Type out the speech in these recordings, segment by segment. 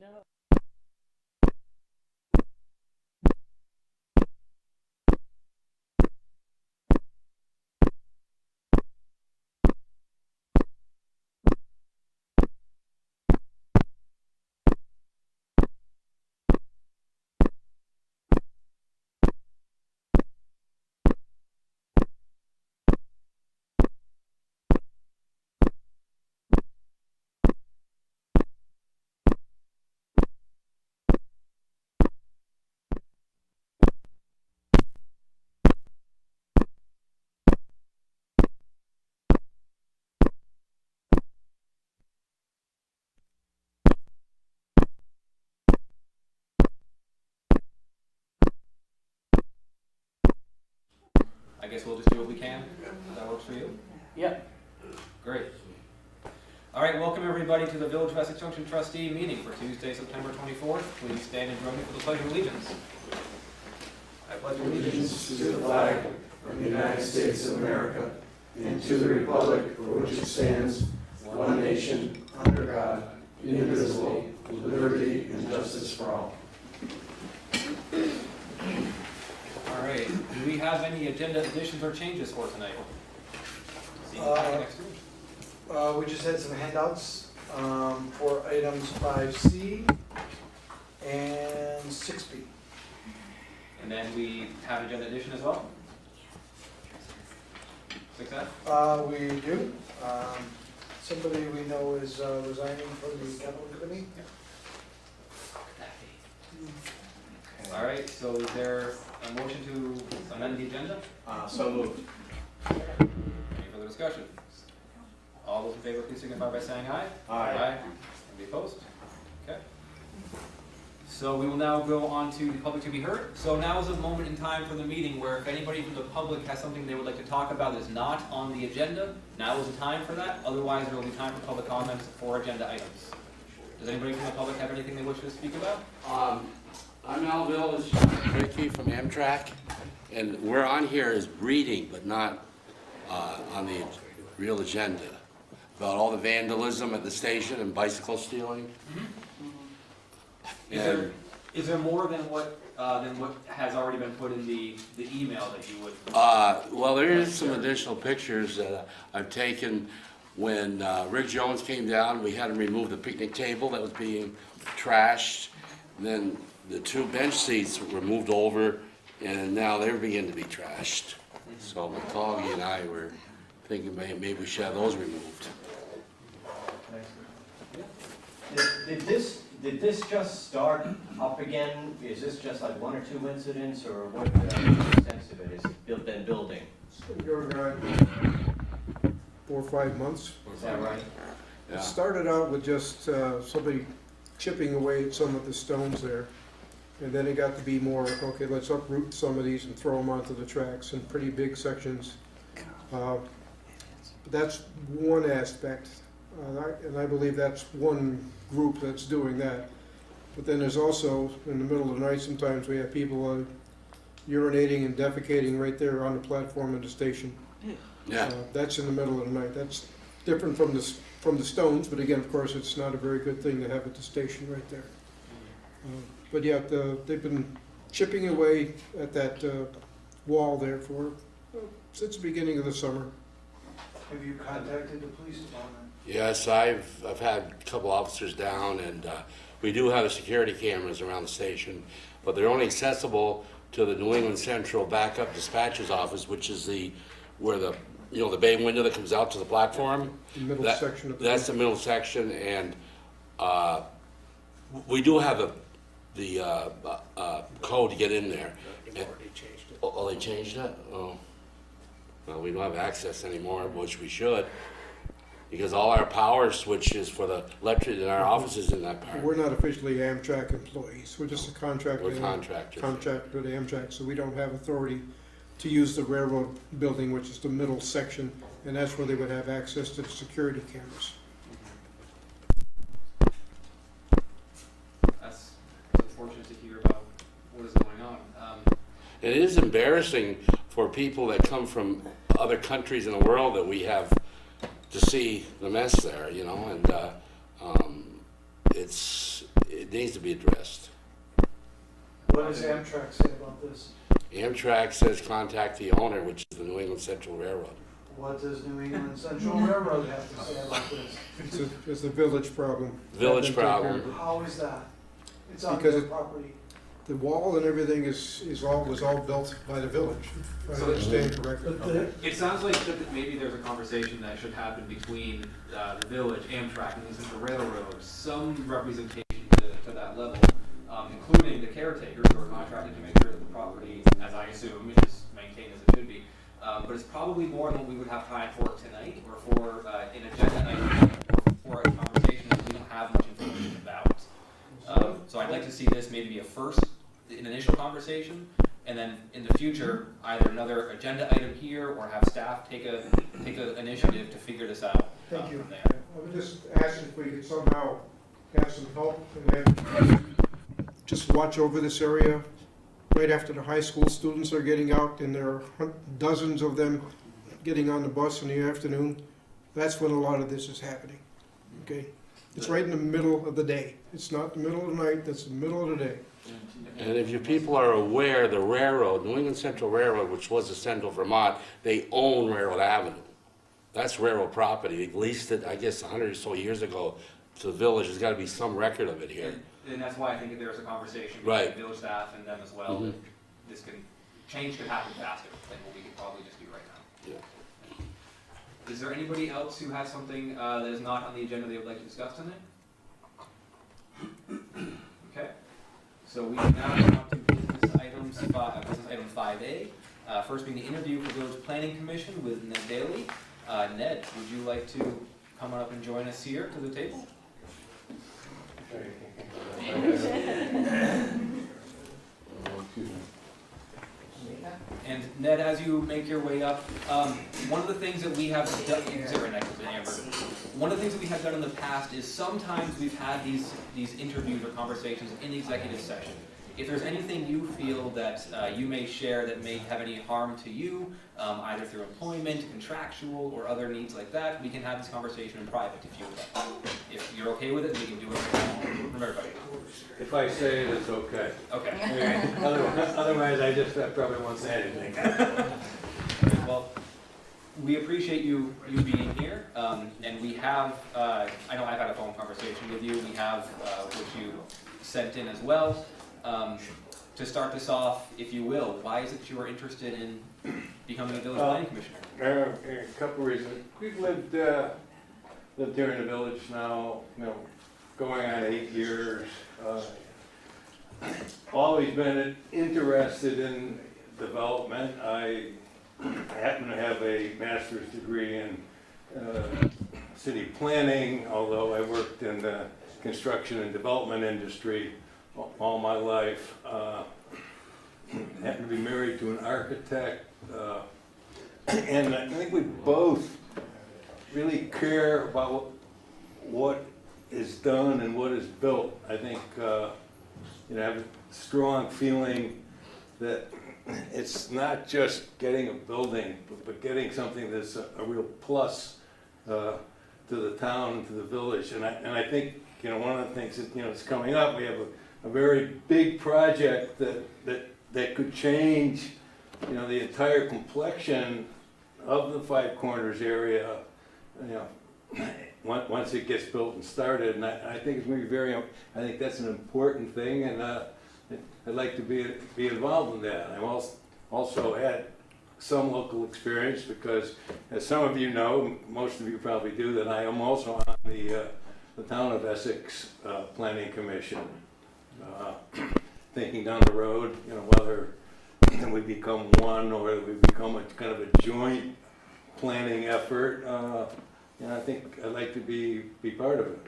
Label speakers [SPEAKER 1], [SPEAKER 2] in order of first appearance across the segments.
[SPEAKER 1] No.
[SPEAKER 2] I guess we'll just do what we can. If that works for you?
[SPEAKER 1] Yep.
[SPEAKER 2] Great. All right, welcome everybody to the Village of Essex Junction Trustee meeting for Tuesday, September 24th. Please stand and join me for the Pledge of Allegiance. I pledge
[SPEAKER 3] Allegiance to the flag of the United States of America and to the republic for which it stands, one nation, under God, indivisible, with liberty and justice for all.
[SPEAKER 2] All right, do we have any agenda additions or changes for tonight?
[SPEAKER 4] We just had some handouts for items 5C and 6B.
[SPEAKER 2] And then we have agenda addition as well? 6F?
[SPEAKER 4] We do. Somebody we know is resigning from the capital committee.
[SPEAKER 2] All right, so is there a motion to amend the agenda?
[SPEAKER 3] So moved.
[SPEAKER 2] Any further discussion? All those in favor, please signify by saying aye.
[SPEAKER 3] Aye.
[SPEAKER 2] Any opposed? Okay. So we will now go on to the public to be heard. So now is a moment in time for the meeting where if anybody from the public has something they would like to talk about that is not on the agenda, now is the time for that. Otherwise, there will be time for public comments for agenda items. Does anybody from the public have anything they wish to speak about?
[SPEAKER 5] I'm Al Village, Ricky from Amtrak, and we're on here as reading, but not on the real agenda, about all the vandalism at the station and bicycle stealing.
[SPEAKER 2] Is there more than what has already been put in the email that you would?
[SPEAKER 5] Well, there is some additional pictures that I've taken. When Rick Jones came down, we had him remove the picnic table that was being trashed. And then the two bench seats were moved over, and now they're beginning to be trashed. So McCoggy and I were thinking maybe we should have those removed.
[SPEAKER 6] Did this just start up again? Is this just like one or two incidents, or what sense of it is it been building?
[SPEAKER 4] It's been going on 4 or 5 months.
[SPEAKER 6] Is that right?
[SPEAKER 5] Yeah.
[SPEAKER 4] It started out with just somebody chipping away at some of the stones there. And then it got to be more, okay, let's uproot some of these and throw them onto the tracks in pretty big sections. That's one aspect, and I believe that's one group that's doing that. But then there's also, in the middle of the night, sometimes we have people urinating and defecating right there on the platform of the station.
[SPEAKER 5] Yeah.
[SPEAKER 4] That's in the middle of the night. That's different from the stones, but again, of course, it's not a very good thing to have at the station right there. But yeah, they've been chipping away at that wall there since the beginning of the summer.
[SPEAKER 7] Have you contacted the police department?
[SPEAKER 5] Yes, I've had a couple officers down, and we do have the security cameras around the station, but they're only accessible to the New England Central Backup Dispatcher's Office, which is where the bay window that comes out to the platform.
[SPEAKER 4] The middle section of the
[SPEAKER 5] That's the middle section, and we do have the code to get in there.
[SPEAKER 4] They've already changed it.
[SPEAKER 5] Oh, they changed it? Oh. Well, we don't have access anymore, which we should, because all our power switches for the electric in our offices in that part.
[SPEAKER 4] We're not officially Amtrak employees. We're just a contractor.
[SPEAKER 5] We're contractors.
[SPEAKER 4] Contractor to Amtrak, so we don't have authority to use the railroad building, which is the middle section, and that's where they would have access to the security cameras.
[SPEAKER 2] That's unfortunate to hear about what is going on.
[SPEAKER 5] It is embarrassing for people that come from other countries in the world that we have to see the mess there, and it needs to be addressed.
[SPEAKER 7] What does Amtrak say about this?
[SPEAKER 5] Amtrak says contact the owner, which is the New England Central Railroad.
[SPEAKER 7] What does New England Central Railroad have to say about this?
[SPEAKER 4] It's a village problem.
[SPEAKER 5] Village
[SPEAKER 4] Have them take care
[SPEAKER 5] problem.
[SPEAKER 4] of it.
[SPEAKER 7] How is that? It's on
[SPEAKER 4] Because
[SPEAKER 7] their
[SPEAKER 4] it-
[SPEAKER 7] property.
[SPEAKER 4] The wall and everything was all built by the village, if I understand correctly.
[SPEAKER 7] But the-
[SPEAKER 2] It sounds like that maybe there's a conversation that should happen between the village, Amtrak, and the Central Railroad, some representation to that level, including the caretakers who are contracted to make sure that the property, as I assume, is maintained as it should be. But it's probably more than what we would have time for tonight, or for an agenda item, or for a conversation that we don't have much information about. So I'd like to see this maybe be a first, an initial conversation, and then in the future, either another agenda item here, or have staff take a initiative to figure this out
[SPEAKER 4] Thank you.
[SPEAKER 2] from there.
[SPEAKER 4] I would just ask if we could somehow have some help and then just watch over this area. Right after the high school students are getting out, and there are dozens of them getting on the bus in the afternoon, that's when a lot of this is happening, okay? It's right in the middle of the day. It's not the middle of the night, that's the middle of the day.
[SPEAKER 5] And if you people are aware, the railroad, New England Central Railroad, which was the Central Vermont, they own Railroad Avenue. That's railroad property. They leased it, I guess, 100 or so years ago to the village. There's gotta be some record of it here.
[SPEAKER 2] And that's why I think there's a conversation between
[SPEAKER 5] Right.
[SPEAKER 2] village staff and them as well.
[SPEAKER 5] Mhm.
[SPEAKER 2] That this change could happen faster than what we could probably just do right now.
[SPEAKER 5] Yeah.
[SPEAKER 2] Is there anybody else who has something that is not on the agenda they would like to discuss tonight? Okay, so we can now go on to business item 5A. First being the interview for Village Planning Commission with Ned Daly. Ned, would you like to come up and join us here to the table? And Ned, as you make your way up, one of the things that we have done, sit right next to Amber. One of the things that we have done in the past is sometimes we've had these interviews or conversations in executive session. If there's anything you feel that you may share that may have any harm to you, either through employment, contractual, or other needs like that, we can have this conversation in private if you would like. If you're okay with it, we can do it from everybody.
[SPEAKER 1] If I say it, it's okay.
[SPEAKER 2] Okay.
[SPEAKER 1] Otherwise, I probably won't say anything.
[SPEAKER 2] Well, we appreciate you being here, and we have, I know I've had a phone conversation with you, we have what you sent in as well. To start this off, if you will, why is it that you are interested in becoming a village planning commissioner?
[SPEAKER 1] A couple reasons. We've lived here in the village now, going on 8 years. Always been interested in development. I happen to have a master's degree in city planning, although I worked in the construction and development industry all my life. Happened to be married to an architect, and I think we both really care about what is done and what is built. I think I have a strong feeling that it's not just getting a building, but getting something that's a real plus to the town, to the village. And I think one of the things that is coming up, we have a very big project that could change the entire complexion of the Five Corners area, once it gets built and started. And I think it's going to be I think that's an important thing, and I'd like to be involved in that. I've also had some local experience because, as some of you know, most of you probably do, that I am also on the Town of Essex Planning Commission. Thinking down the road, whether we become one or we become a kind of a joint planning effort. I think I'd like to be part of it.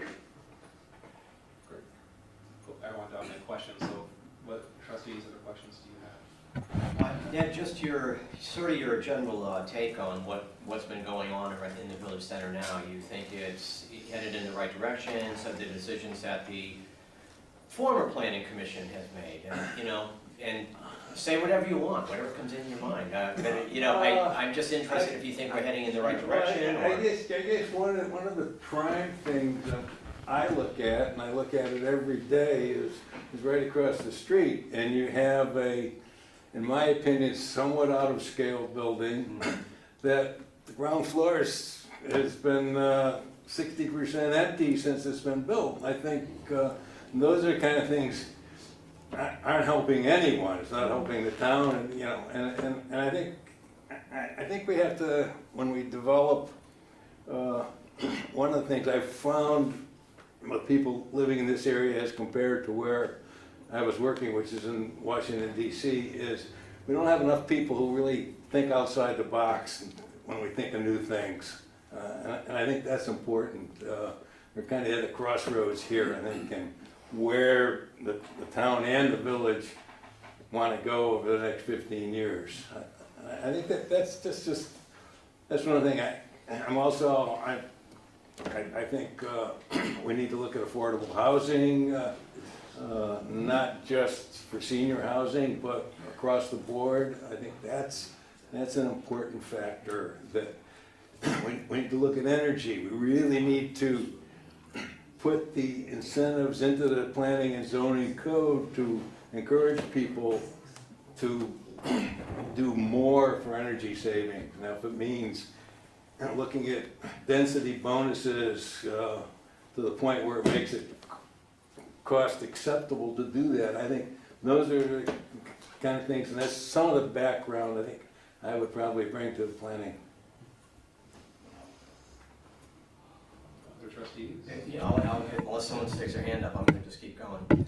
[SPEAKER 2] Great. Cool. Everyone down any questions, so what trustees, other questions do you have?
[SPEAKER 6] Yeah, just your general take on what's been going on in the village center now. You think it's headed in the right direction? Some of the decisions that the former planning commission has made, and say whatever you want, whatever comes in your mind. But I'm just interested if you think we're heading in the right direction.
[SPEAKER 1] I guess one of the prime things I look at, and I look at it every day, is right across the street. And you have a, in my opinion, somewhat out of scale building that the ground floor has been 60% empty since it's been built. I think those are kind of things aren't helping anyone. It's not helping the town, and you know, and I think we have to, when we develop, one of the things I've found with people living in this area as compared to where I was working, which is in Washington DC, is we don't have enough people who really think outside the box when we think of new things. And I think that's important. We're kind of at a crossroads here, I think, and where the town and the village want to go over the next 15 years. I think that's just that's one thing. I'm also, I think we need to look at affordable housing, not just for senior housing, but across the board. I think that's an important factor. That we need to look at energy. We really need to put the incentives into the planning and zoning code to encourage people to do more for energy savings. Now, if it means looking at density bonuses to the point where it makes it cost acceptable to do that, I think those are the kind of things, and that's some of the background I think I would probably bring to the planning.
[SPEAKER 2] Other trustees?
[SPEAKER 6] Yeah, unless someone sticks their hand up, I'm gonna just keep going.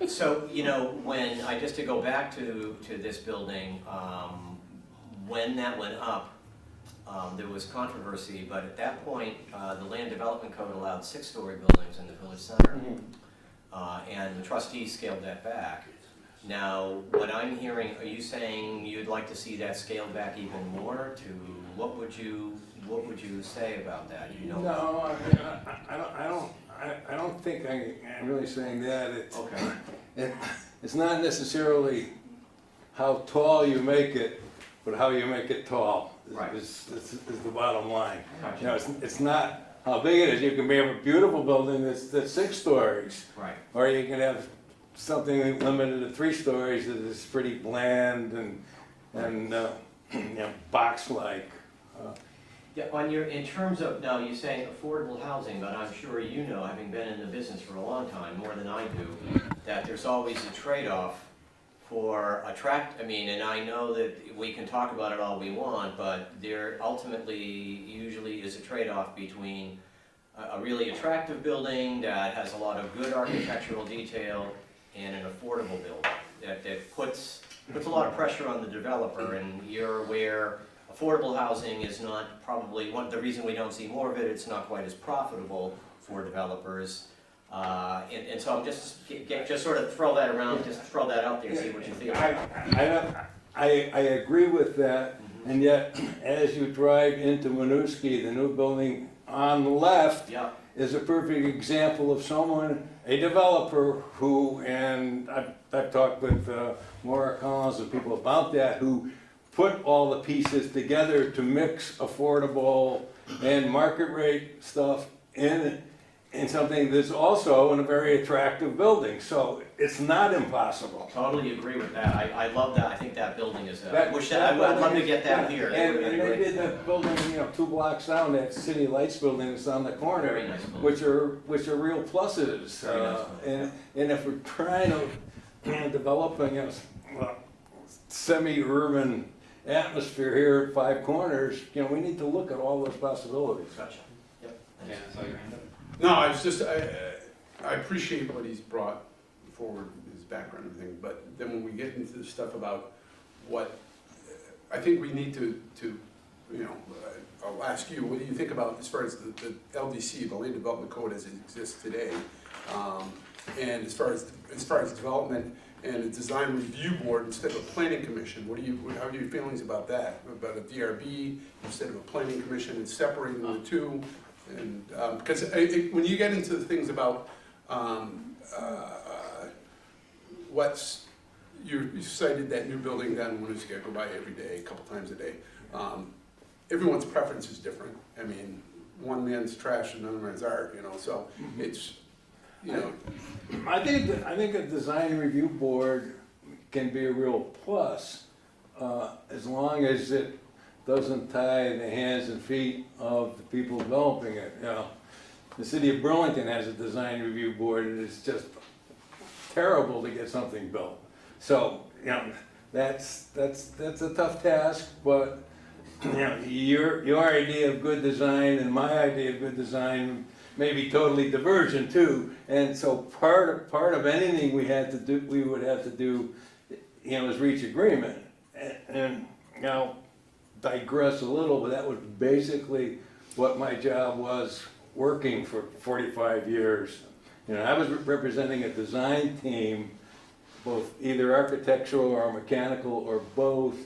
[SPEAKER 6] So, you know, when just to go back to this building, when that went up, there was controversy, but at that point, the land development code allowed 6-story buildings in the village center. And the trustees scaled that back. Now, what I'm hearing, are you saying you'd like to see that scaled back even more to, what would you say about that? You know?
[SPEAKER 1] No, I don't think I'm really saying that.
[SPEAKER 6] Okay.
[SPEAKER 1] It's not necessarily how tall you make it, but how you make it tall
[SPEAKER 6] Right.
[SPEAKER 1] is the bottom line.
[SPEAKER 6] Gotcha.
[SPEAKER 1] You know, it's not how big it is. You can have a beautiful building that's 6 stories,
[SPEAKER 6] Right.
[SPEAKER 1] or you can have something limited to 3 stories that is pretty bland and you know, box-like.
[SPEAKER 6] Yeah, in terms of, now you're saying affordable housing, but I'm sure you know, having been in the business for a long time, more than I do, that there's always a trade-off for and I know that we can talk about it all we want, but there ultimately usually is a trade-off between a really attractive building that has a lot of good architectural detail and an affordable building that puts a lot of pressure on the developer, and you're aware affordable housing is not probably the reason we don't see more of it. It's not quite as profitable for developers, and so I'm just sort of throw that around, just throw that out there and see what you feel.
[SPEAKER 1] I agree with that, and yet as you drive into Winooski, the new building on the left
[SPEAKER 6] Yeah.
[SPEAKER 1] is a perfect example of someone, a developer who, and I've talked with Maura Collins and people about that, who put all the pieces together to mix affordable and market rate stuff in something that's also in a very attractive building. So it's not impossible.
[SPEAKER 6] Totally agree with that. I love that. I think that building is,
[SPEAKER 1] That-
[SPEAKER 6] I'd love to get that here. That
[SPEAKER 1] And
[SPEAKER 6] would be
[SPEAKER 1] they
[SPEAKER 6] great.
[SPEAKER 1] did that building, you know, 2 blocks down, that City Lights building that's on the corner,
[SPEAKER 6] Very nice building.
[SPEAKER 1] which are real pluses.
[SPEAKER 6] Very nice
[SPEAKER 1] And if we're trying to developing a semi-urban atmosphere here at Five Corners, you know, we need to look at all those possibilities.
[SPEAKER 6] Gotcha. Yep.
[SPEAKER 2] Yeah, I saw your hand up.
[SPEAKER 3] No, I was just, I appreciate what he's brought forward, his background and everything, but then when we get into the stuff about what, I think we need to you know, I'll ask you, what do you think about as far as the LDC, the Land Development Code as it exists today? And as far as development and a design review board instead of a planning commission, how are your feelings about that? About a DRB instead of a planning commission and separating the two? And because when you get into the things about you cited that new building down in Winooski, I go by every day, a couple times a day. Everyone's preference is different. I mean, one man's trash and another man's art, you know, so it's, you know,
[SPEAKER 1] I think a design review board can be a real plus, as long as it doesn't tie the hands and feet of the people developing it, you know. The city of Burlington has a design review board, and it's just terrible to get something built. So, you know, that's a tough task, but, you know, your idea of good design and my idea of good design may be totally divergent too. And so part of anything we would have to do, you know, is reach agreement. And now, digress a little, but that was basically what my job was working for 45 years. You know, I was representing a design team, both either architectural or mechanical or both,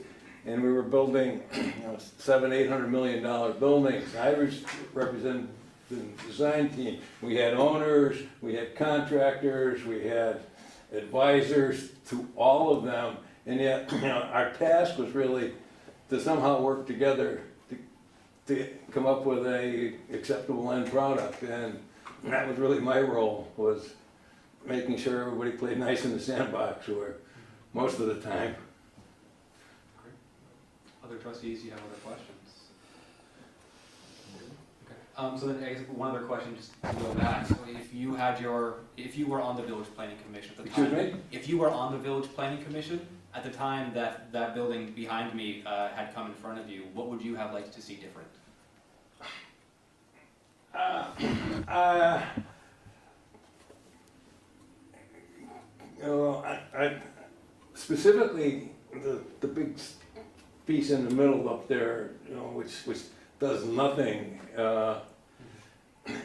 [SPEAKER 1] and we were building, you know, $700–800 million buildings. I was representing the design team. We had owners, we had contractors, we had advisors to all of them, and yet, you know, our task was really to somehow work together to come up with a acceptable end product. And that was really my role, was making sure everybody played nice in the sandbox, or most of the time.
[SPEAKER 2] Great. Other trustees, you have other questions? Okay. So then I guess one other question, just to go back. So if you were on the village planning commission at the time.
[SPEAKER 1] Excuse me?
[SPEAKER 2] If you were on the village planning commission at the time that building behind me had come in front of you, what would you have liked to see different?
[SPEAKER 1] You know, I specifically the big piece in the middle up there, you know, which does nothing.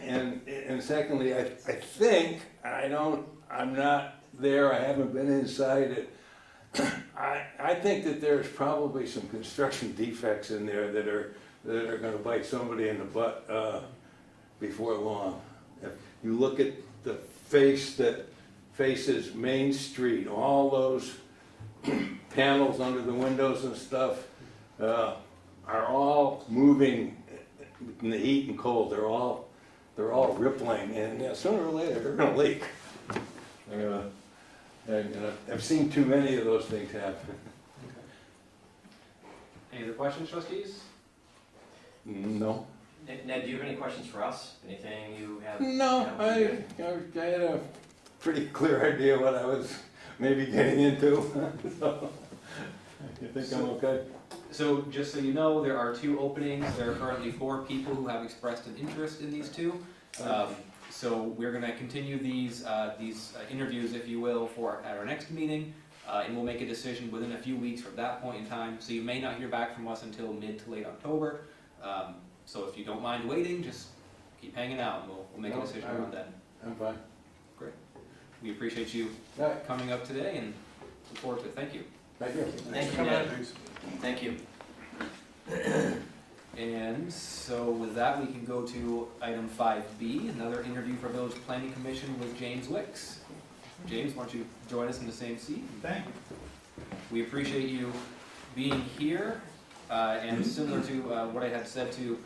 [SPEAKER 1] And secondly, I think I'm not there. I haven't been inside it. I think that there's probably some construction defects in there that are going to bite somebody in the butt before long. If you look at the face that faces Main Street, all those panels under the windows and stuff are all moving in the heat and cold. They're all rippling, and yeah, sooner or later they're going to leak. I've seen too many of those things happen.
[SPEAKER 2] Any other questions, trustees?
[SPEAKER 1] No.
[SPEAKER 6] Ned, do you have any questions for us? Anything you have?
[SPEAKER 1] No, I had a pretty clear idea what I was maybe getting into. So, you think I'm okay?
[SPEAKER 2] So just so you know, there are 2 openings. There are currently 4 people who have expressed an interest in these 2. So we're going to continue these interviews, if you will, at our next meeting, and we'll make a decision within a few weeks from that point in time. So you may not hear back from us until mid to late October. So if you don't mind waiting, just keep hanging out, and we'll make a decision around then.
[SPEAKER 1] I'm fine.
[SPEAKER 2] Great. We appreciate you
[SPEAKER 1] All right.
[SPEAKER 2] coming up today, and look forward to it. Thank you.
[SPEAKER 1] Thank you.
[SPEAKER 6] Thank you, Ned. Thank you.
[SPEAKER 2] And so with that, we can go to item 5B, another interview for Village Planning Commission with James Wicks. James, why don't you join us in the same seat?
[SPEAKER 7] Thank you.
[SPEAKER 2] We appreciate you being here, and similar to what I had said to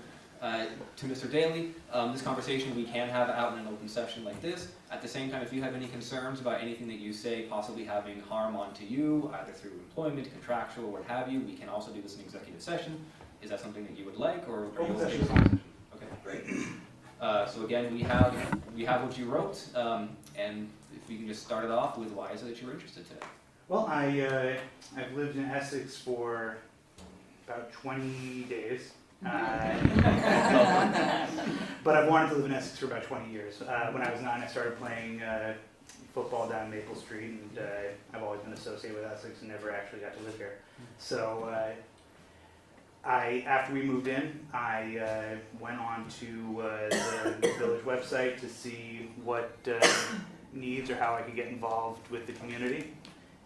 [SPEAKER 2] Mr. Daly, this conversation we can have out in an open session like this. At the same time, if you have any concerns about anything that you say possibly having harm onto you, either through employment, contractual, or what have you, we can also do this in executive session. Is that something that you would like, or are you okay with session? Okay, great. So again, we have what you wrote, and if we can just start it off with why is it that you're interested today?
[SPEAKER 8] Well, I've lived in Essex for about 20 days. But I've wanted to live in Essex for about 20 years. When I was 9, I started playing football down Maple Street, and I've always been associated with Essex and never actually got to live here. So after we moved in, I went on to the village website to see what needs or how I could get involved with the community.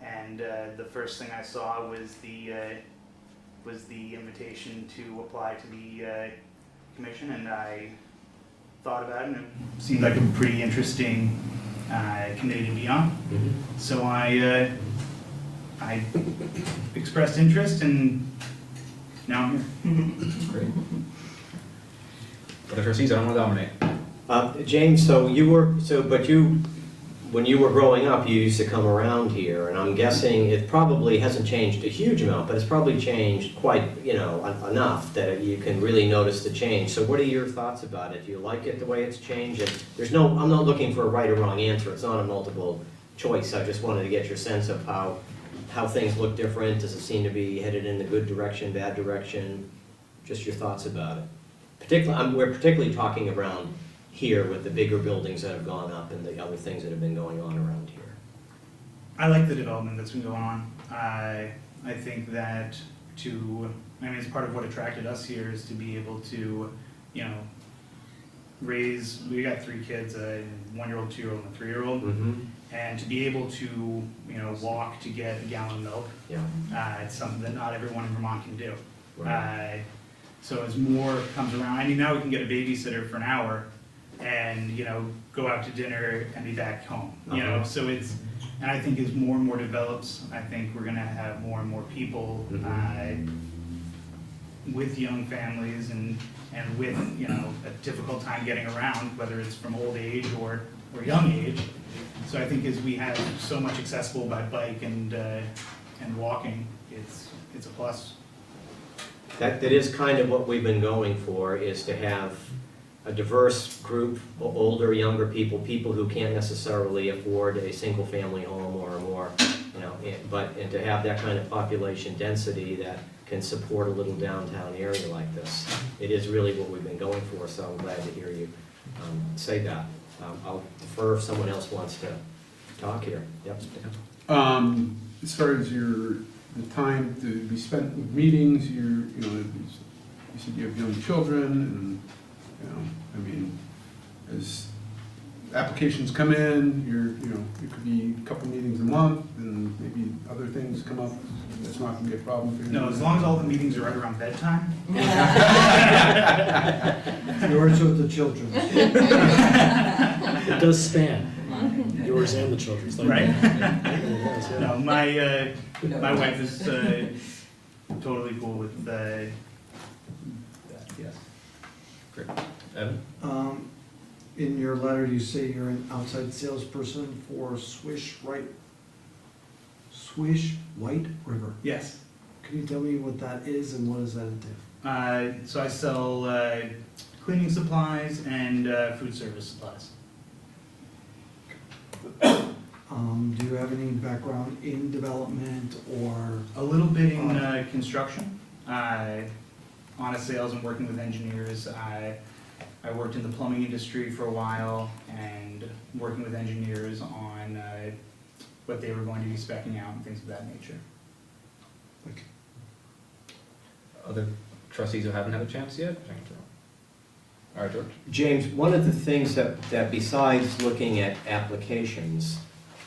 [SPEAKER 8] And the first thing I saw was the invitation to apply to the commission, and I thought about it, and it seemed like a pretty interesting committee to be on. So I expressed interest, and now I'm here.
[SPEAKER 2] Great. Other trustees, I don't want to dominate.
[SPEAKER 6] James, when you were growing up, you used to come around here, and I'm guessing it probably hasn't changed a huge amount, but it's probably changed quite, enough that you can really notice the change. So what are your thoughts about it? Do you like it the way it's changed? And I'm not looking for a right or wrong answer. It's not a multiple choice. I just wanted to get your sense of how things look different. Does it seem to be headed in the good direction, bad direction? Just your thoughts about it. We're particularly talking around here with the bigger buildings that have gone up and the other things that have been going on around here.
[SPEAKER 8] I like the development that's been going on. I think that it's part of what attracted us here is to be able to, we got 3 kids, a 1-year-old, 2-year-old, and a 3-year-old.
[SPEAKER 6] Mm-hmm.
[SPEAKER 8] And to be able to, walk to get a gallon of milk, it's something that not everyone in Vermont can do.
[SPEAKER 6] Right.
[SPEAKER 8] So as more comes around, now we can get a babysitter for an hour and, go out to dinner and be back home, so and I think as more and more develops, I think we're gonna have more and more people, with young families and with, a difficult time getting around, whether it's from old age or young age. So I think as we have so much accessible by bike and walking, it's a plus.
[SPEAKER 6] That is kind of what we've been going for, is to have a diverse group, older, younger people who can't necessarily afford a single-family home or more, and to have that kind of population density that can support a little downtown area like this. It is really what we've been going for, so I'm glad to hear you say that. I'll defer if someone else wants to talk here. Yep.
[SPEAKER 9] As far as the time to be spent with meetings, you said you have young children, and as applications come in, it could be a couple meetings a month, and maybe other things come up. That's not gonna be a problem for you.
[SPEAKER 8] No, as long as all the meetings are right around bedtime.
[SPEAKER 7] Yours or the children's?
[SPEAKER 10] It does span yours and the children's.
[SPEAKER 8] Right.
[SPEAKER 10] Yes, yeah.
[SPEAKER 8] No, my wife is totally cool with that, yes.
[SPEAKER 2] Great. Evan?
[SPEAKER 7] In your letter, you say you're an outside salesperson for Swish White River.
[SPEAKER 8] Yes.
[SPEAKER 7] Can you tell me what that is and what does that entail?
[SPEAKER 8] So I sell cleaning supplies and food service supplies.
[SPEAKER 7] Do you have any background in development or?
[SPEAKER 8] A little bit in construction, on a sales and working with engineers. I worked in the plumbing industry for a while and working with engineers on what they were going to be speccing out and things of that nature.
[SPEAKER 2] Other trustees who haven't had a chance yet? All right, George.
[SPEAKER 6] James, one of the things that besides looking at applications,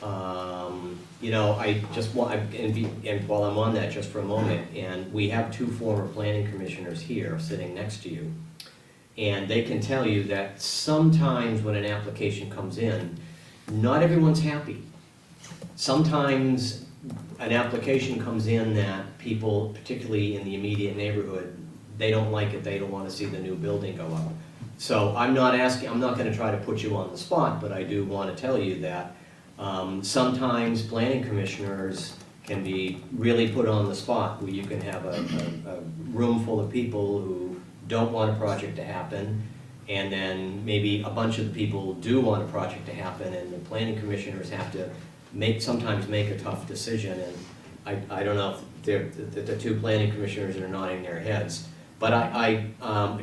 [SPEAKER 6] I just want, and while I'm on that just for a moment, and we have 2 former planning commissioners here sitting next to you, and they can tell you that sometimes when an application comes in, not everyone's happy. Sometimes an application comes in that people, particularly in the immediate neighborhood, they don't like it, they don't want to see the new building go up. So I'm not going to try to put you on the spot, but I do want to tell you that sometimes planning commissioners can be really put on the spot, where you can have a room full of people who don't want a project to happen, and then maybe a bunch of the people do want a project to happen, and the planning commissioners have to sometimes make a tough decision. And I don't know if the 2 planning commissioners are nodding their heads, but I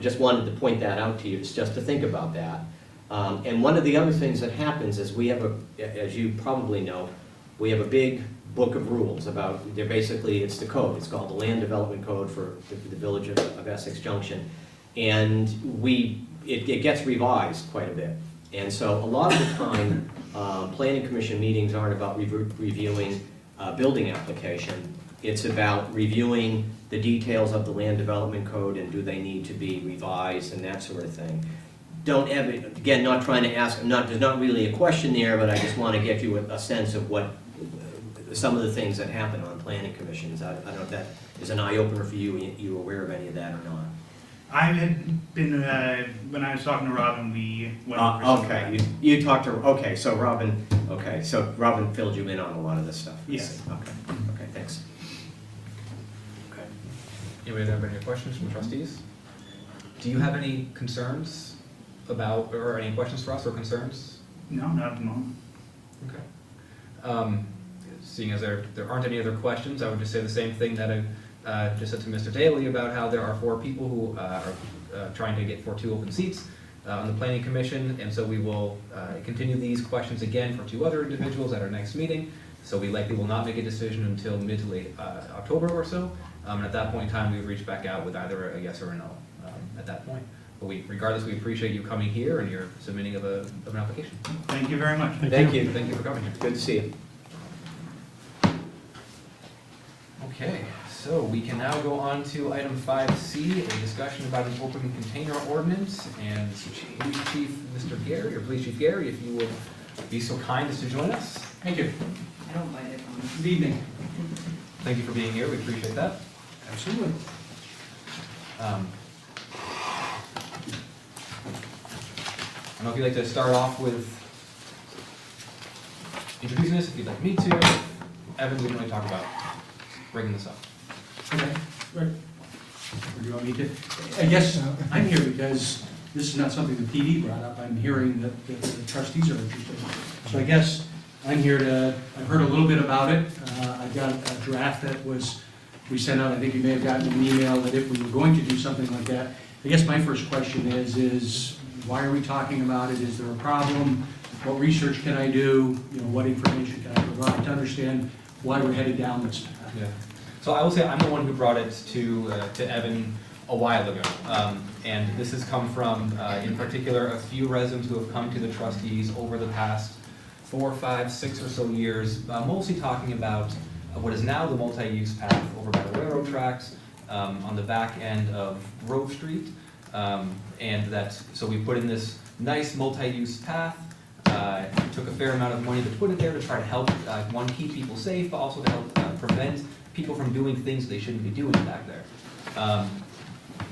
[SPEAKER 6] just wanted to point that out to you, just to think about that. And one of the other things that happens is we have as you probably know, we have a big book of rules about, it's the code. It's called the Land Development Code for the Village of Essex Junction. And it gets revised quite a bit. And so a lot of the time, planning commission meetings aren't about reviewing a building application. It's about reviewing the details of the land development code and do they need to be revised and that sort of thing. Again, not trying to ask, there's not really a question there, but I just want to get you a sense of what some of the things that happen on planning commissions. I don't know if that is an eye-opener for you. Are you aware of any of that or not?
[SPEAKER 8] I had been, when I was talking to Robin, we went over some of
[SPEAKER 6] Okay,
[SPEAKER 8] that.
[SPEAKER 6] you talked to, okay, so Robin filled you in on a lot of this stuff. I
[SPEAKER 8] Yes.
[SPEAKER 6] see. Okay, thanks.
[SPEAKER 2] Okay. Anybody have any questions from trustees? Do you have any concerns about, or any questions for us or concerns?
[SPEAKER 8] No, not at the moment.
[SPEAKER 2] Okay. Seeing as there aren't any other questions, I would just say the same thing that I just said to Mr. Daly about how there are 4 people who are trying to get for 2 open seats on the planning commission, and so we will continue these questions again for 2 other individuals at our next meeting. So we likely will not make a decision until mid to late October or so. And at that point in time, we would reach back out with either a yes or a no at that point. But regardless, we appreciate you coming here and your submitting of an application.
[SPEAKER 8] Thank you very much.
[SPEAKER 2] Thank you for coming here.
[SPEAKER 6] Good to see you.
[SPEAKER 2] Okay, so we can now go on to item 5C, a discussion about an open container ordinance, and Police Chief Mr. Gary, or Police Chief Gary, if you would be so kind as to join us.
[SPEAKER 11] Thank you.
[SPEAKER 12] I don't mind it.
[SPEAKER 11] Good evening.
[SPEAKER 2] Thank you for being here, we appreciate that.
[SPEAKER 11] Absolutely.
[SPEAKER 2] I don't know if you'd like to start off with introducing us, if you'd like me to. Evan, we can really talk about bringing this up.
[SPEAKER 11] Okay, right. Or do you want me to? I guess I'm here because this is not something the PD brought up. I'm hearing that the trustees are interested. So I guess I'm here to, I've heard a little bit about it. I've got a draft that we sent out. I think you may have gotten an email that if we were going to do something like that. I guess my first question is why are we talking about it? Is there a problem? What research can I do? You know, what information can I provide to understand why we're headed down this path?
[SPEAKER 2] Yeah. So I will say I'm the one who brought it to Evan a while ago. And this has come from, in particular, a few residents who have come to the trustees over the past 4, 5, 6 or so years, mostly talking about what is now the multi-use path over by the railroad tracks on the back end of Grove Street. So we put in this nice multi-use path. It took a fair amount of money to put it there to try to help, one, keep people safe, but also to help prevent people from doing things they shouldn't be doing back there.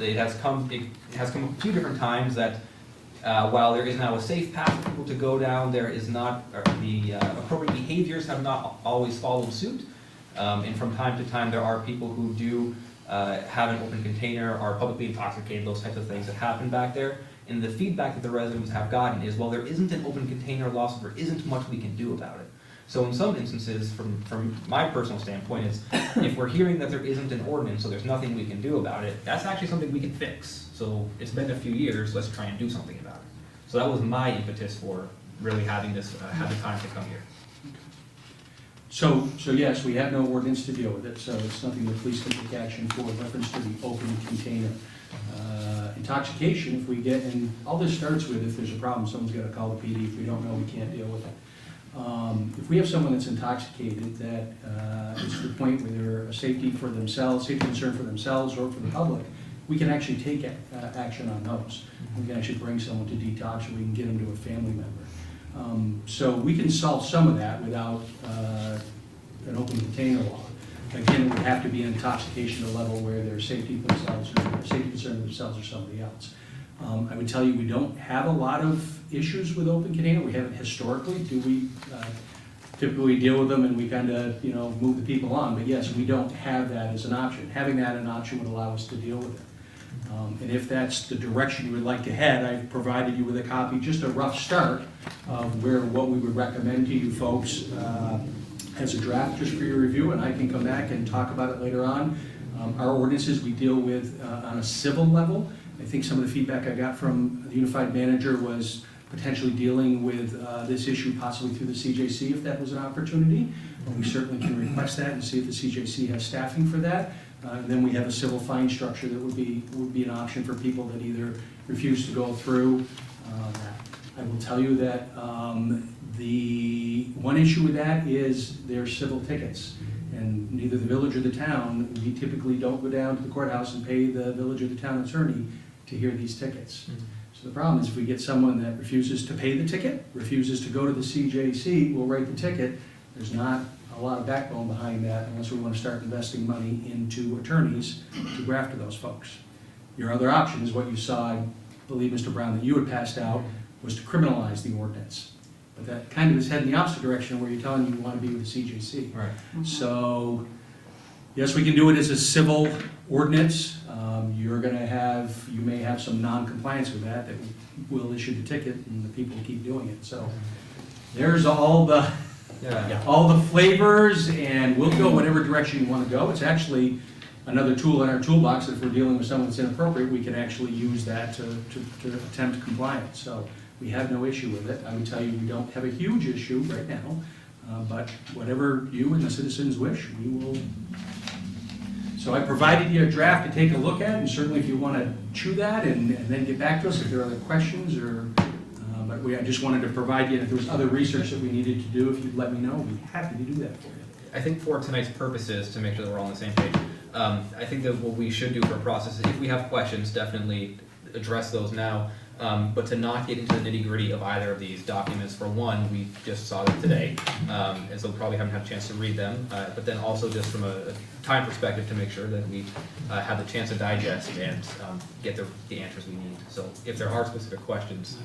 [SPEAKER 2] It has come a few different times that while there is now a safe path for people to go down, there is not, the appropriate behaviors have not always followed suit. And from time to time, there are people who do have an open container, are publicly intoxicated, those types of things that happen back there. And the feedback that the residents have gotten is, well, there isn't an open container law, so there isn't much we can do about it. So in some instances, from my personal standpoint, is if we're hearing that there isn't an ordinance, so there's nothing we can do about it, that's actually something we can fix. So it's been a few years, let's try and do something about it. So that was my impetus for really having this, have the time to come here.
[SPEAKER 11] So yes, we have no ordinance to deal with it, so it's nothing the police can take action for with reference to the open container. Intoxication, if we get, and all this starts with if there's a problem, someone's got to call the PD. If we don't know, we can't deal with it. If we have someone that's intoxicated that is to the point where they're a safety concern for themselves or for the public, we can actually take action on those. We can actually bring someone to detox, or we can get them to a family member. So we can solve some of that without an open container law. Again, it would have to be an intoxication to a level where they're safety themselves, or safety concern of themselves or somebody else. I would tell you we don't have a lot of issues with open container. We haven't historically. Do we typically deal with them and we kind of move the people on? But yes, we don't have that as an option. Having that an option would allow us to deal with it. And if that's the direction you would like to head, I've provided you with a copy, just a rough start of what we would recommend to you folks as a draft just for your review, and I can come back and talk about it later on. Our ordinances we deal with on a civil level. I think some of the feedback I got from the Unified Manager was potentially dealing with this issue possibly through the CJC if that was an opportunity. We certainly can request that and see if the CJC has staffing for that. Then we have a civil fine structure that would be an option for people that either refuse to go through that. I will tell you that the one issue with that is their civil tickets. And neither the village or the town, we typically don't go down to the courthouse and pay the village or the town attorney to hear these tickets. So the problem is if we get someone that refuses to pay the ticket, refuses to go to the CJC, we'll write the ticket. There's not a lot of backbone behind that unless we want to start investing money into attorneys to go after those folks. Your other option is what you saw, I believe, Mr. Brown, that you had passed out, was to criminalize the ordinance. But that kind of is heading the opposite direction where you're telling you want to be with the CJC.
[SPEAKER 2] Right.
[SPEAKER 11] So, yes, we can do it as a civil ordinance. You may have some non-compliance with that will issue the ticket and the people keep doing it. So there's all the flavors, and we'll go whatever direction you want to go. It's actually another tool in our toolbox that if we're dealing with someone that's inappropriate, we can actually use that to attempt compliance. So we have no issue with it. I would tell you we don't have a huge issue right now, but whatever you and the citizens wish, we will. So I provided you a draft to take a look at, and certainly if you want to chew that and then get back to us if there are other questions but I just wanted to provide you, if there was other research that we needed to do, if you'd let me know, we'd be happy to do that for you.
[SPEAKER 2] I think for tonight's purposes, to make sure that we're all on the same page, I think that what we should do for a process is if we have questions, definitely address those now. But to not get into the nitty-gritty of either of these documents, for one, we just saw them today, and so we probably haven't had a chance to read them, but then also just from a time perspective to make sure that we have the chance to digest and get the answers we need. So if there are specific questions,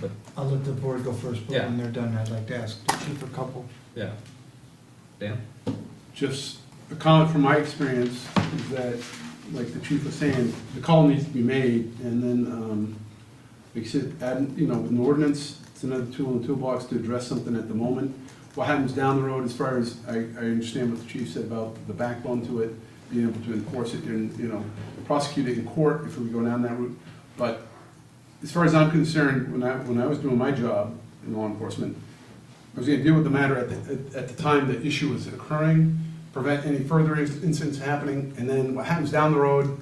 [SPEAKER 2] but
[SPEAKER 7] I'll let the board go first, but
[SPEAKER 2] Yeah.
[SPEAKER 7] when they're done, I'd like to ask the chief a couple.
[SPEAKER 2] yeah. Dan?
[SPEAKER 9] Just a comment from my experience is that, like the chief was saying, the call needs to be made, and then, like you said, add, with an ordinance, it's another tool in the toolbox to address something at the moment. What happens down the road, as far as, I understand what the chief said about the backbone to it, being able to enforce it and, prosecute it in court if we go down that route. But as far as I'm concerned, when I was doing my job in law enforcement, I was gonna deal with the matter at the time the issue was occurring, prevent any further incidents happening, and then what happens down the road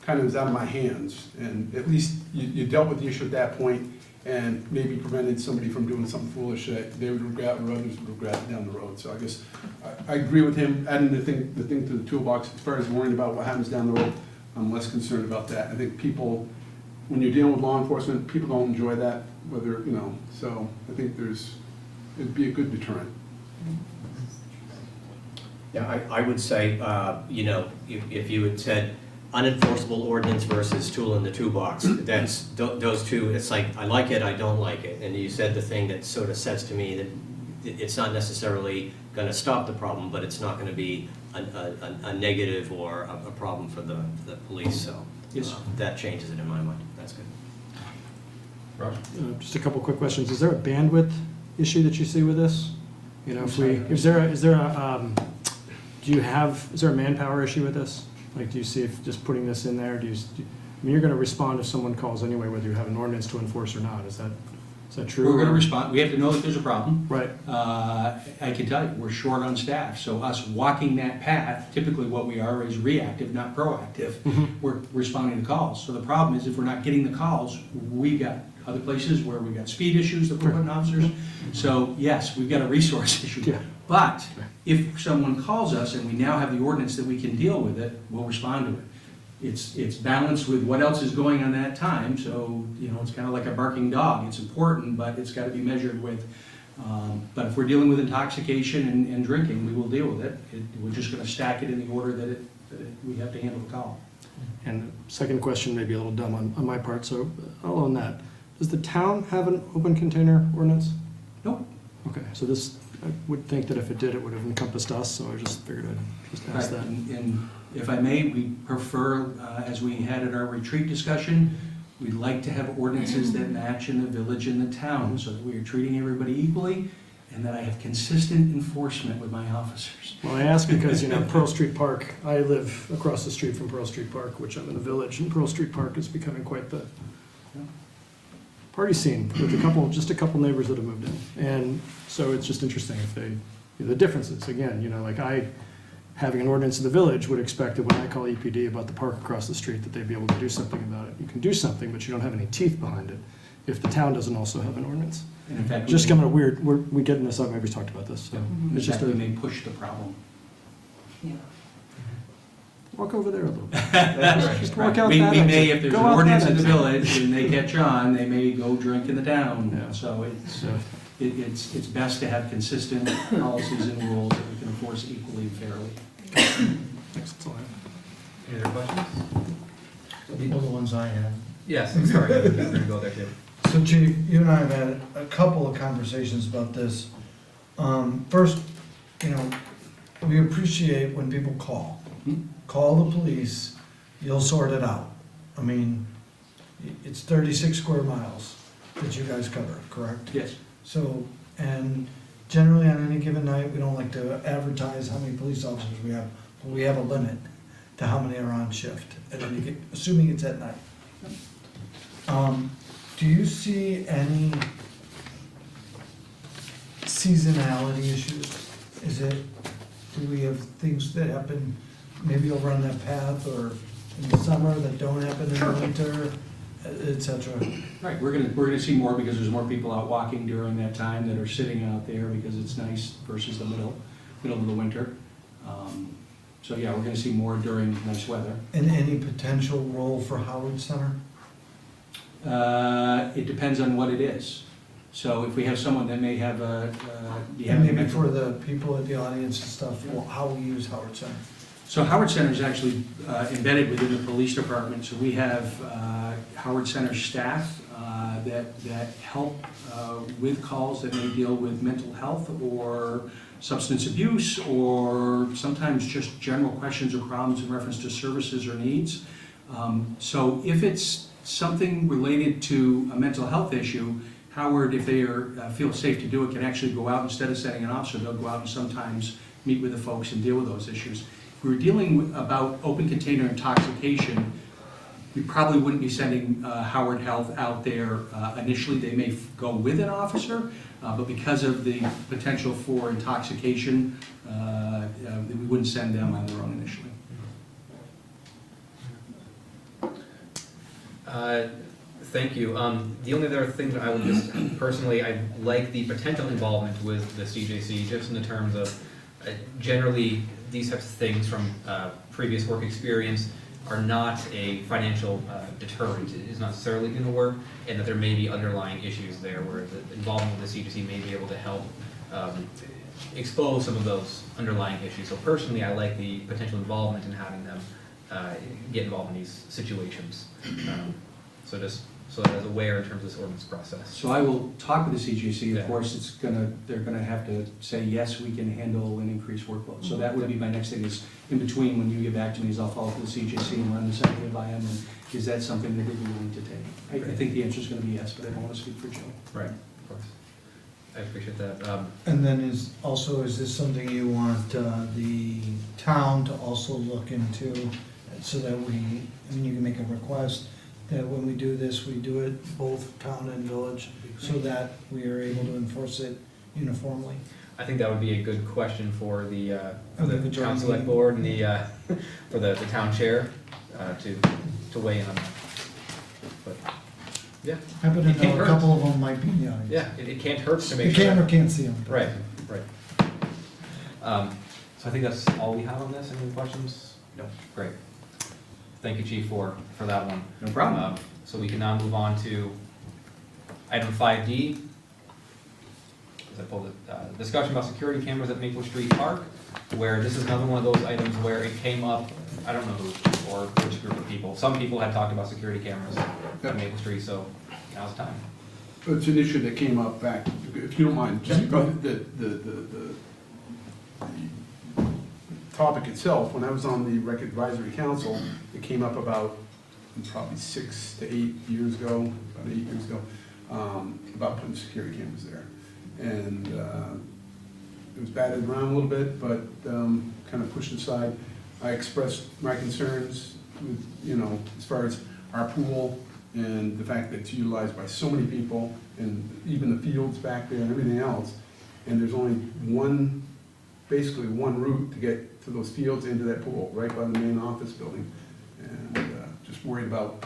[SPEAKER 9] kind of is out of my hands. And at least you dealt with the issue at that point and maybe prevented somebody from doing something foolish that they would regret or others would regret down the road. So I guess I agree with him, adding the thing to the toolbox. As far as worrying about what happens down the road, I'm less concerned about that. I think people, when you're dealing with law enforcement, people don't enjoy that, whether, so I think it'd be a good deterrent.
[SPEAKER 6] Yeah, I would say, if you had said unenforceable ordinance versus tool in the toolbox, that's, those two, it's like, I like it, I don't like it. And you said the thing that sort of says to me that it's not necessarily going to stop the problem, but it's not going to be a negative or a problem for the police, so
[SPEAKER 11] Yes.
[SPEAKER 6] That changes it in my mind. That's good.
[SPEAKER 2] Raj?
[SPEAKER 10] Just a couple quick questions. Is there a bandwidth issue that you see with this? Is there a manpower issue with this? Like, do you see if just putting this in there, you're gonna respond if someone calls anyway, whether you have an ordinance to enforce or not, is that true?
[SPEAKER 11] We're gonna respond, we have to know that there's a problem.
[SPEAKER 10] Right.
[SPEAKER 11] I can tell you, we're short on staff, so us walking that path, typically what we are is reactive, not proactive. We're responding to calls. So the problem is if we're not getting the calls, we've got other places where we've got speed issues that we're putting officers. So yes, we've got a resource issue.
[SPEAKER 10] Yeah.
[SPEAKER 11] But if someone calls us and we now have the ordinance that we can deal with it, we'll respond to it. It's balanced with what else is going on that time, so, it's kind of like a barking dog. It's important, but it's got to be measured with, but if we're dealing with intoxication and drinking, we will deal with it. We're just going to stack it in the order that we have to handle the call.
[SPEAKER 10] And second question, maybe a little dumb on my part, so I'll own that. Does the town have an open container ordinance?
[SPEAKER 11] Nope.
[SPEAKER 10] Okay, so this, I would think that if it did, it would have encompassed us, so I just figured I'd just ask
[SPEAKER 11] Right.
[SPEAKER 10] that.
[SPEAKER 11] And if I may, we prefer, as we had at our retreat discussion, we'd like to have ordinances that match in the village and the town, so that we are treating everybody equally, and that I have consistent enforcement with my officers.
[SPEAKER 10] Well, I ask because, Pearl Street Park, I live across the street from Pearl Street Park, which I'm in the village, and Pearl Street Park is becoming quite the party scene with just a couple neighbors that have moved in. And so it's just interesting if the differences, again, having an ordinance in the village would expect that when I call EPD about the park across the street, that they'd be able to do something about it. You can do something, but you don't have any teeth behind it if the town doesn't also have an ordinance.
[SPEAKER 11] And in fact,
[SPEAKER 10] Just coming weird, we getting this up, maybe talked about this, so.
[SPEAKER 11] in
[SPEAKER 10] It's just
[SPEAKER 11] fact, we may push the problem.
[SPEAKER 10] walk over there a little bit. Just walk out
[SPEAKER 11] We
[SPEAKER 10] that
[SPEAKER 11] may,
[SPEAKER 10] exit.
[SPEAKER 11] if there's
[SPEAKER 10] Go
[SPEAKER 11] an
[SPEAKER 10] out
[SPEAKER 11] ordinance
[SPEAKER 10] that
[SPEAKER 11] in the
[SPEAKER 10] exit.
[SPEAKER 11] village and they catch on, they may go drink in the town.
[SPEAKER 10] Yeah.
[SPEAKER 11] So it's best to have consistent policies and rules that we can enforce equally and fairly.
[SPEAKER 10] Thanks, that's all I have.
[SPEAKER 2] Any other questions?
[SPEAKER 7] Well, the ones I have.
[SPEAKER 2] Yes, I'm sorry, I'm gonna go there too.
[SPEAKER 7] So Chief, you and I have had a couple of conversations about this. First, you know, we appreciate when people call. Call the police, you'll sort it out. I mean, it's 36 square miles that you guys cover, correct?
[SPEAKER 11] Yes.
[SPEAKER 7] So, and generally on any given night, we don't like to advertise how many police officers we have, but we have a limit to how many are on shift, assuming it's at night. Do you see any seasonality issues? Do we have things that happen maybe over on that path or in the summer that don't happen in the winter, et cetera?
[SPEAKER 11] Right, we're gonna see more because there's more people out walking during that time that are sitting out there because it's nice versus the middle of the winter. So yeah, we're gonna see more during nice weather.
[SPEAKER 7] And any potential role for Howard Center?
[SPEAKER 11] It depends on what it is. So if we have someone that may have
[SPEAKER 7] And maybe for the people at the audience and stuff, how we use Howard Center?
[SPEAKER 11] So Howard Center is actually embedded within the police department. So we have Howard Center staff that help with calls that may deal with mental health or substance abuse, or sometimes just general questions or problems in reference to services or needs. So if it's something related to a mental health issue, Howard, if they feel safe to do it, can actually go out instead of sending an officer. They'll go out and sometimes meet with the folks and deal with those issues. If we were dealing about open container intoxication, we probably wouldn't be sending Howard Health out there initially. They may go with an officer, but because of the potential for intoxication, we wouldn't send them on their own initially.
[SPEAKER 2] Thank you. The only other thing that I would just, personally, I like the potential involvement with the CJC, just in the terms of, generally, these types of things from previous work experience are not a financial deterrent. It is not necessarily going to work, and that there may be underlying issues there where the involvement with the CJC may be able to help expose some of those underlying issues. So personally, I like the potential involvement in having them get involved in these situations. So just so that is aware in terms of this ordinance process.
[SPEAKER 11] So I will talk with the CGC.
[SPEAKER 2] Yeah.
[SPEAKER 11] Of course, they're gonna have to say, yes, we can handle an increased workload. So that would be my next thing is, in between, when you get back to me, is I'll follow up with the CGC and run this idea by them, and is that something that they'd be willing to take? I think the answer is gonna be yes, but I don't wanna speak for Joe.
[SPEAKER 2] Right, of course. I appreciate that.
[SPEAKER 7] And then is this something you want the town to also look into, so that you can make a request that when we do this, we do it both town and village, so that we are able to enforce it uniformly?
[SPEAKER 2] I think that would be a good question for the
[SPEAKER 7] the
[SPEAKER 2] town
[SPEAKER 7] joint
[SPEAKER 2] select board and the for the town chair to weigh in on that. But yeah,
[SPEAKER 7] Happen
[SPEAKER 2] It
[SPEAKER 7] to
[SPEAKER 2] can't
[SPEAKER 7] know a
[SPEAKER 2] hurt.
[SPEAKER 7] couple of them might be in the audience.
[SPEAKER 2] yeah, it can't hurt to
[SPEAKER 7] The
[SPEAKER 2] make sure.
[SPEAKER 7] camera can't see them.
[SPEAKER 2] Right, right. So I think that's all we have on this. Any questions? No. Great. Thank you, Chief, for that one.
[SPEAKER 11] No problem.
[SPEAKER 2] So we can now move on to item 5D. As I pulled it, discussion about security cameras at Maple Street Park, where this is another one of those items where it came up, I don't know who, or which group of people. Some people had talked about security cameras at Maple Street, so now's the time.
[SPEAKER 9] It's an issue that came up back, if you don't mind, just the topic itself, when I was on the Rec Advisory Council, it came up about probably 6 to 8 years ago, about 8 years ago, about putting security cameras there. And it was batted around a little bit, but kind of pushed aside. I expressed my concerns with, as far as our pool and the fact that it's utilized by so many people, and even the fields back there and everything else. And there's only basically one route to get to those fields into that pool, right by the main office building. And just worried about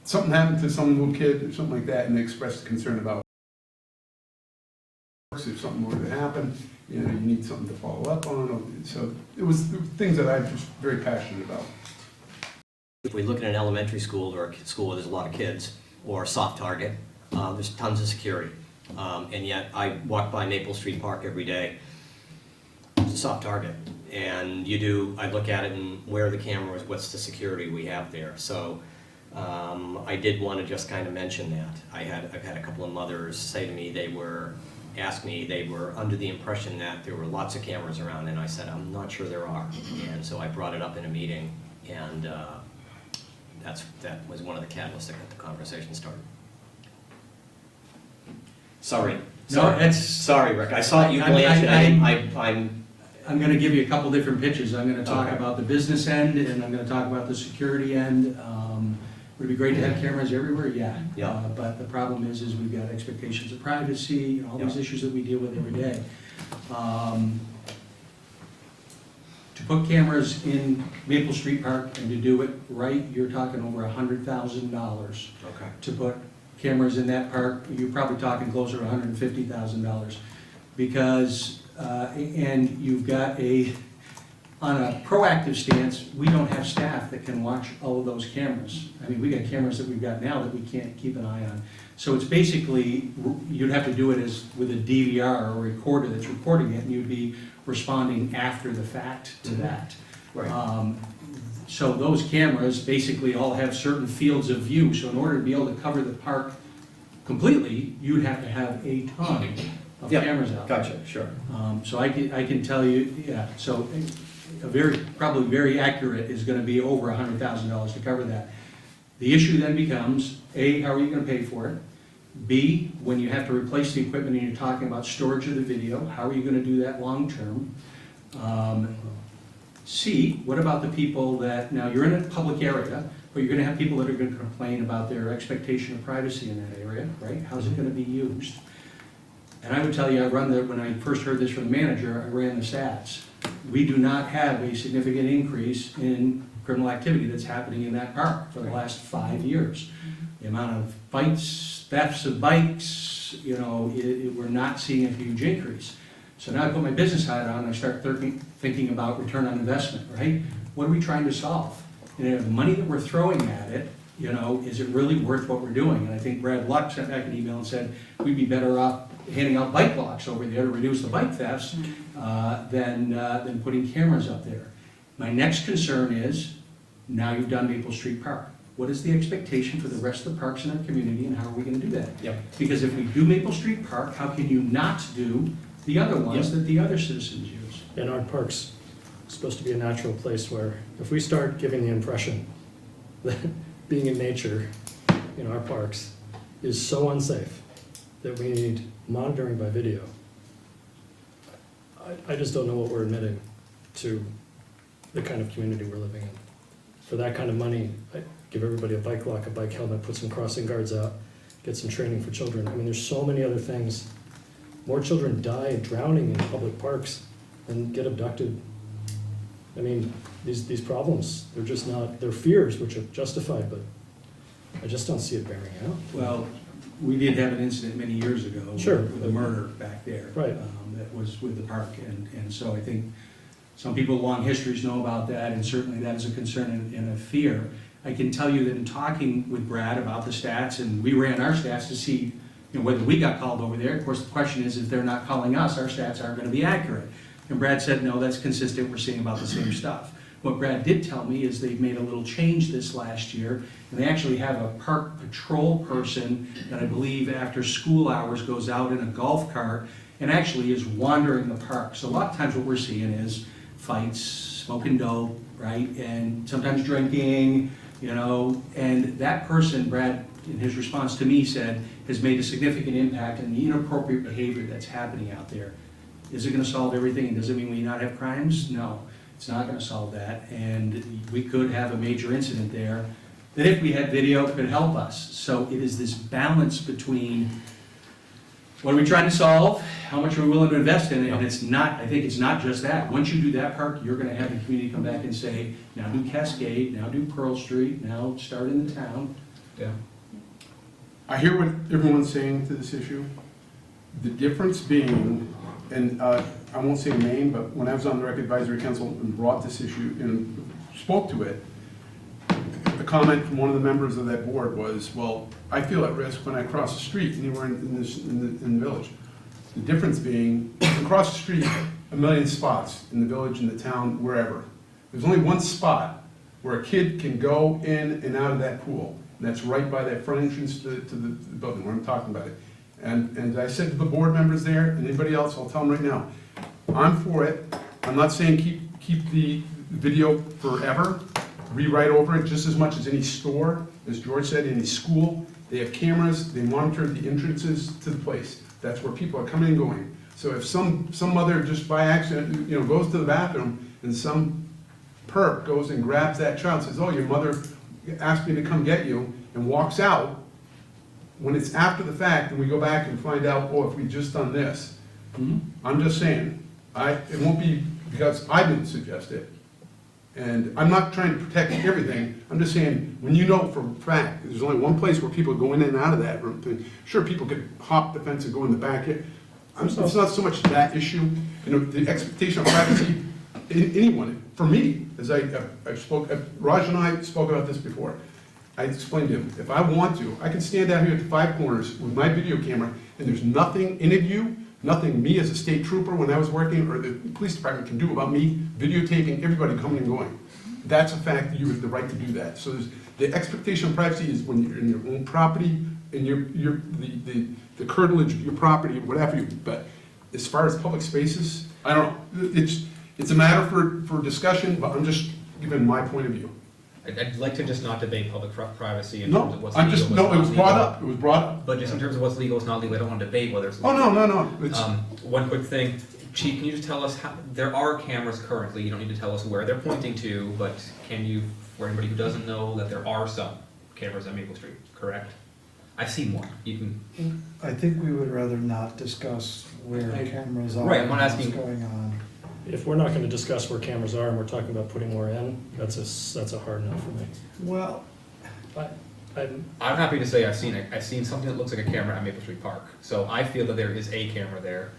[SPEAKER 9] something happened to some little kid or something like that, and they expressed concern about if something were to happen, you need something to follow up on. So it was things that I'm just very passionate about.
[SPEAKER 6] If we look at an elementary school or a school where there's a lot of kids, or a soft target, there's tons of security. And yet I walk by Maple Street Park every day. It's a soft target. And I look at it and where are the cameras, what's the security we have there. So I did want to just kind of mention that. I've had a couple of mothers say to me, they were under the impression that there were lots of cameras around, and I said, I'm not sure there are. And so I brought it up in a meeting, and that was one of the catalysts that got the conversation started. Sorry. Sorry, Rick. I saw you glance, and
[SPEAKER 11] I'm gonna give you a couple different pitches. I'm gonna talk
[SPEAKER 6] Okay.
[SPEAKER 11] about the business end, and I'm gonna talk about the security end. Would it be great to have cameras everywhere? Yeah.
[SPEAKER 6] Yeah.
[SPEAKER 11] But the problem is we've got expectations of privacy, and all these
[SPEAKER 6] Yeah.
[SPEAKER 11] issues that we deal with every day. To put cameras in Maple Street Park and to do it right, you're talking over $100,000.
[SPEAKER 6] Okay.
[SPEAKER 11] To put cameras in that park, you're probably talking closer to $150,000. Because, and you've got on a proactive stance, we don't have staff that can watch all of those cameras. I mean, we got cameras that we've got now that we can't keep an eye on. So it's basically, you'd have to do it with a DVR or a recorder that's recording it, and you'd be responding after the fact to that.
[SPEAKER 6] Right.
[SPEAKER 11] So those cameras basically all have certain fields of view. So in order to be able to cover the park completely, you'd have to have a ton of
[SPEAKER 6] Yeah,
[SPEAKER 11] cameras out there.
[SPEAKER 6] Gotcha, sure.
[SPEAKER 11] So I can tell you, yeah, so probably very accurate is gonna be over $100,000 to cover that. The issue then becomes, A, how are you gonna pay for it? B, when you have to replace the equipment and you're talking about storage of the video, how are you gonna do that long-term? C, what about the people that, now you're in a public area, but you're gonna have people that are gonna complain about their expectation of privacy in that area, right? How's it gonna be used? And I would tell you, when I first heard this from the manager, I ran the stats. We do not have a significant increase in criminal activity that's happening in that park for the last 5 years. The amount of fights, thefts of bikes, we're not seeing a huge increase. So now I put my business hat on and I start thinking about return on investment, right? What are we trying to solve? The money that we're throwing at it, is it really worth what we're doing? And I think Brad Luck sent back an email and said, we'd be better off handing out bike locks over there to reduce the bike thefts than putting cameras up there. My next concern is, now you've done Maple Street Park. What is the expectation for the rest of the parks in our community, and how are we gonna do that?
[SPEAKER 6] Yep.
[SPEAKER 11] Because if we do Maple Street Park, how can you not do the other ones that the other citizens use?
[SPEAKER 10] And our park's supposed to be a natural place where if we start giving the impression that being in nature in our parks is so unsafe that we need monitoring by video, I just don't know what we're admitting to the kind of community we're living in. For that kind of money, I give everybody a bike lock, a bike helmet, put some crossing guards out, get some training for children. I mean, there's so many other things. More children die drowning in public parks than get abducted. I mean, these problems, they're just not, they're fears which are justified, but I just don't see it bearing out.
[SPEAKER 11] Well, we did have an incident many years ago.
[SPEAKER 10] Sure.
[SPEAKER 11] With a murder back there.
[SPEAKER 10] Right.
[SPEAKER 11] That was with the park, and so I think some people with long histories know about that, and certainly that is a concern and a fear. I can tell you that in talking with Brad about the stats, and we ran our stats to see whether we got called over there. Of course, the question is, if they're not calling us, our stats aren't gonna be accurate. And Brad said, no, that's consistent, we're seeing about the same stuff. What Brad did tell me is they've made a little change this last year, and they actually have a park patrol person that I believe after school hours goes out in a golf cart and actually is wandering the park. So a lot of times what we're seeing is fights, smoking dope, right, and sometimes drinking, and that person, Brad, in his response to me, said, has made a significant impact on the inappropriate behavior that's happening out there. Is it gonna solve everything? Does it mean we not have crimes? No, it's not gonna solve that, and we could have a major incident there that if we had video could help us. So it is this balance between what are we trying to solve, how much are we willing to invest in it, and it's not, I think it's not just that. Once you do that park, you're gonna have the community come back and say, now do Cascade, now do Pearl Street, now start in the town.
[SPEAKER 9] Yeah. I hear what everyone's saying to this issue. The difference being, and I won't say a name, but when I was on the Rec Advisory Council and brought this issue and spoke to it, the comment from one of the members of that board was, well, I feel at risk when I cross the street anywhere in the village. The difference being, across the street, a million spots in the village, in the town, wherever. There's only one spot where a kid can go in and out of that pool, and that's right by that front entrance to the building, where I'm talking about it. And I said to the board members there, and anybody else, I'll tell them right now, I'm for it. I'm not saying keep the video forever, rewrite over it just as much as any store, as George said, any school. They have cameras, they monitor the entrances to the place. That's where people are coming and going. So if some mother just by accident, goes to the bathroom and some perp goes and grabs that child, says, oh, your mother asked me to come get you, and walks out, when it's after the fact and we go back and find out, oh, if we just done this, I'm just saying, it won't be because I didn't suggest it. And I'm not trying to protect everything, I'm just saying, when you know for a fact, there's only one place where people go in and out of that room, sure, people could hop the fence and go in the back here. It's not so much that issue, the expectation of privacy, anyone, for me, as I spoke, Raj and I spoke about this before. I explained to him, if I want to, I can stand out here at the five corners with my video camera, and there's nothing any of you, nothing me as a state trooper when I was working, or the police department can do about me videotaping everybody coming and going. That's a fact that you have the right to do that. So the expectation of privacy is when you're in your own property, and the curtilage of your property, whatever but as far as public spaces, I don't know, it's a matter for discussion, but I'm just giving my point of view.
[SPEAKER 2] I'd like to just not debate public privacy in
[SPEAKER 9] No,
[SPEAKER 2] terms of what's
[SPEAKER 9] I'm
[SPEAKER 2] legal,
[SPEAKER 9] just,
[SPEAKER 2] what's
[SPEAKER 9] no,
[SPEAKER 2] not
[SPEAKER 9] it was brought
[SPEAKER 2] legal.
[SPEAKER 9] up, it was brought up.
[SPEAKER 2] But just in terms of what's legal, what's not legal, I don't want to debate whether it's
[SPEAKER 9] Oh,
[SPEAKER 2] legal.
[SPEAKER 9] no, it's,
[SPEAKER 2] One quick thing, Chief, can you just tell us how, there are cameras currently, you don't need to tell us where they're pointing to, but can you, for anybody who doesn't know, that there are some cameras on Maple Street, correct? I've seen one, you can,
[SPEAKER 7] I think we would rather not discuss where cameras are.
[SPEAKER 2] Right, I'm not
[SPEAKER 7] and
[SPEAKER 2] asking-
[SPEAKER 7] what's going on.
[SPEAKER 10] If we're not gonna discuss where cameras are and we're talking about putting more in, that's a hard no for me.
[SPEAKER 7] Well,
[SPEAKER 10] I'm,
[SPEAKER 2] I'm happy to say I've seen something that looks like a camera at Maple Street Park. So I feel that there is a camera there,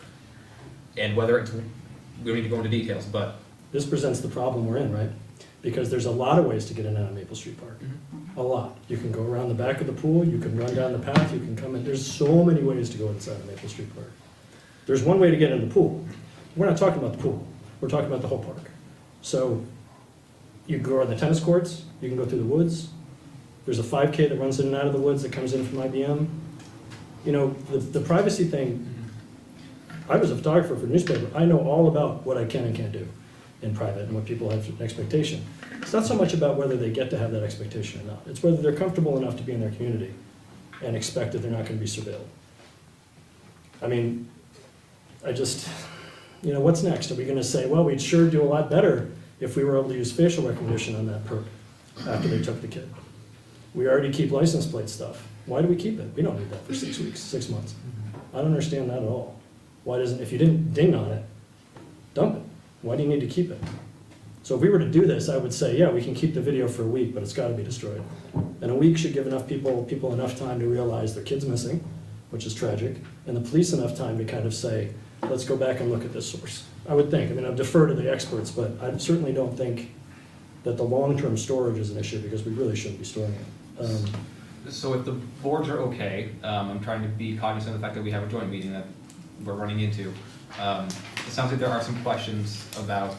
[SPEAKER 2] and whether it's, we don't need to go into details, but.
[SPEAKER 10] this presents the problem we're in, right? Because there's a lot of ways to get in and out of Maple Street Park. A lot. You can go around the back of the pool, you can run down the path, you can come in, there's so many ways to go inside of Maple Street Park. There's one way to get in the pool. We're not talking about the pool, we're talking about the whole park. So, you can go on the tennis courts, you can go through the woods. There's a 5K that runs in and out of the woods that comes in from IBM. The privacy thing, I was a photographer for a newspaper, I know all about what I can and can't do in private and what people have an expectation. It's not so much about whether they get to have that expectation or not. It's whether they're comfortable enough to be in their community and expect that they're not going to be surveilled. I mean, what's next? Are we going to say, well, we'd sure do a lot better if we were able to use facial recognition on that perp after they took the kid? We already keep license plate stuff. Why do we keep it? We don't need that for 6 weeks, 6 months. I don't understand that at all. Why doesn't, if you didn't ding on it, dump it. Why do you need to keep it? So if we were to do this, I would say, yeah, we can keep the video for a week, but it's got to be destroyed. And a week should give enough people enough time to realize their kid's missing, which is tragic, and the police enough time to kind of say, let's go back and look at this source. I would think. I mean, I'll defer to the experts, but I certainly don't think that the long-term storage is an issue because we really shouldn't be storing it.
[SPEAKER 2] So if the boards are okay, I'm trying to be cognizant of the fact that we have a joint meeting that we're running into. It sounds like there are some questions about,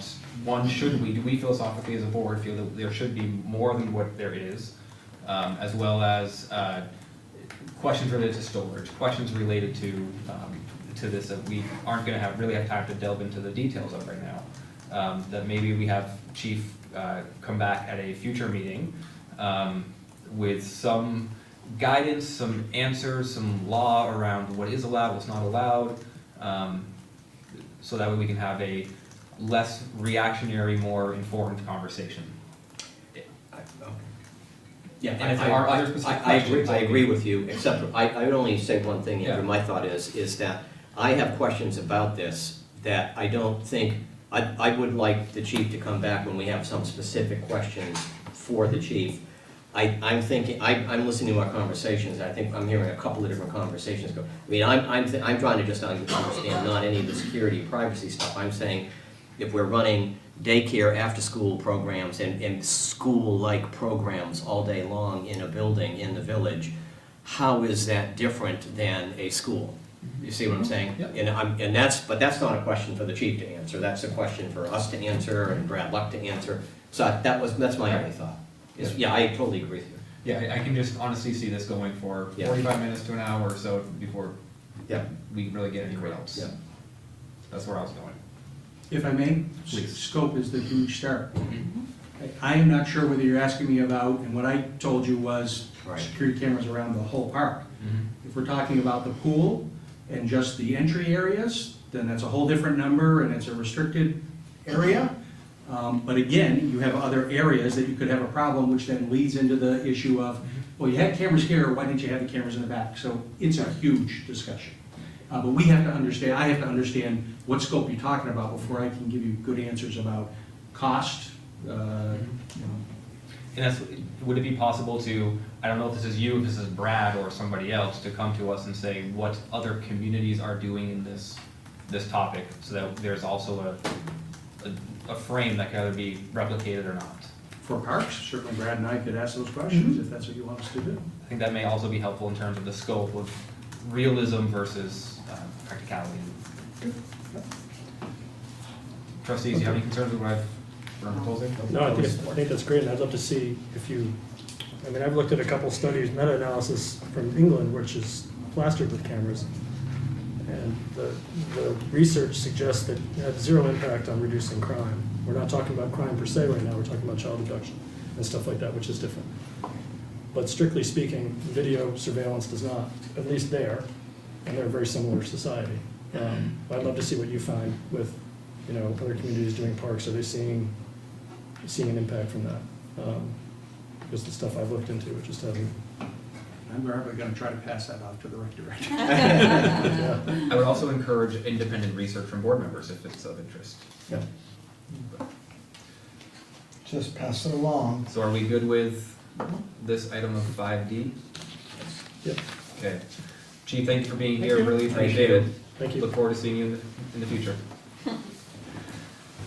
[SPEAKER 2] one, do we philosophically as a board feel that there should be more than what there is, as well as questions related to storage, questions related to this that we aren't going to really have time to delve into the details of right now. That maybe we have Chief come back at a future meeting with some guidance, some answers, some law around what is allowed, what's not allowed, so that way we can have a less reactionary, more informed conversation.
[SPEAKER 6] Yeah,
[SPEAKER 2] And if there are other specific questions,
[SPEAKER 6] I agree with you, except I would only say one thing, Andrew.
[SPEAKER 2] Yeah.
[SPEAKER 6] My thought is that I have questions about this that I don't think, I would like the chief to come back when we have some specific questions for the chief. I'm thinking, I'm listening to our conversations, and I think I'm hearing a couple of different conversations go. I mean, I'm trying to just understand not any of the security, privacy stuff. I'm saying if we're running daycare, after-school programs, and school-like programs all day long in a building in the village, how is that different than a school? You see what I'm saying?
[SPEAKER 2] Yep.
[SPEAKER 6] And that's not a question for the chief to answer, that's a question for us to answer and Brad Luck to answer. So that's my only thought. Yeah, I totally agree with you.
[SPEAKER 2] Yeah, I can just honestly see this going for
[SPEAKER 6] Yeah.
[SPEAKER 2] 45 minutes to an hour or so before
[SPEAKER 6] Yeah.
[SPEAKER 2] we really get anywhere else.
[SPEAKER 6] Yeah.
[SPEAKER 2] That's where I was going.
[SPEAKER 11] If I may,
[SPEAKER 2] Please.
[SPEAKER 11] scope is the huge start. I am not sure whether you're asking me about, and what I told you was
[SPEAKER 6] Right.
[SPEAKER 11] security cameras around the whole park. If we're talking about the pool and just the entry areas, then that's a whole different number and it's a restricted area. But again, you have other areas that you could have a problem, which then leads into the issue of, well, you had cameras here, why didn't you have the cameras in the back? So it's a huge discussion. But we have to understand, I have to understand what scope you're talking about before I can give you good answers about cost, you know.
[SPEAKER 2] And that's, would it be possible to, I don't know if this is you, if this is Brad or somebody else, to come to us and say what other communities are doing in this topic, so that there's also a frame that can either be replicated or not?
[SPEAKER 11] For parks, certainly Brad and I could ask those questions if that's what you want us to do.
[SPEAKER 2] I think that may also be helpful in terms of the scope of realism versus practicality. Trustees, do you have any concerns with what I'm proposing?
[SPEAKER 10] No, I think that's great, and I'd love to see if you, I mean, I've looked at a couple studies, meta-analysis from England, which is plastered with cameras. And the research suggests that it had zero impact on reducing crime. We're not talking about crime per se right now, we're talking about child abduction and stuff like that, which is different. But strictly speaking, video surveillance does not, at least there, and they're a very similar society. I'd love to see what you find with, you know, other communities doing parks. Are they seeing an impact from that? Because the stuff I've looked into, it just hasn't.
[SPEAKER 11] And we're going to try to pass that out to the right direction.
[SPEAKER 10] Yeah.
[SPEAKER 2] I would also encourage independent research from board members if it's of interest.
[SPEAKER 10] Yeah.
[SPEAKER 7] Just pass it along.
[SPEAKER 2] So are we good with this item of 5D?
[SPEAKER 10] Yep.
[SPEAKER 2] Okay. Chief, thank you for being
[SPEAKER 10] Thank
[SPEAKER 2] here,
[SPEAKER 10] you.
[SPEAKER 2] really
[SPEAKER 6] Thank
[SPEAKER 2] appreciate
[SPEAKER 6] you.
[SPEAKER 2] it.
[SPEAKER 10] Thank you.
[SPEAKER 2] Look forward to seeing you in the future.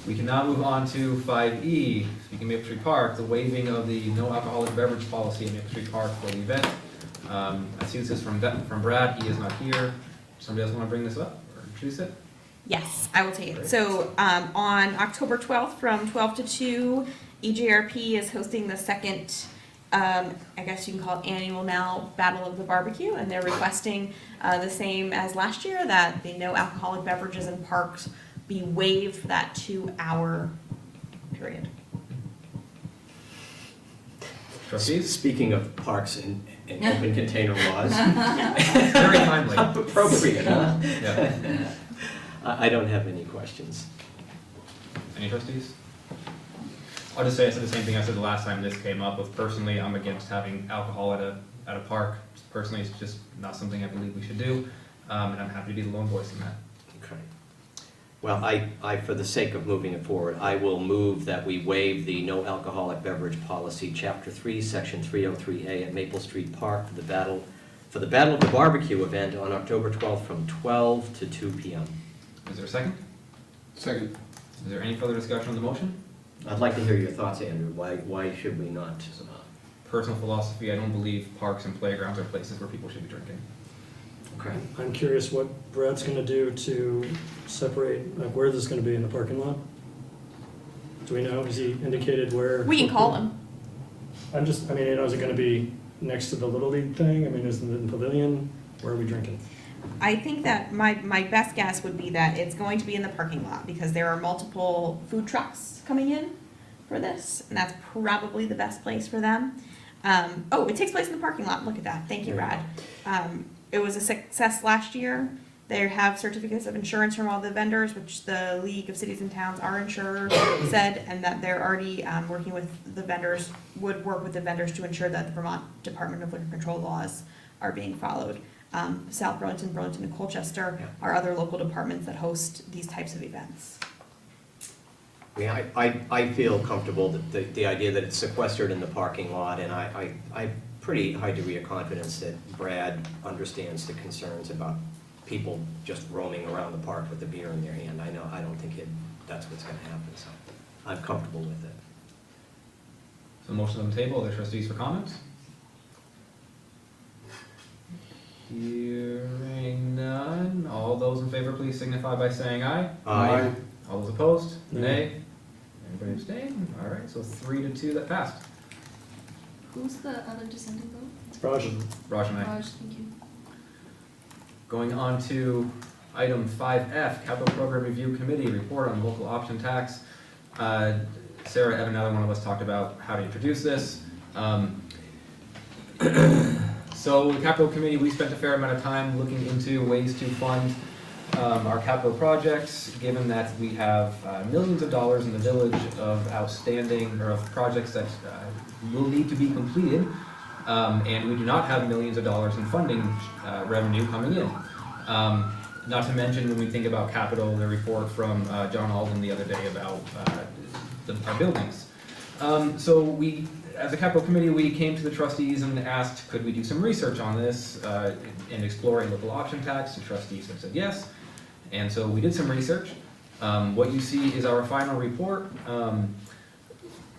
[SPEAKER 2] We can now move on to 5E, speaking of Maple Street Park, the waiving of the no alcoholic beverage policy at Maple Street Park for the event. I see this is from Brad, he is not here. Somebody else want to bring this up or introduce it?
[SPEAKER 12] Yes, I will take it. So on October 12th from 12 to 2, EJRP is hosting the second, I guess you can call it annual now, Battle of the Barbecue, and they're requesting the same as last year, that the no alcoholic beverages in parks be waived for that 2-hour period.
[SPEAKER 2] Trustees?
[SPEAKER 6] Speaking of parks and open container laws,
[SPEAKER 2] Very timely.
[SPEAKER 6] appropriate, huh?
[SPEAKER 2] Yeah.
[SPEAKER 6] I don't have any questions.
[SPEAKER 2] Any trustees? I'll just say I said the same thing I said the last time this came up with. Personally, I'm against having alcohol at a park. Personally, it's just not something I believe we should do, and I'm happy to be the lone voice in that.
[SPEAKER 6] Okay. Well, I, for the sake of moving it forward, I will move that we waive the no alcoholic beverage policy, Chapter 3, Section 303A at Maple Street Park for the Battle of the Barbecue event on October 12th from 12 to 2 p.m.
[SPEAKER 2] Is there a second?
[SPEAKER 9] Second.
[SPEAKER 2] Is there any further discussion on the motion?
[SPEAKER 6] I'd like to hear your thoughts, Andrew. Why should we not?
[SPEAKER 2] Personal philosophy, I don't believe parks and playgrounds are places where people should be drinking.
[SPEAKER 6] Okay.
[SPEAKER 10] I'm curious what Brad's gonna do to separate, like, where this is gonna be in the parking lot? Do we know? Has he indicated where?
[SPEAKER 12] We can call them.
[SPEAKER 10] I mean, you know, is it gonna be next to the Little League thing? I mean, is it in the pavilion? Where are we drinking?
[SPEAKER 12] I think that my best guess would be that it's going to be in the parking lot, because there are multiple food trucks coming in for this, and that's probably the best place for them. Oh, it takes place in the parking lot. Look at that. Thank you, Brad. It was a success last year. They have certificates of insurance from all the vendors, which the League of Cities and Towns are insured, said, and that they're already working with the vendors, would work with the vendors to ensure that the Vermont Department of Liquor Control laws are being followed. South Burlington, Burlington, and Colchester are other local departments that host these types of events.
[SPEAKER 6] Yeah, I feel comfortable that the idea that it's sequestered in the parking lot, and I pretty high degree of confidence that Brad understands the concerns about people just roaming around the park with a beer in their hand. I don't think that's what's gonna happen, so I'm comfortable with it.
[SPEAKER 2] So motion on the table, are there trustees for comments? Hearing none, all those in favor, please signify by saying aye.
[SPEAKER 3] Aye.
[SPEAKER 2] All those opposed?
[SPEAKER 10] No.
[SPEAKER 2] Nay? Anybody abstain? All right, so 3-2, that passed.
[SPEAKER 13] Who's the other dissenting vote?
[SPEAKER 10] Raj.
[SPEAKER 2] Raj and I.
[SPEAKER 13] Raj, thank you.
[SPEAKER 2] Going on to item 5F, Capital Program Review Committee, report on local option tax. Sarah, Evan, another one of us talked about how to introduce this. So the Capital Committee, we spent a fair amount of time looking into ways to fund our capital projects, given that we have millions of dollars in the village of outstanding, or of projects that will need to be completed, and we do not have millions of dollars in funding revenue coming in. Not to mention, when we think about capital, the report from John Alden the other day about our buildings. So we, as a capital committee, we came to the trustees and asked, could we do some research on this and explore a local option tax? The trustees have said yes. And so we did some research. What you see is our final report,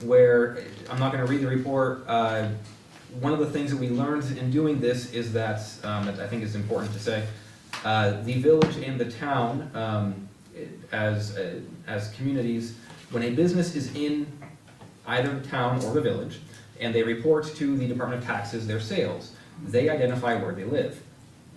[SPEAKER 2] where, I'm not gonna read the report. One of the things that we learned in doing this is that I think is important to say, the village and the town, as communities, when a business is in either the town or the village, and they report to the Department of Taxes their sales, they identify where they live.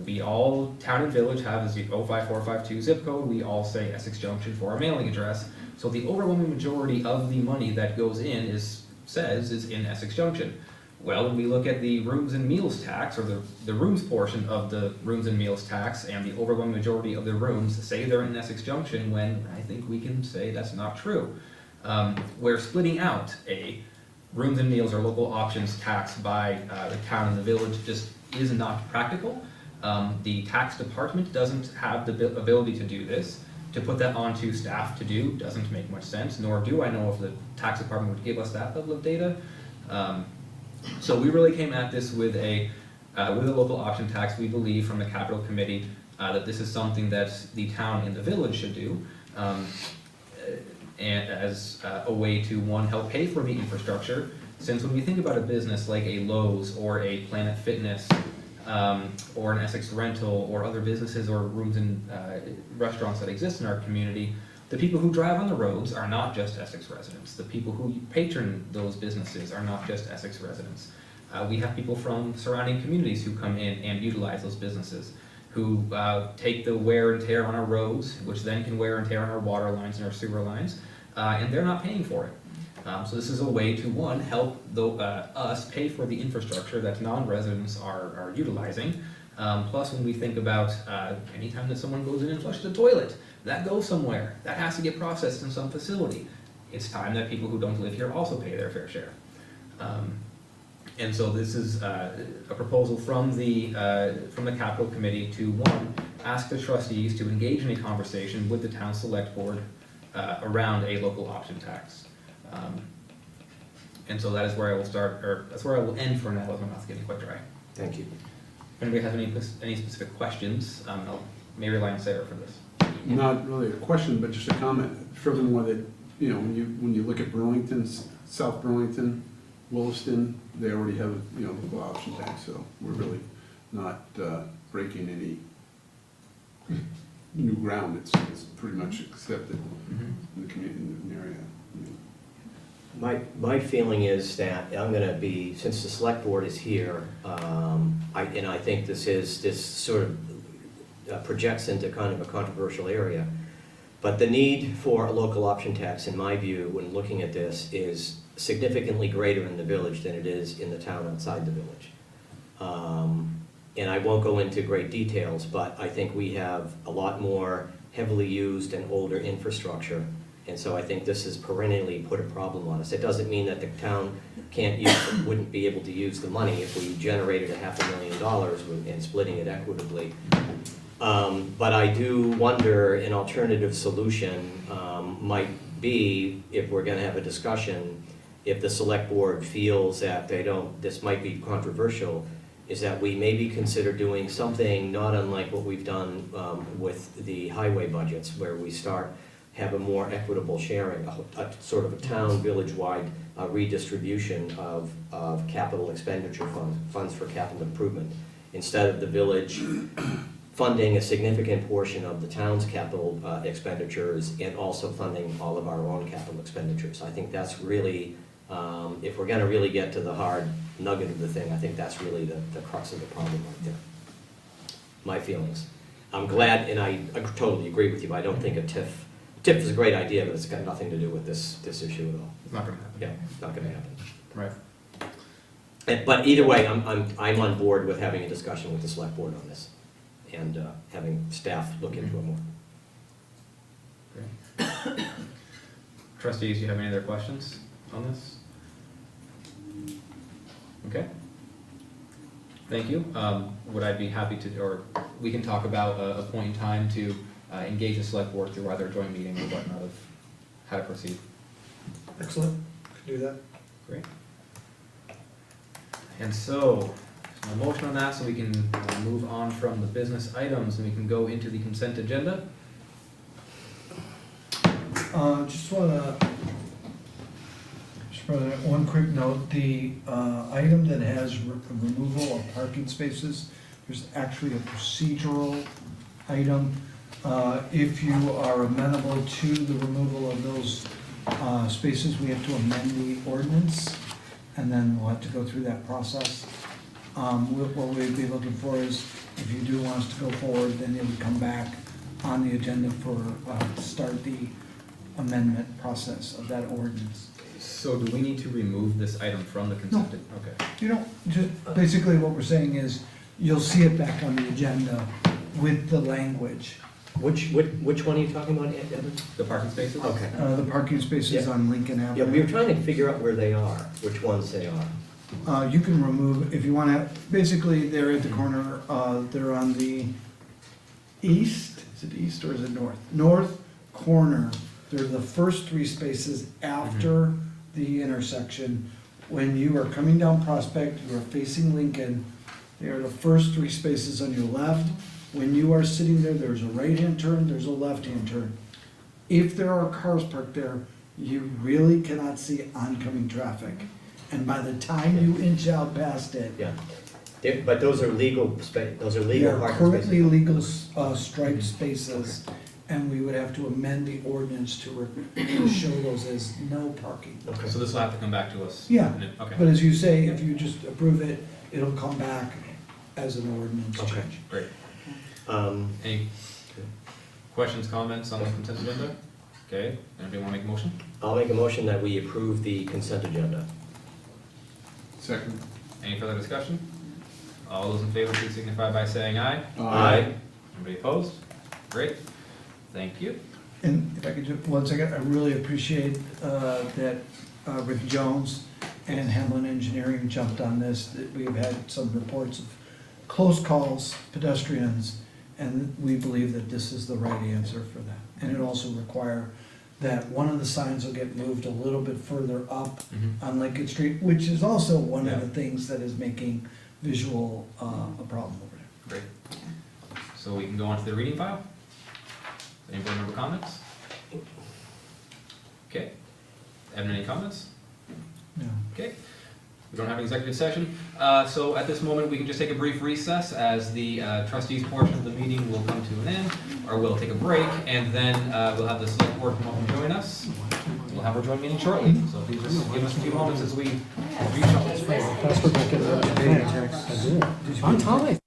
[SPEAKER 2] We all, town and village, have a 05452 zip code. We all say Essex Junction for our mailing address. So the overwhelming majority of the money that goes in is in Essex Junction. Well, when we look at the rooms and meals tax, or the rooms portion of the rooms and meals tax, and the overwhelming majority of the rooms say they're in Essex Junction, when I think we can say that's not true. We're splitting out a rooms and meals or local options tax by the town and the village just is not practical. The tax department doesn't have the ability to do this. To put that onto staff to do doesn't make much sense, nor do I know if the tax department would give us that level of data. So we really came at this with a local option tax. We believe from the capital committee that this is something that the town and the village should do, and as a way to, one, help pay for the infrastructure. Since when we think about a business like a Lowe's or a Planet Fitness, or an Essex Rental, or other businesses or rooms and restaurants that exist in our community, the people who drive on the roads are not just Essex residents. The people who patron those businesses are not just Essex residents. We have people from surrounding communities who come in and utilize those businesses, who take the wear and tear on our roads, which then can wear and tear on our water lines and our sewer lines, and they're not paying for it. So this is a way to, one, help us pay for the infrastructure that non-residents are utilizing. Plus, when we think about anytime that someone goes in and flushes the toilet, that goes somewhere. That has to get processed in some facility. It's time that people who don't live here also pay their fair share. And so this is a proposal from the capital committee to, one, ask the trustees to engage in a conversation with the town select board around a local option tax. And so that is where I will start, or that's where I will end for now, as my mouth's getting quite dry.
[SPEAKER 3] Thank you.
[SPEAKER 2] If anybody has any specific questions, I'll maybe rely on Sarah for this.
[SPEAKER 9] Not really a question, but just a comment. Furthermore, that, you know, when you look at Burlington, South Burlington, Williston, they already have, you know, local option tax, so we're really not breaking any new ground. It's pretty much accepted in the community, in the area.
[SPEAKER 6] My feeling is that I'm gonna be, since the select board is here, and I think this sort of projects into kind of a controversial area, but the need for a local option tax, in my view, when looking at this, is significantly greater in the village than it is in the town outside the village. And I won't go into great details, but I think we have a lot more heavily used and older infrastructure. And so I think this has perennially put a problem on us. It doesn't mean that the town wouldn't be able to use the money if we generated $500,000 and splitting it equitably. But I do wonder an alternative solution might be, if we're gonna have a discussion, if the select board feels that this might be controversial, is that we maybe consider doing something not unlike what we've done with the highway budgets, where we have a more equitable sharing, a sort of a town village-wide redistribution of capital expenditure funds for capital improvement. instead of the village funding a significant portion of the town's capital expenditures and also funding all of our own capital expenditures. I think that's really, if we're gonna really get to the hard nugget of the thing, I think that's really the crux of the problem right there. My feelings. I'm glad, and I totally agree with you, I don't think a TIF is a great idea, but it's got nothing to do with this issue at all.
[SPEAKER 2] It's not gonna happen.
[SPEAKER 6] Yeah, it's not gonna happen.
[SPEAKER 2] Right.
[SPEAKER 6] But either way, I'm on board with having a discussion with the select board on this, and having staff look into it more.
[SPEAKER 2] Great. Trustees, do you have any other questions on this? Okay. Thank you. Would I be happy to, or we can talk about a point in time to engage the select board through either a joint meeting or whatnot of how to proceed.
[SPEAKER 7] Excellent, can do that.
[SPEAKER 2] Great. And so, there's no motion on that, so we can move on from the business items and we can go into the consent agenda.
[SPEAKER 7] Just wanna, one quick note, the item that has removal of parking spaces, there's actually a procedural item. If you are amenable to the removal of those spaces, we have to amend the ordinance, and then we'll have to go through that process. What we'd be looking for is, if you do want us to go forward, then it would come back on the agenda for, to start the amendment process of that ordinance.
[SPEAKER 2] So do we need to remove this item from the consent? Okay.
[SPEAKER 7] You know, just, basically what we're saying is, you'll see it back on the agenda with the language.
[SPEAKER 6] Which one are you talking about, Evan?
[SPEAKER 2] The parking spaces?
[SPEAKER 6] Okay.
[SPEAKER 7] The parking spaces
[SPEAKER 6] Yeah.
[SPEAKER 7] on Lincoln
[SPEAKER 6] Yeah,
[SPEAKER 7] Avenue.
[SPEAKER 6] we were trying to figure out where they are, which ones they are.
[SPEAKER 7] You can remove, if you wanna, basically, they're at the corner, they're on the east, is it east or is it north? North corner, they're the first three spaces after the intersection. When you are coming down Prospect, you are facing Lincoln, they are the first three spaces on your left. When you are sitting there, there's a right-hand turn, there's a left-hand turn. If there are cars parked there, you really cannot see oncoming traffic. And by the time you inch out past it,
[SPEAKER 6] Yeah. But those are legal those are
[SPEAKER 7] they
[SPEAKER 6] legal
[SPEAKER 7] are
[SPEAKER 6] parking
[SPEAKER 7] currently
[SPEAKER 6] spaces.
[SPEAKER 7] legal striped spaces, and we would have to amend the ordinance to show those as no parking.
[SPEAKER 6] Okay.
[SPEAKER 2] So this will have to come back to us?
[SPEAKER 7] Yeah,
[SPEAKER 2] Okay.
[SPEAKER 7] but as you say, if you just approve it, it'll come back as an ordinance
[SPEAKER 6] Okay.
[SPEAKER 7] change.
[SPEAKER 2] Great. Any questions, comments on the consent agenda? Okay, anybody want to make a motion?
[SPEAKER 6] I'll make a motion that we approve the consent agenda.
[SPEAKER 9] Second.
[SPEAKER 2] Any further discussion? All those in favor, please signify by saying aye.
[SPEAKER 6] Aye.
[SPEAKER 2] Anybody opposed? Great, thank you.
[SPEAKER 7] And if I could just, one second, I really appreciate that Rick Jones and Hamlin Engineering jumped on this. That we've had some reports of close calls, pedestrians, and we believe that this is the right answer for that. And it also require that one of the signs will get moved a little bit further up on Lincoln Street, which is also one of the things that is making visual a problem over there.
[SPEAKER 2] Great. So we can go on to the reading file? Any board member comments? Okay. Evan, any comments?
[SPEAKER 7] No.
[SPEAKER 2] Okay. We don't have an executive session. So at this moment, we can just take a brief recess as the trustees portion of the meeting will come to an end, or we'll take a break, and then we'll have the select board come up and join us. We'll have our joint meeting shortly, so please just give us a few moments as we reshuffle this forward.
[SPEAKER 10] Password back in the On time.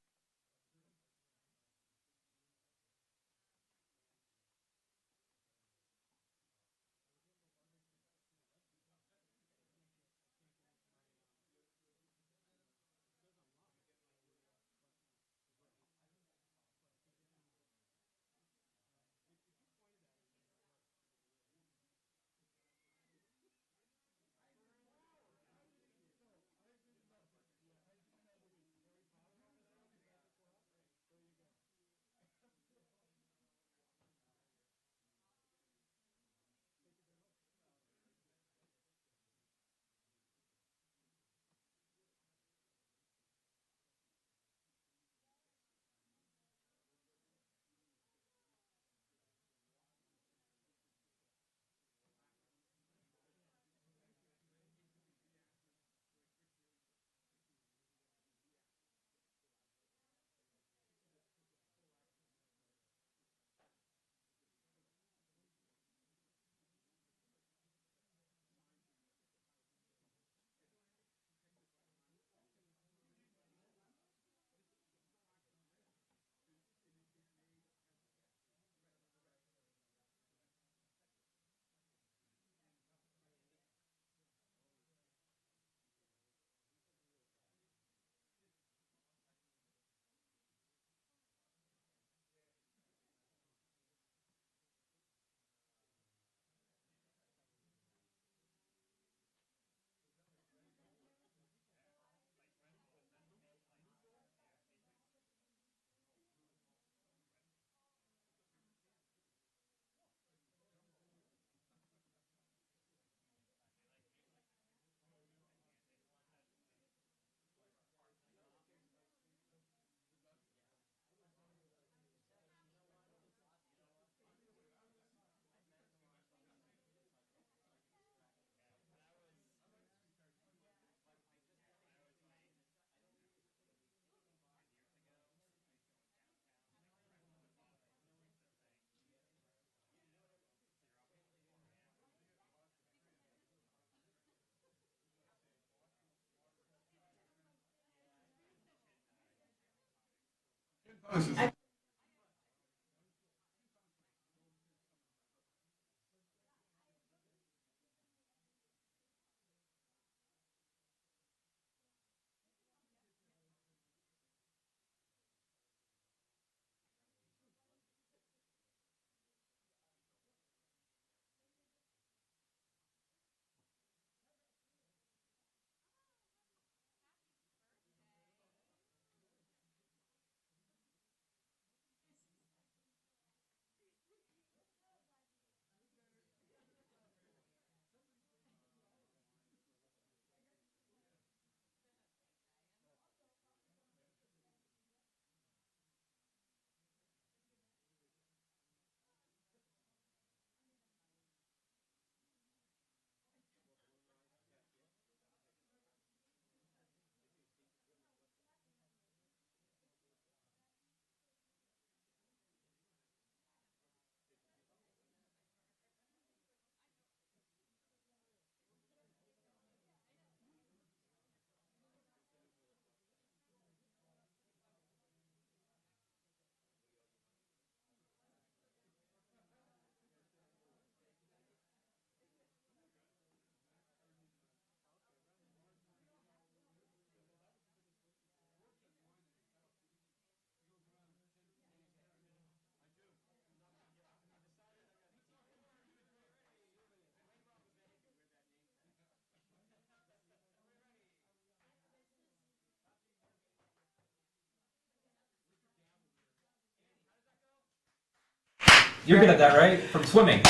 [SPEAKER 2] You're good at that, right? From swimming.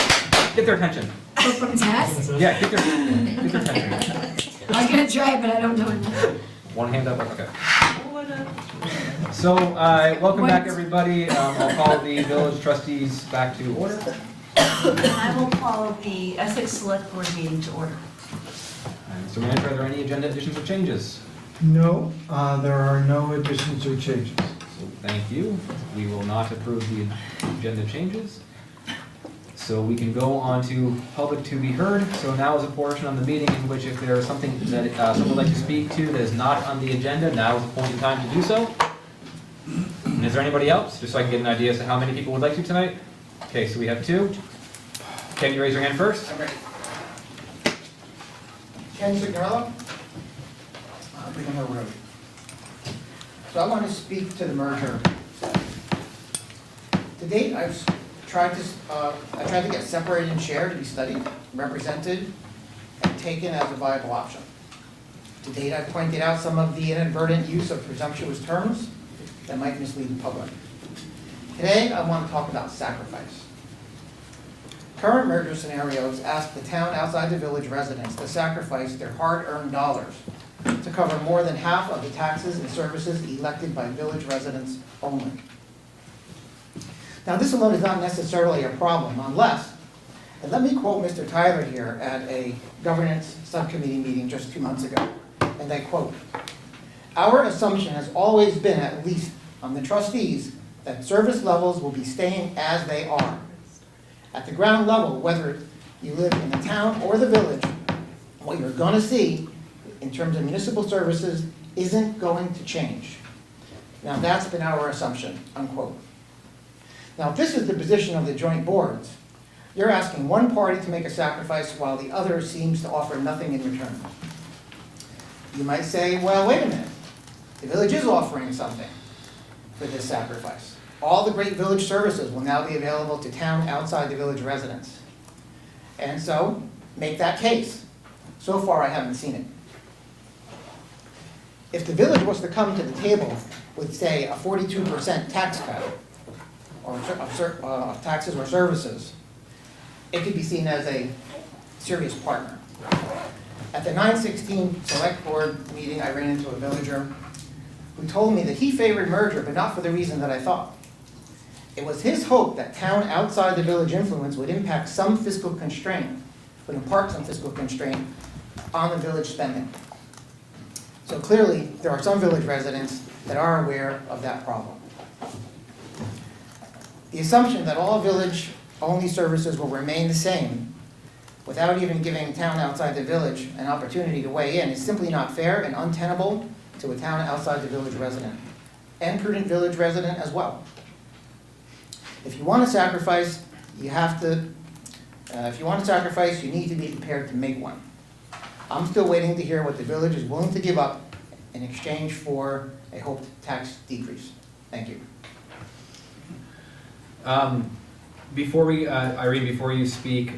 [SPEAKER 2] Get their attention.
[SPEAKER 13] From test?
[SPEAKER 2] Yeah, get their attention.
[SPEAKER 13] I was gonna try it, but I don't know enough.
[SPEAKER 2] One hand up, okay. So, welcome back, everybody. I'll call the village trustees back to order.
[SPEAKER 14] I will call the Essex Selectboard meeting to order.
[SPEAKER 2] And Mr. Manager, are there any agenda additions or changes?
[SPEAKER 7] No, there are no additions or changes.
[SPEAKER 2] So, thank you. We will not approve the agenda changes. So we can go on to public to be heard. So now is a portion of the meeting in which if there is something that someone would like to speak to that is not on the agenda, now is the point in time to do so. And is there anybody else? Just so I can get an idea as to how many people would like to tonight. Okay, so we have two. Can you raise your hand first?
[SPEAKER 15] I'm ready. Ken Signorello, Brigham Road. So I want to speak to the merger. To date, I've tried to get separated and shared to be studied, represented, and taken as a viable option. To date, I've pointed out some of the inadvertent use of presumptuous terms that might mislead the public. Today, I want to talk about sacrifice. Current merger scenarios ask the town outside the village residents to sacrifice their hard-earned dollars to cover more than half of the taxes and services elected by village residents only. Now, this alone is not necessarily a problem unless, and let me quote Mr. Tyler here at a governance subcommittee meeting just 2 months ago, and I quote, "Our assumption has always been, at least on the trustees, that service levels will be staying as they are. At the ground level, whether you live in the town or the village, what you're going to see in terms of municipal services isn't going to change. Now, that's been our assumption," unquote. Now, if this is the position of the joint boards, you're asking one party to make a sacrifice while the other seems to offer nothing in return. You might say, well, wait a minute. The village is offering something for this sacrifice. All the great village services will now be available to town outside the village residents. And so, make that case. So far, I haven't seen it. If the village was to come to the table with, say, a 42% tax cut, or of taxes or services, it could be seen as a serious partner. At the 9/16 Select Board meeting, I ran into a villager who told me that he favored merger, but not for the reason that I thought. It was his hope that town outside the village influence would impact some fiscal constraint, would impart some fiscal constraint on the village spending. So clearly, there are some village residents that are aware of that problem. The assumption that all village-only services will remain the same without even giving town outside the village an opportunity to weigh in is simply not fair and untenable to a town outside the village resident. and prudent village resident as well. If you want to sacrifice, you have to, if you want to sacrifice, you need to be prepared to make one. I'm still waiting to hear what the village is willing to give up in exchange for a hoped tax decrease. Thank you.
[SPEAKER 2] Before we, Irene, before you speak,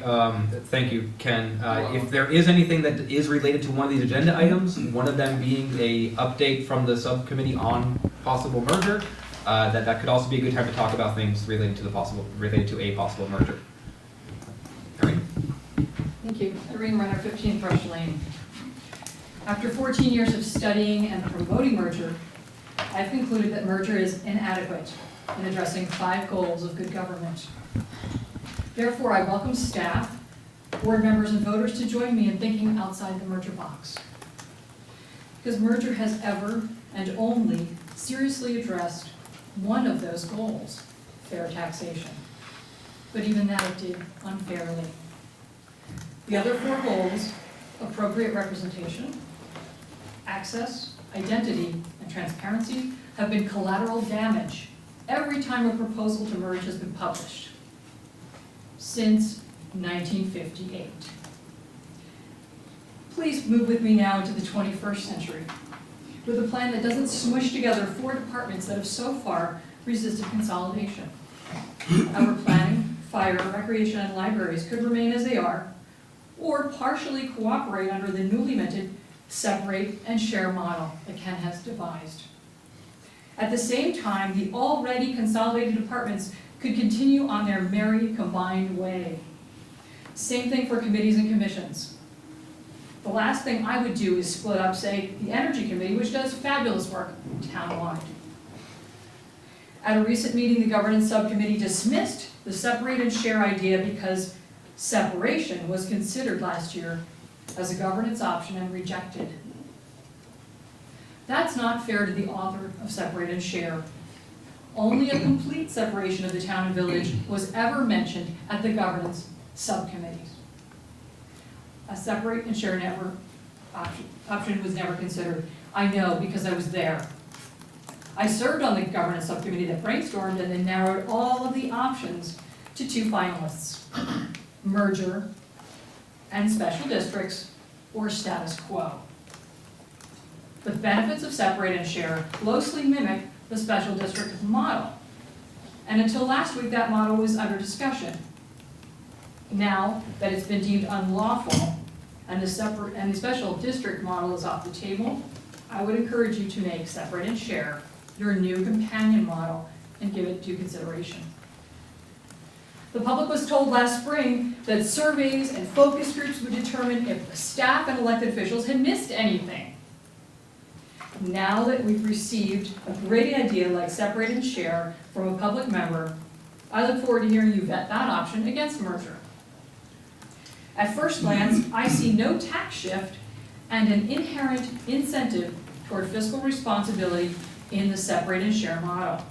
[SPEAKER 2] thank you, Ken. If there is anything that is related to one of these agenda items, one of them being a update from the subcommittee on possible merger, that could also be a good time to talk about things related to a possible merger. Irene?
[SPEAKER 16] Thank you. Irene Renner, 15 Brush Lane. After 14 years of studying and promoting merger, I've concluded that merger is inadequate in addressing 5 goals of good government. Therefore, I welcome staff, board members, and voters to join me in thinking outside the merger box. Because merger has ever and only seriously addressed one of those goals, fair taxation. But even that it did unfairly. The other 4 goals, appropriate representation, access, identity, and transparency, have been collateral damage every time a proposal to merge has been published since 1958. Please move with me now into the 21st century with a plan that doesn't smush together 4 departments that have so far resisted consolidation. Our planning, fire, recreation, and libraries could remain as they are, or partially cooperate under the newly minted separate and share model that Ken has devised. At the same time, the already consolidated departments could continue on their merry combined way. Same thing for committees and commissions. The last thing I would do is split up, say, the Energy Committee, which does fabulous work townwide. At a recent meeting, the Governance Subcommittee dismissed the separate and share idea because separation was considered last year as a governance option and rejected. That's not fair to the author of Separate and Share. Only a complete separation of the town and village was ever mentioned at the governance subcommittees. A separate and share network option was never considered. I know because I was there. I served on the governance subcommittee that brainstormed and then narrowed all of the options to 2 finalists, merger and special districts or status quo. The benefits of separate and share closely mimic the special district model. And until last week, that model was under discussion. Now that it's been deemed unlawful and the special district model is off the table, I would encourage you to make separate and share your new companion model and give it due consideration. The public was told last spring that surveys and focus groups would determine if the staff and elected officials had missed anything. Now that we've received a great idea like separate and share from a public member, I look forward to hearing you vet that option against merger. At first glance, I see no tax shift and an inherent incentive toward fiscal responsibility in the separate and share model.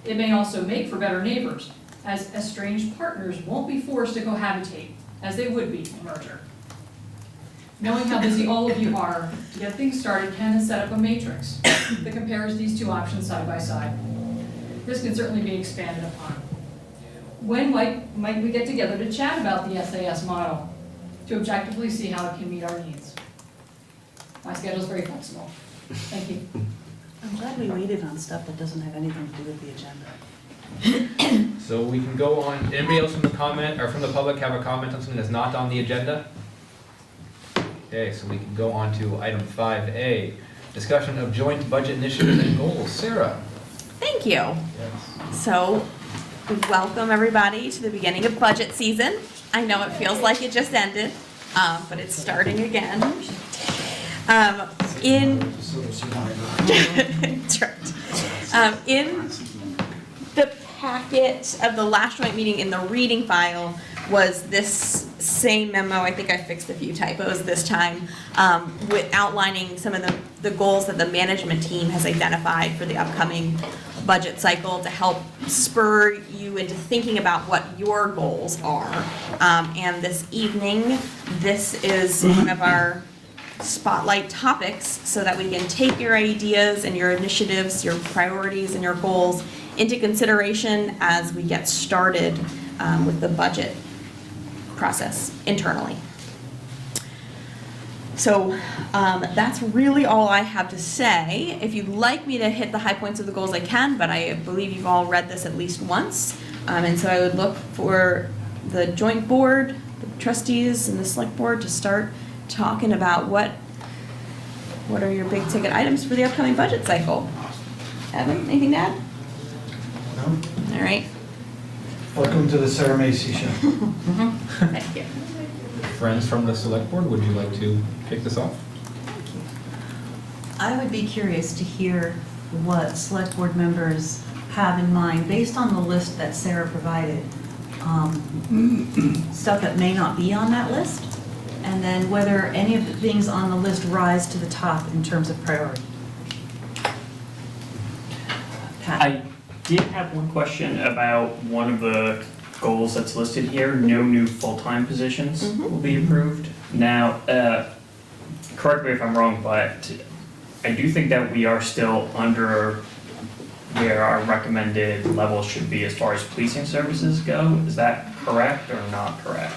[SPEAKER 16] It may also make for better neighbors, as estranged partners won't be forced to cohabitate, as they would be in merger. Knowing how busy all of you are, to get things started, Ken has set up a matrix that compares these 2 options side by side. This can certainly be expanded upon. When might we get together to chat about the SAS model, to objectively see how it can meet our needs? My schedule is very flexible. Thank you.
[SPEAKER 14] I'm glad we waited on stuff that doesn't have anything to do with the agenda.
[SPEAKER 2] So we can go on, anybody else from the public have a comment on something that's not on the agenda? Okay, so we can go on to item 5A, discussion of joint budget initiatives and goals. Sarah?
[SPEAKER 12] Thank you.
[SPEAKER 2] Yes.
[SPEAKER 12] So, welcome everybody to the beginning of budget season. I know it feels like it just ended, but it's starting again. In the packet of the last joint meeting in the reading file was this same memo. I think I fixed a few typos this time, with outlining some of the goals that the management team has identified for the upcoming budget cycle to help spur you into thinking about what your goals are. And this evening, this is one of our spotlight topics so that we can take your ideas and your initiatives, your priorities and your goals into consideration as we get started with the budget process internally. So that's really all I have to say. If you'd like me to hit the high points of the goals, I can, but I believe you've all read this at least once. And so I would look for the joint board, the trustees and the select board to start talking about what are your big ticket items for the upcoming budget cycle. Evan, anything to add?
[SPEAKER 7] No?
[SPEAKER 12] All right.
[SPEAKER 7] Welcome to the Sarah Macy Show.
[SPEAKER 12] Thank you.
[SPEAKER 2] Friends from the select board, would you like to kick this off?
[SPEAKER 14] I would be curious to hear what select board members have in mind, based on the list that Sarah provided, stuff that may not be on that list, and then whether any of the things on the list rise to the top in terms of priority. Pat?
[SPEAKER 17] I did have one question about one of the goals that's listed here, no new full-time positions will be approved. Now, correct me if I'm wrong, but I do think that we are still under where our recommended level should be as far as policing services go. Is that correct or not correct?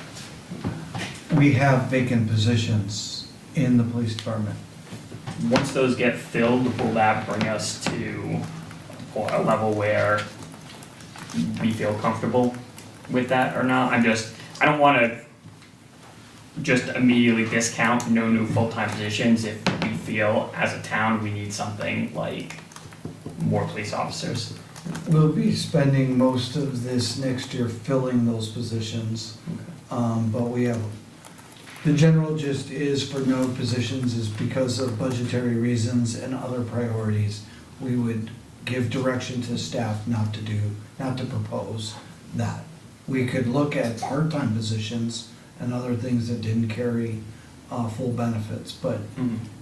[SPEAKER 7] We have vacant positions in the police department.
[SPEAKER 17] Once those get filled, will that bring us to a level where we feel comfortable with that or not? I don't wanna just immediately discount no new full-time positions if we feel as a town we need something like more police officers.
[SPEAKER 7] We'll be spending most of this next year filling those positions. But we have, the general gist is for no positions is because of budgetary reasons and other priorities. We would give direction to staff not to propose that. We could look at part-time positions and other things that didn't carry full benefits, but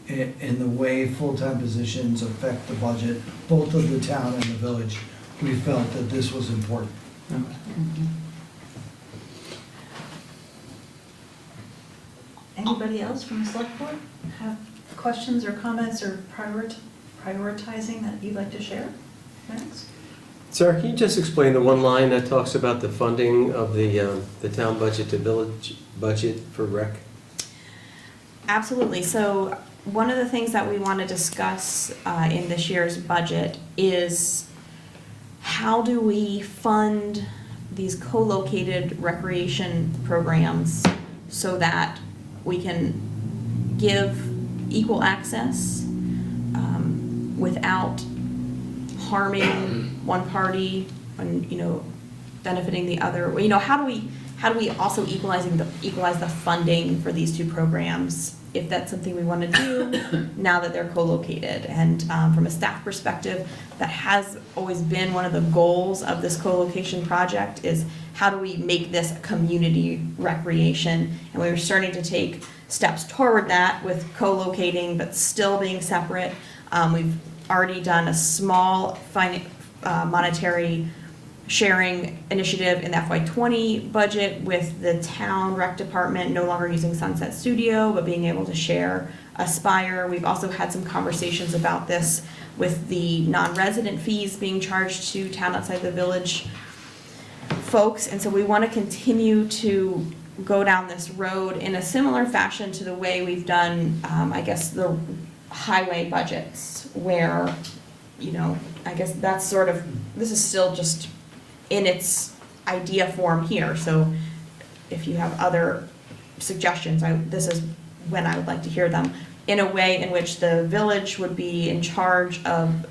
[SPEAKER 7] in the way full-time positions affect the budget, both of the town and the village, we felt that this was important.
[SPEAKER 14] Anybody else from the select board have questions or comments or prioritizing that you'd like to share? Next.
[SPEAKER 18] Sarah, can you just explain the one line that talks about the funding of the town budget to village budget for rec?
[SPEAKER 12] Absolutely. So one of the things that we want to discuss in this year's budget is how do we fund these co-located recreation programs so that we can give equal access without harming one party and, benefiting the other. How do we also equalize the funding for these two programs, if that's something we want to do now that they're co-located? And from a staff perspective, that has always been one of the goals of this co-location project, is how do we make this a community recreation? And we were starting to take steps toward that with co-locating but still being separate. We've already done a small monetary sharing initiative in the FY20 budget with the town rec department no longer using Sunset Studio, but being able to share Aspire. We've also had some conversations about this with the non-resident fees being charged to town outside the village folks. And so we want to continue to go down this road in a similar fashion to the way we've done, the highway budgets, where, I guess that's this is still just in its idea form here. So if you have other suggestions, this is when I would like to hear them, in a way in which the village would be in charge of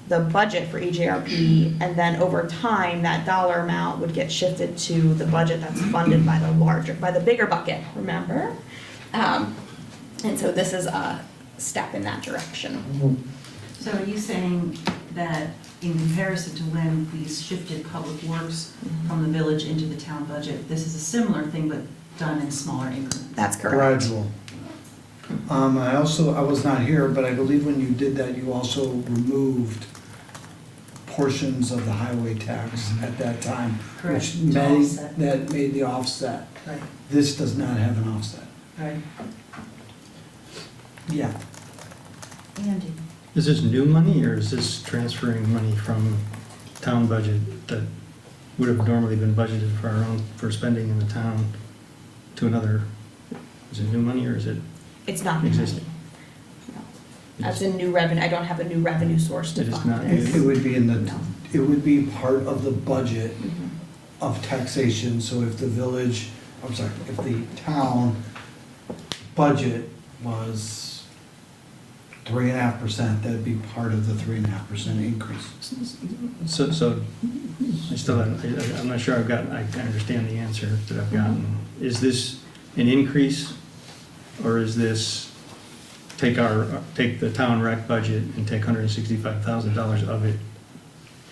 [SPEAKER 12] the budget for EJRP, and then over time, that dollar amount would get shifted to the budget that's funded by the bigger bucket, remember? And so this is a step in that direction.
[SPEAKER 14] So are you saying that in comparison to when we shifted public works from the village into the town budget, this is a similar thing but done in smaller increments?
[SPEAKER 12] That's correct.
[SPEAKER 7] Gradual. I was not here, but I believe when you did that, you also removed portions of the highway tax at that time,
[SPEAKER 14] Correct.
[SPEAKER 7] which
[SPEAKER 14] To
[SPEAKER 7] made the offset.
[SPEAKER 14] Right.
[SPEAKER 7] This does not have an offset.
[SPEAKER 14] Right.
[SPEAKER 19] Yeah.
[SPEAKER 14] Andy?
[SPEAKER 19] Is this new money, or is this transferring money from town budget that would have normally been budgeted for our own, for spending in the town to another? Is it new money, or is it
[SPEAKER 12] It's not new money.
[SPEAKER 19] existing?
[SPEAKER 12] That's a new revenue, I don't have a new revenue source to
[SPEAKER 19] It is
[SPEAKER 12] fund
[SPEAKER 19] not
[SPEAKER 12] this.
[SPEAKER 7] It would be in the,
[SPEAKER 12] No.
[SPEAKER 7] it would be part of the budget
[SPEAKER 12] Mhm.
[SPEAKER 7] of taxation, so if the village, I'm sorry, if the town budget was 3.5%, that'd be part of the 3.5% increase.
[SPEAKER 19] So, I still, I'm not sure I understand the answer that I've gotten. Is this an increase, or is this take the town rec budget and take $165,000 of it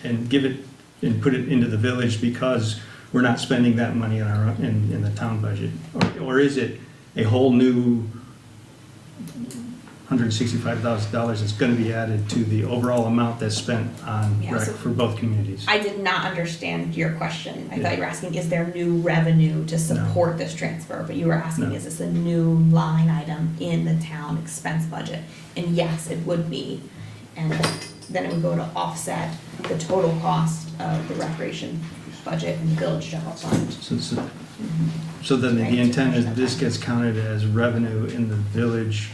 [SPEAKER 19] and give it, and put it into the village because we're not spending that money in the town budget? Or is it a whole new $165,000 that's gonna be added to the overall amount that's spent on
[SPEAKER 12] Yeah,
[SPEAKER 19] rec
[SPEAKER 12] so-
[SPEAKER 19] for both communities?
[SPEAKER 12] I did not understand your question. I
[SPEAKER 19] Yeah.
[SPEAKER 12] thought you were asking, is there new revenue to support this transfer? But you were asking,
[SPEAKER 19] No.
[SPEAKER 12] is this a new line item in the town expense budget? And yes, it would be. And then it would go to offset the total cost of the recreation budget and village general fund.
[SPEAKER 19] So then the intent is this gets counted as revenue in the village,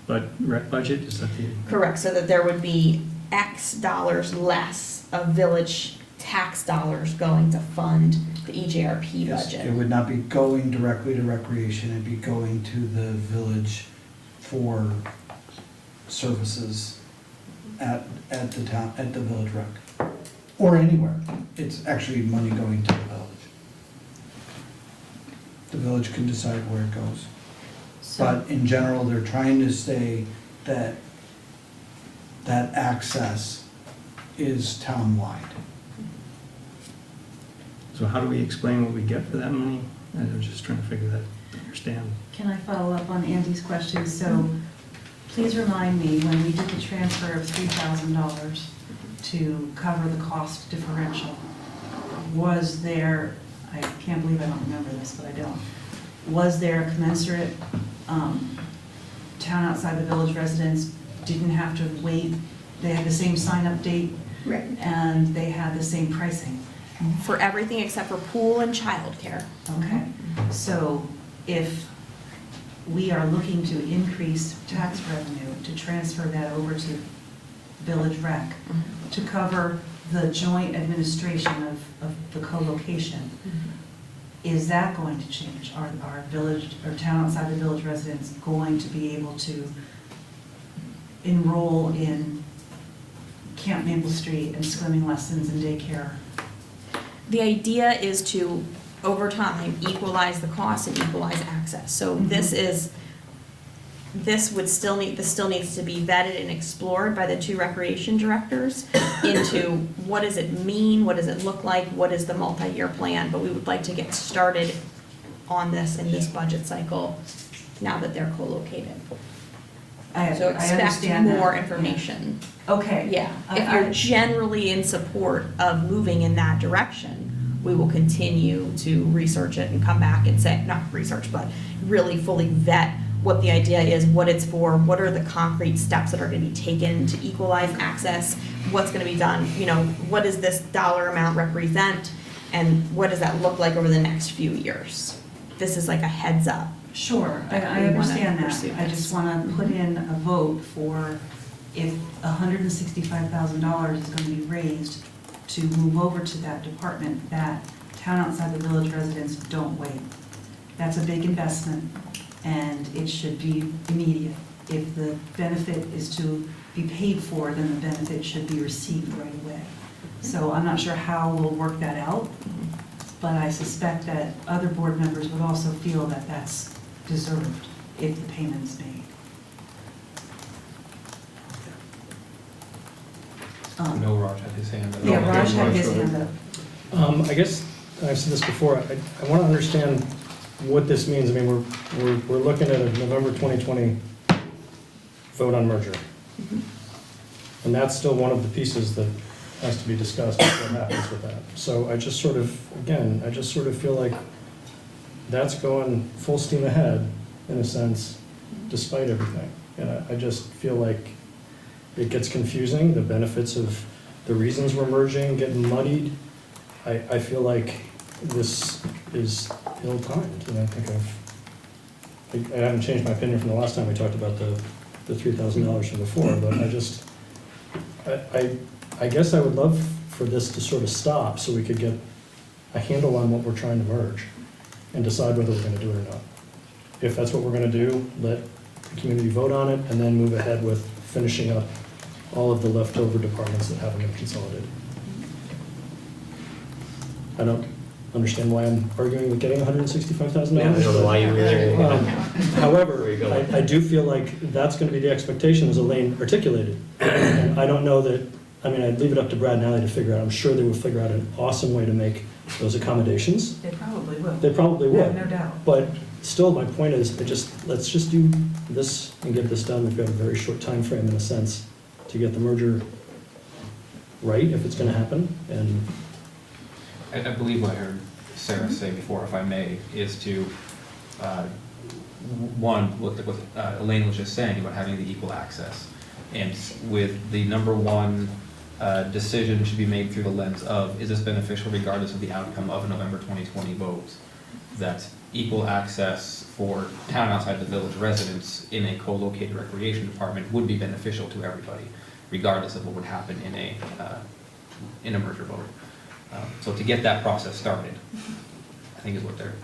[SPEAKER 19] but rec budget, is that the?
[SPEAKER 12] Correct, so that there would be X dollars less of village tax dollars going to fund the EJRP
[SPEAKER 7] Yes,
[SPEAKER 12] budget.
[SPEAKER 7] it would not be going directly to recreation, it'd be going to the village for services at the town, at the village rec, or anywhere. It's actually money going to the village. The village can decide where it goes. But in general, they're trying to say that that access is townwide.
[SPEAKER 19] So how do we explain what we get for that money? I'm just trying to figure that, understand.
[SPEAKER 14] Can I follow up on Andy's question? So please remind me, when we did the transfer of $3,000 to cover the cost differential, was there, I can't believe I don't remember this, but I don't, was there a commensurate, town outside the village residents didn't have to wait, they had the same sign-up date?
[SPEAKER 12] Right.
[SPEAKER 14] And they had the same pricing?
[SPEAKER 12] For everything except for pool and childcare.
[SPEAKER 14] Okay, so if we are looking to increase tax revenue, to transfer that over to village rec, to cover the joint administration of the co-location, is that going to change? Are village, or town outside the village residents going to be able to enroll in Camp Maple Street and swimming lessons and daycare?
[SPEAKER 12] The idea is to, over time, equalize the cost and equalize access. So this still needs to be vetted and explored by the two recreation directors into what does it mean, what does it look like, what is the multi-year plan, but we would like to get started on this in this budget cycle now that they're co-located. So expect
[SPEAKER 14] understand that.
[SPEAKER 12] more information.
[SPEAKER 14] Okay.
[SPEAKER 12] Yeah, if you're generally in support of moving in that direction, we will continue to research it and come back and say, not research, but really fully vet what the idea is, what it's for, what are the concrete steps that are gonna be taken to equalize access, what's gonna be done, what does this dollar amount represent, and what does that look like over the next few years? This is like a heads up.
[SPEAKER 14] Sure, I
[SPEAKER 12] that we wanna
[SPEAKER 14] understand that.
[SPEAKER 12] pursue
[SPEAKER 14] I
[SPEAKER 12] this.
[SPEAKER 14] just want to put in a vote for if $165,000 is going to be raised to move over to that department, that town outside the village residents don't wait. That's a big investment, and it should be immediate. If the benefit is to be paid for, then the benefit should be received right away. So I'm not sure how we'll work that out, but I suspect that other board members would also feel that that's deserved if the payment is made.
[SPEAKER 2] No, Raj had his hand up.
[SPEAKER 14] Yeah, Raj had his hand up.
[SPEAKER 10] I guess, I've said this before, I want to understand what this means. I mean, we're looking at a November 2020 vote on merger. And that's still one of the pieces that has to be discussed, what happens with that. So I just sort of feel like that's going full steam ahead, in a sense, despite everything. And I just feel like it gets confusing, the benefits of the reasons we're merging get muddied. I feel like this is ill-timed, and I think I haven't changed my opinion from the last time we talked about the $3,000 from before, but I guess I would love for this to sort of stop so we could get a handle on what we're trying to merge and decide whether we're gonna do it or not. If that's what we're gonna do, let the community vote on it and then move ahead with finishing up all of the leftover departments that haven't been consolidated. I don't understand why I'm arguing with getting $165,000.
[SPEAKER 18] Yeah, I don't know why you really.
[SPEAKER 10] However,
[SPEAKER 18] Where you going?
[SPEAKER 10] I do feel like that's gonna be the expectation as Elaine articulated. And I don't know that, I mean, I'd leave it up to Brad and Ally to figure out. I'm sure they would figure out an awesome way to make those accommodations.
[SPEAKER 14] They probably will.
[SPEAKER 10] They probably
[SPEAKER 14] Yeah,
[SPEAKER 10] would.
[SPEAKER 14] no doubt.
[SPEAKER 10] But still, my point is, let's just do this and get this done. We've got a very short time frame in a sense to get the merger right, if it's gonna happen, and
[SPEAKER 2] I believe what I heard Sarah say before, if I may, is to, one, what Elaine was just saying about having the equal access. And with the number one decision should be made through the lens of, is this beneficial regardless of the outcome of a November 2020 vote? That equal access for town outside the village residents in a co-located recreation department would be beneficial to everybody, regardless of what would happen in a merger vote. So to get that process started, I think is what they're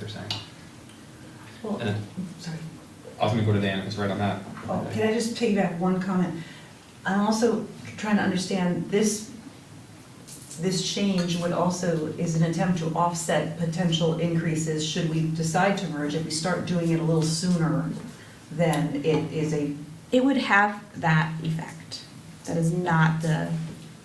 [SPEAKER 2] saying.
[SPEAKER 14] Well,
[SPEAKER 2] And then
[SPEAKER 14] sorry.
[SPEAKER 2] I was gonna go to Dan, because right on that.
[SPEAKER 14] Oh, can I just piggyback one comment? I'm also trying to understand this change would also, is an attempt to offset potential increases should we decide to merge. If we start doing it a little sooner, then
[SPEAKER 12] It would have that effect. That is not the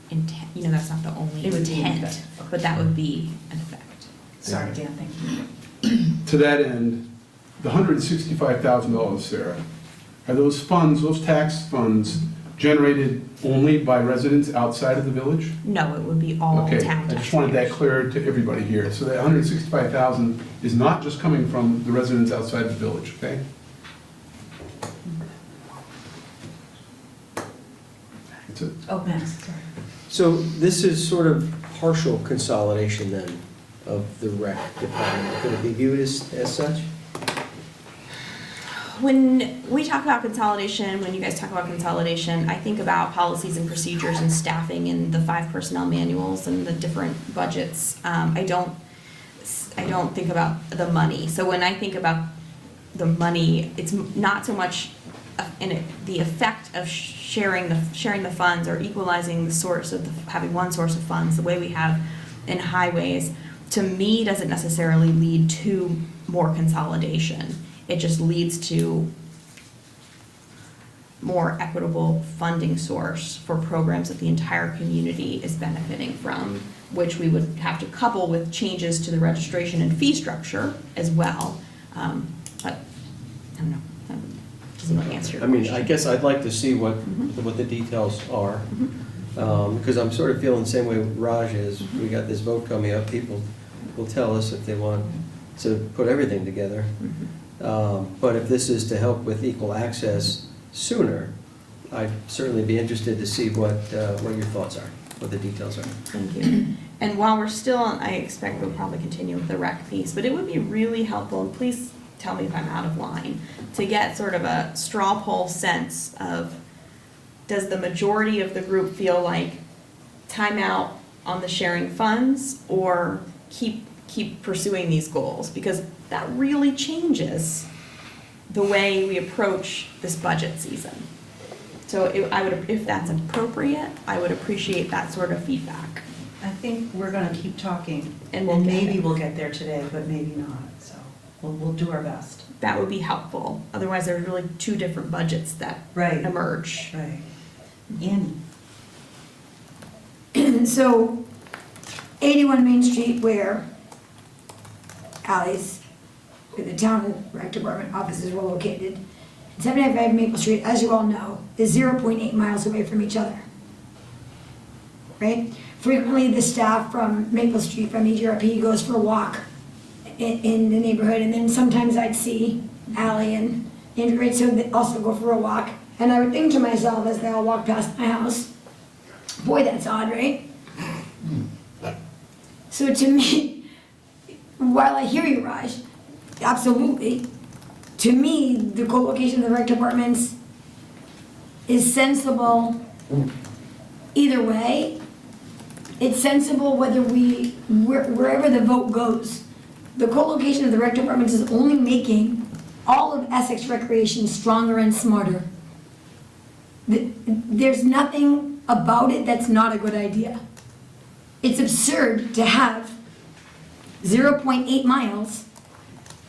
[SPEAKER 12] intent, that's not the only
[SPEAKER 14] It would be an
[SPEAKER 12] intent,
[SPEAKER 14] effect.
[SPEAKER 12] but that would be an effect.
[SPEAKER 14] Sorry, Dan, thank you.
[SPEAKER 9] To that end, the $165,000, Sarah, are those funds, those tax funds generated only by residents outside of the village?
[SPEAKER 12] No, it would be all
[SPEAKER 9] Okay,
[SPEAKER 12] town
[SPEAKER 9] I just wanted that clear to everybody here. So that $165,000 is not just coming from the residents outside the village, okay? That's it.
[SPEAKER 14] Oh, Max, sorry.
[SPEAKER 18] So this is sort of partial consolidation then of the rec department. Could it be viewed as such?
[SPEAKER 12] When we talk about consolidation, when you guys talk about consolidation, I think about policies and procedures and staffing and the 5 personnel manuals and the different budgets. I don't think about the money. So when I think about the money, it's not so much the effect of sharing the funds or equalizing the source of having one source of funds, the way we have in highways, to me doesn't necessarily lead to more consolidation. It just leads to more equitable funding source for programs that the entire community is benefiting from, which we would have to couple with changes to the registration and fee structure as well. But I don't know, that doesn't really answer your
[SPEAKER 18] I mean,
[SPEAKER 12] question.
[SPEAKER 18] I guess I'd like to see what the details are. Because I'm sort of feeling the same way Raj is. We got this vote coming up, people will tell us if they want to put everything together. But if this is to help with equal access sooner, I'd certainly be interested to see what your thoughts are, what the details are.
[SPEAKER 12] Thank you. And while we're still on, I expect we'll probably continue with the rec piece, but it would be really helpful, and please tell me if I'm out of line, to get sort of a straw poll sense of, does the majority of the group feel like timeout on the sharing funds, or keep pursuing these goals? Because that really changes the way we approach this budget season. So if that's appropriate, I would appreciate that sort of feedback.
[SPEAKER 14] I think we're gonna keep talking,
[SPEAKER 12] And
[SPEAKER 14] and
[SPEAKER 12] we'll get
[SPEAKER 14] maybe
[SPEAKER 12] it.
[SPEAKER 14] we'll get there today, but maybe not, so we'll do our best.
[SPEAKER 12] That would be helpful. Otherwise, there's really 2 different budgets that
[SPEAKER 14] Right.
[SPEAKER 12] emerge.
[SPEAKER 14] Right. Andy?
[SPEAKER 20] So, 81 Main Street, where Ally's, where the town rec department offices were located, and 75 Maple Street, as you all know, is 0.8 miles away from each other. Right? Frequently, the staff from Maple Street, from EGRP, goes for a walk in the neighborhood, and then sometimes I'd see Ally and and right, so they also go for a walk. And I would think to myself as they all walk past my house, boy, that's odd, right? So to me, while I hear you, Raj, absolutely, to me, the co-location of the rec departments is sensible either way. It's sensible whether wherever the vote goes. The co-location of the rec departments is only making all of Essex recreation stronger and smarter. There's nothing about it that's not a good idea. It's absurd to have 0.8 miles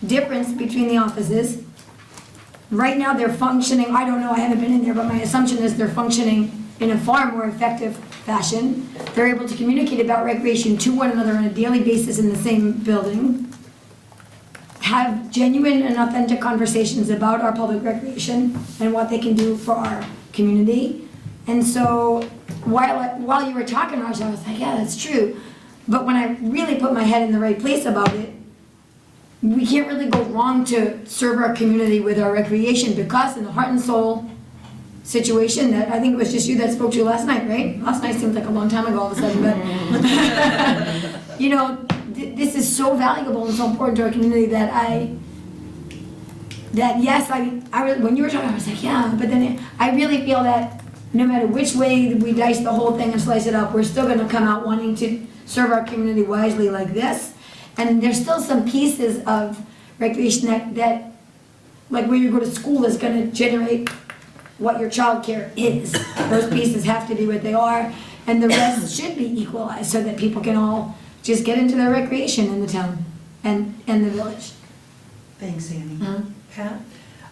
[SPEAKER 20] difference between the offices. Right now they're functioning, I don't know, I haven't been in there, but my assumption is they're functioning in a far more effective fashion. They're able to communicate about recreation to one another on a daily basis in the same building. Have genuine and authentic conversations about our public recreation and what they can do for our community. And so while you were talking, Raj, I was like, yeah, that's true. But when I really put my head in the right place about it, we can't really go wrong to serve our community with our recreation, because in the heart and soul situation that I think it was just you that spoke to last night, right? Last night seems like a long time ago all of a sudden, but you know, this is so valuable and so important to our community that yes, when you were talking, I was like, yeah, but then I really feel that no matter which way we dice the whole thing and slice it up, we're still gonna come out wanting to serve our community wisely like this. And there's still some pieces of recreation that like where you go to school is gonna generate what your childcare is. Those pieces have to be what they are, and the rest should be equalized so that people can all just get into their recreation in the town and the village.
[SPEAKER 14] Thanks, Annie. Pat?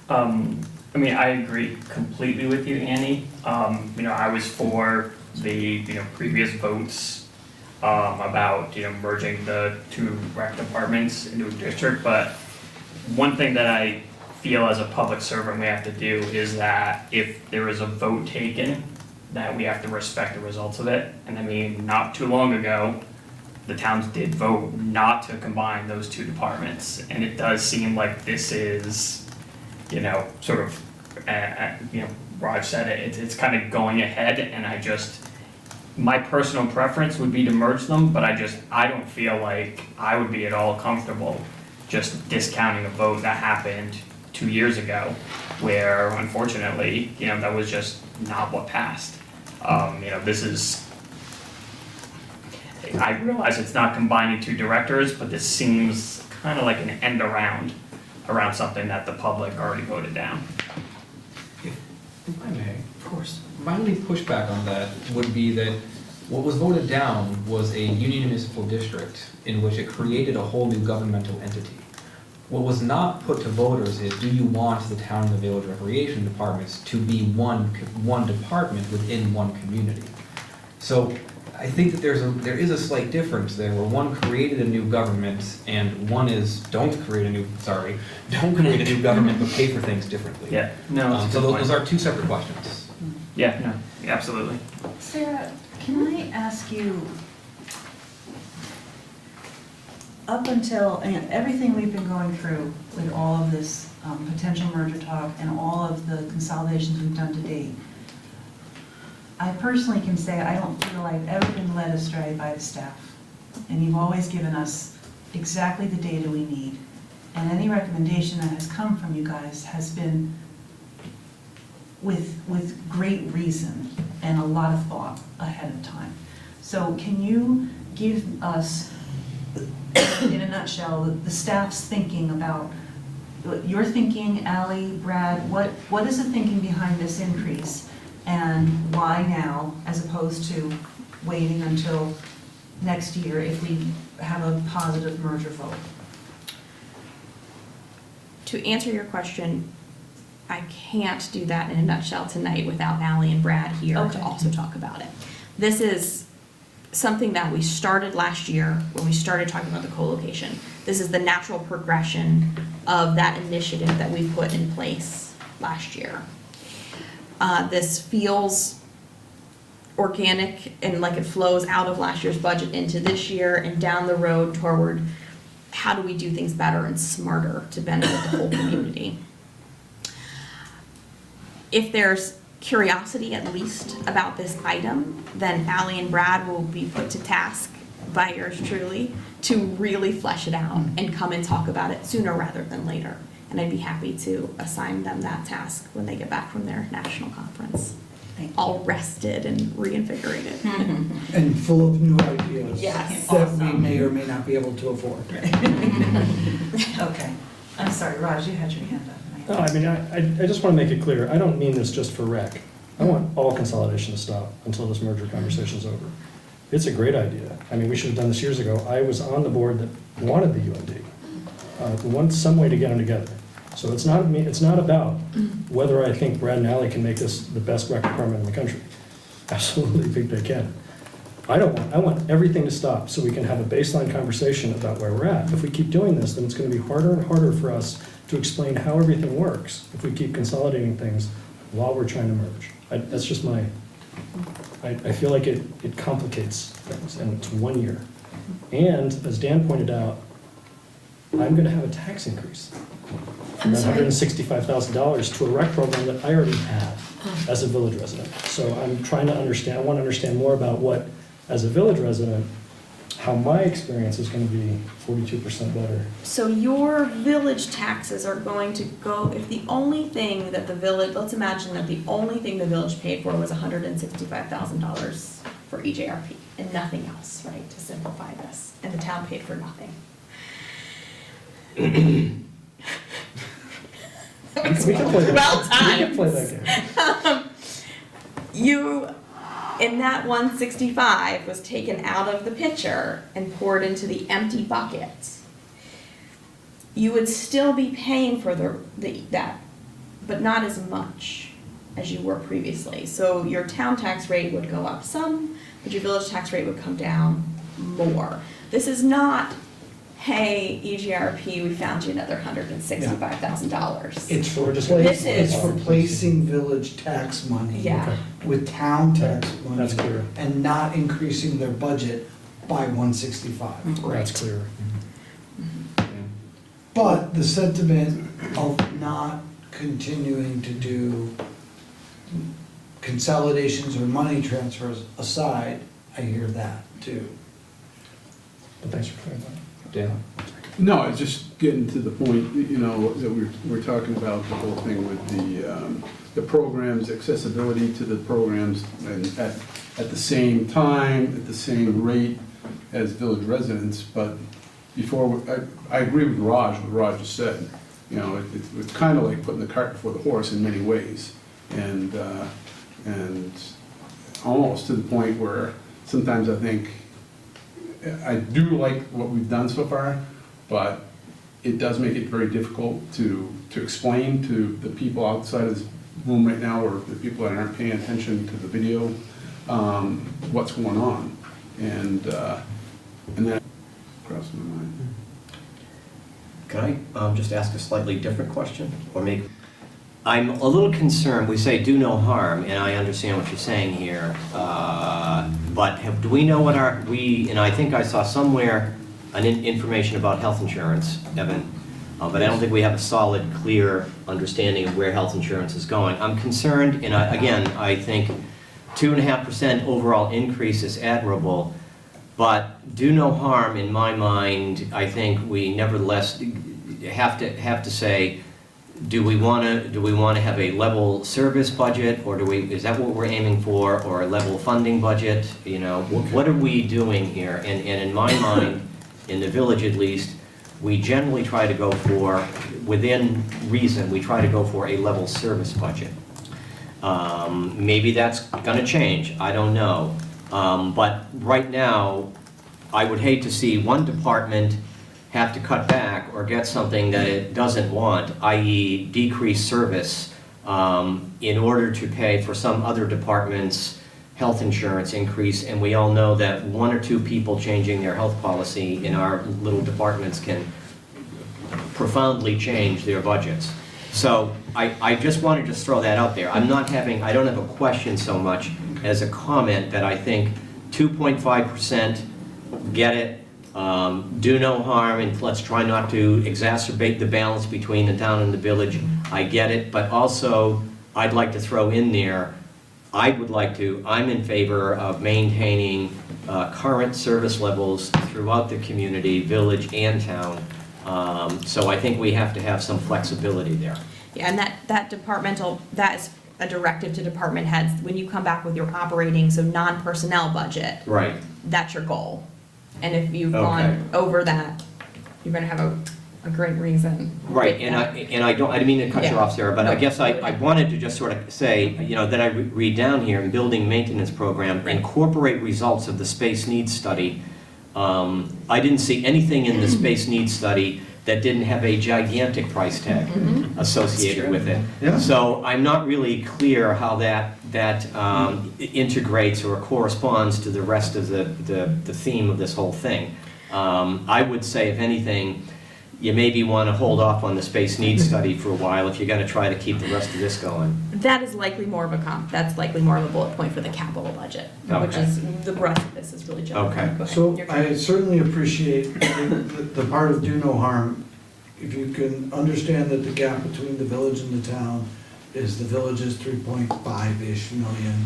[SPEAKER 17] I mean, I agree completely with you, Annie. You know, I was for the, previous votes about, merging the two rec departments into a district, but one thing that I feel as a public servant we have to do is that if there is a vote taken, that we have to respect the results of it. And I mean, not too long ago, the towns did vote not to combine those two departments, and it does seem like this is, sort of, Raj said it, it's kind of going ahead, and my personal preference would be to merge them, but I don't feel like I would be at all comfortable just discounting a vote that happened 2 years ago, where unfortunately, that was just not what passed. I realize it's not combining two directors, but this seems kind of like an end around something that the public already voted down.
[SPEAKER 2] If I may, of course. My only pushback on that would be that what was voted down was a union municipal district in which it created a whole new governmental entity. What was not put to voters is, do you want the town and the village recreation departments to be one department within one community? So I think that there is a slight difference there, where one created a new government and one is don't create a new government but pay for things differently.
[SPEAKER 17] Yeah, no.
[SPEAKER 2] So those are two separate questions.
[SPEAKER 17] Yeah, no, absolutely.
[SPEAKER 14] Sarah, can I ask you, up until, everything we've been going through with all of this potential merger talk and all of the consolidations we've done to date, I personally can say I don't feel I've ever been led astray by the staff. And you've always given us exactly the data we need. And any recommendation that has come from you guys has been with great reason and a lot of thought ahead of time. So can you give us, in a nutshell, the staff's thinking about, your thinking, Ally, Brad, what is the thinking behind this increase? And why now, as opposed to waiting until next year if we have a positive merger vote?
[SPEAKER 12] To answer your question, I can't do that in a nutshell tonight without Ally and Brad here to also talk about it. This is something that we started last year when we started talking about the co-location. This is the natural progression of that initiative that we put in place last year. This feels organic and like it flows out of last year's budget into this year and down the road toward how do we do things better and smarter to benefit the whole community. if there's curiosity at least about this item, then Ally and Brad will be put to task by yours truly to really flesh it out and come and talk about it sooner rather than later. And I'd be happy to assign them that task when they get back from their national conference. All rested and reinvigorated.
[SPEAKER 7] And full of new ideas.
[SPEAKER 12] Yes.
[SPEAKER 7] That we may or may not be able to afford.
[SPEAKER 14] Okay, I'm sorry, Raj, you had your hand up.
[SPEAKER 10] No, I mean, I just want to make it clear, I don't mean this just for rec. I want all consolidation to stop until this merger conversation's over. It's a great idea. I mean, we should have done this years ago. I was on the board that wanted the UND. We want some way to get them together. So it's not about whether I think Brad and Ally can make this the best rec department in the country. Absolutely think they can. I want everything to stop so we can have a baseline conversation about where we're at. If we keep doing this, then it's going to be harder and harder for us to explain how everything works if we keep consolidating things while we're trying to merge. That's just my, I feel like it complicates things, and it's 1 year. And as Dan pointed out, I'm going to have a tax increase from $165,000 to a rec program that I already have as a village resident. So I'm trying to understand, I want to understand more about what, as a village resident, how my experience is going to be 42% better.
[SPEAKER 12] So your village taxes are going to go, if the only thing that the village, let's imagine that the only thing the village paid for was $165,000 for EJRP and nothing else, right, to simplify this, and the town paid for nothing.
[SPEAKER 10] We can play that.
[SPEAKER 12] Well
[SPEAKER 10] We can play that
[SPEAKER 12] timed.
[SPEAKER 10] game.
[SPEAKER 12] You, in that 165 was taken out of the pitcher and poured into the empty bucket. You would still be paying for that, but not as much as you were previously. So your town tax rate would go up some, but your village tax rate would come down more. This is not, hey, EGRP, we found you another $165,000.
[SPEAKER 7] It's replacing village tax money
[SPEAKER 12] Yeah.
[SPEAKER 7] with town tax money.
[SPEAKER 10] That's clear.
[SPEAKER 7] And not increasing their budget by 165.
[SPEAKER 10] That's clear.
[SPEAKER 7] But the sentiment of not continuing to do consolidations or money transfers aside, I hear that too.
[SPEAKER 10] But thanks for clearing that up. Dan?
[SPEAKER 9] No, it's just getting to the point, you know, that we're talking about the whole thing with the programs, accessibility to the programs, and at the same time, at the same rate as village residents. But before, I agree with Raj, what Raj just said. You know, it's kind of like putting the cart before the horse in many ways. And almost to the point where sometimes I think, I do like what we've done so far, but it does make it very difficult to explain to the people outside of this room right now, or the people that aren't paying attention to the video, what's going on. And that crossed my mind.
[SPEAKER 6] Can I just ask a slightly different question? I'm a little concerned, we say do no harm, and I understand what you're saying here, but do we know what and I think I saw somewhere information about health insurance, Evan, but I don't think we have a solid, clear understanding of where health insurance is going. I'm concerned, and I think 2.5% overall increase is admirable, but do no harm, in my mind, I think we nevertheless have to say, do we want to have a level service budget, or is that what we're aiming for, or a level funding budget? You know, what are we doing here? And in my mind, in the village at least, we generally try to go for, within reason, we try to go for a level service budget. Maybe that's going to change, I don't know. But right now, I would hate to see one department have to cut back or get something that it doesn't want, i.e. decrease service, in order to pay for some other department's health insurance increase. And we all know that one or two people changing their health policy in our little departments can profoundly change their budgets. So I just wanted to throw that out there. I don't have a question so much as a comment that I think 2.5%, get it, do no harm, and let's try not to exacerbate the balance between the town and the village. I get it, but also I'd like to throw in there, I'm in favor of maintaining current service levels throughout the community, village and town. So I think we have to have some flexibility there.
[SPEAKER 12] Yeah, and that departmental, that is a directive to department heads. When you come back with your operating, so non-personnel budget,
[SPEAKER 6] Right.
[SPEAKER 12] that's your goal. And if you've
[SPEAKER 6] Okay.
[SPEAKER 12] gone over that, you're gonna have a great reason.
[SPEAKER 6] Right, and I didn't mean to cut you
[SPEAKER 12] Yeah.
[SPEAKER 6] off, Sarah, but I guess I wanted to just sort of say, that I read down here in building maintenance program, incorporate results of the space needs study. I didn't see anything in the space needs study that didn't have a gigantic price tag associated with it.
[SPEAKER 7] Yeah.
[SPEAKER 6] So I'm not really clear how that integrates or corresponds to the rest of the theme of this whole thing. I would say, if anything, you maybe want to hold off on the space needs study for a while if you're going to try to keep the rest of this going.
[SPEAKER 12] That is likely more of that's likely more of a bullet point for the capital budget, which
[SPEAKER 6] Okay.
[SPEAKER 12] is, the rest of this is really general.
[SPEAKER 6] Okay.
[SPEAKER 12] Go ahead.
[SPEAKER 7] So
[SPEAKER 12] You're
[SPEAKER 7] I certainly appreciate the part of do no harm. If you can understand that the gap between the village and the town is the village's 3.5-ish million,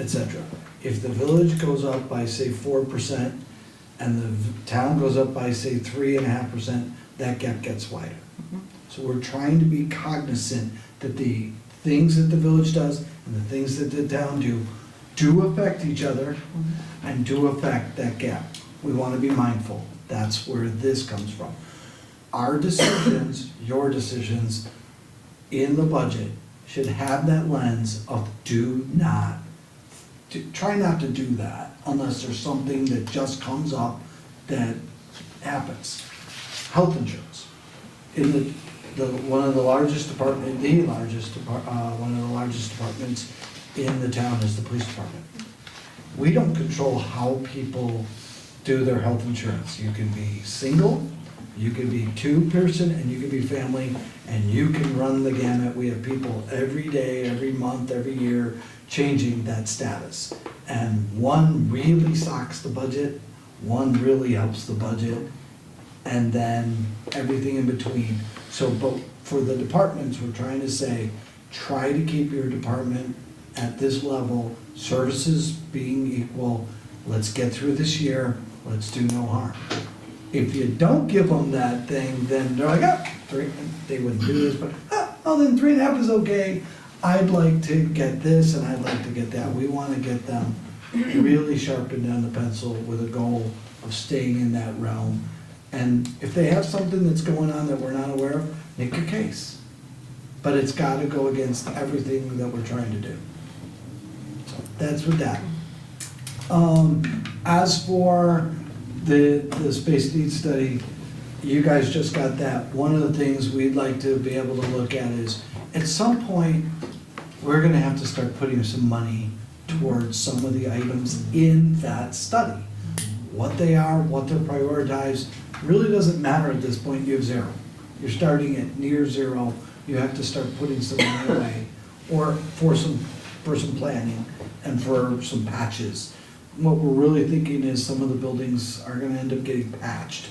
[SPEAKER 7] et cetera. If the village goes up by, say, 4%, and the town goes up by, say, 3.5%, that gap gets wider. So we're trying to be cognizant that the things that the village does and the things that the town do affect each other and do affect that gap. We want to be mindful. That's where this comes from. Our decisions, your decisions in the budget should have that lens of try not to do that unless there's something that just comes up that happens. Health insurance. In one of the largest departments in the town is the police department. We don't control how people do their health insurance. You can be single, you can be two-person, and you can be family, and you can run the gamut. We have people every day, every month, every year changing that status. And one really socks the budget, one really helps the budget, and then everything in between. So, but for the departments, we're trying to say, try to keep your department at this level, services being equal, let's get through this year, let's do no harm. If you don't give them that thing, then they're like, they wouldn't do this, but, then 3.5 is okay. I'd like to get this and I'd like to get that. We want to get them really sharpened down the pencil with a goal of staying in that realm. And if they have something that's going on that we're not aware of, make your case. But it's got to go against everything that we're trying to do. So that's with that. As for the space needs study, you guys just got that. One of the things we'd like to be able to look at is, at some point, we're gonna have to start putting some money towards some of the items in that study. What they are, what they're prioritized, really doesn't matter at this point. You have zero. You're starting at near zero. You have to start putting some money away, or for some planning and for some patches. What we're really thinking is some of the buildings are gonna end up getting patched,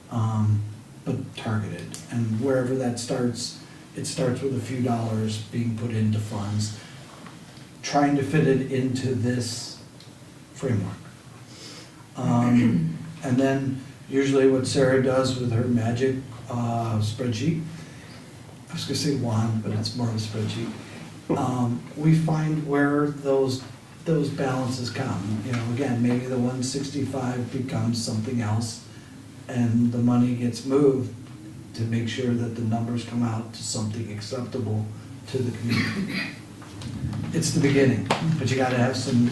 [SPEAKER 7] but targeted. And wherever that starts, it starts with a few dollars being put into funds, trying to fit it into this framework. And then usually what Sarah does with her magic spreadsheet, I was gonna say wand, but it's more of a spreadsheet. We find where those balances come. Again, maybe the 165 becomes something else, and the money gets moved to make sure that the numbers come out to something acceptable to the community. It's the beginning, but you gotta have some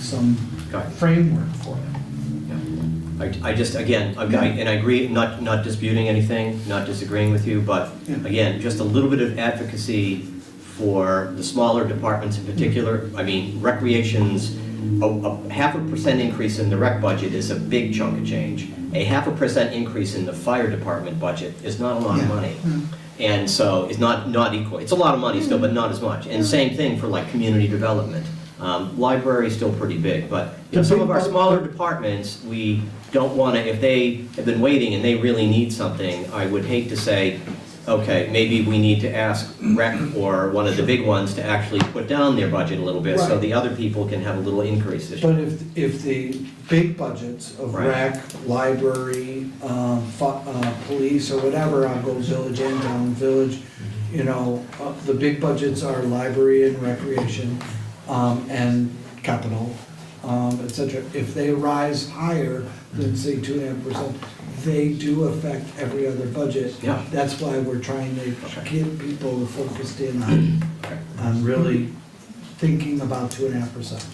[SPEAKER 7] framework for it.
[SPEAKER 6] I just, again, and I agree, not disputing anything, not disagreeing with you, but again, just a little bit of advocacy for the smaller departments in particular. I mean, recreation's, a 0.5% increase in the rec budget is a big chunk of change. A 0.5% increase in the fire department budget is not a lot of money. And so it's not equal. It's a lot of money still, but not as much. And same thing for like community development. Library is still pretty big, but some of our smaller departments, we don't want to, if they have been waiting and they really need something, I would hate to say, okay, maybe we need to ask rec or one of the big ones to actually put down their budget a little bit, so
[SPEAKER 7] Right.
[SPEAKER 6] the other people can have a little increase this year.
[SPEAKER 7] But if the big budgets of
[SPEAKER 6] Right.
[SPEAKER 7] rec, library, police or whatever, I'll go village and town village, you know, the big budgets are library and recreation, and capital, et cetera. If they rise higher than say 2.5%, they do affect every other budget.
[SPEAKER 6] Yeah.
[SPEAKER 7] That's why we're trying to get people focused in on really thinking about 2.5%.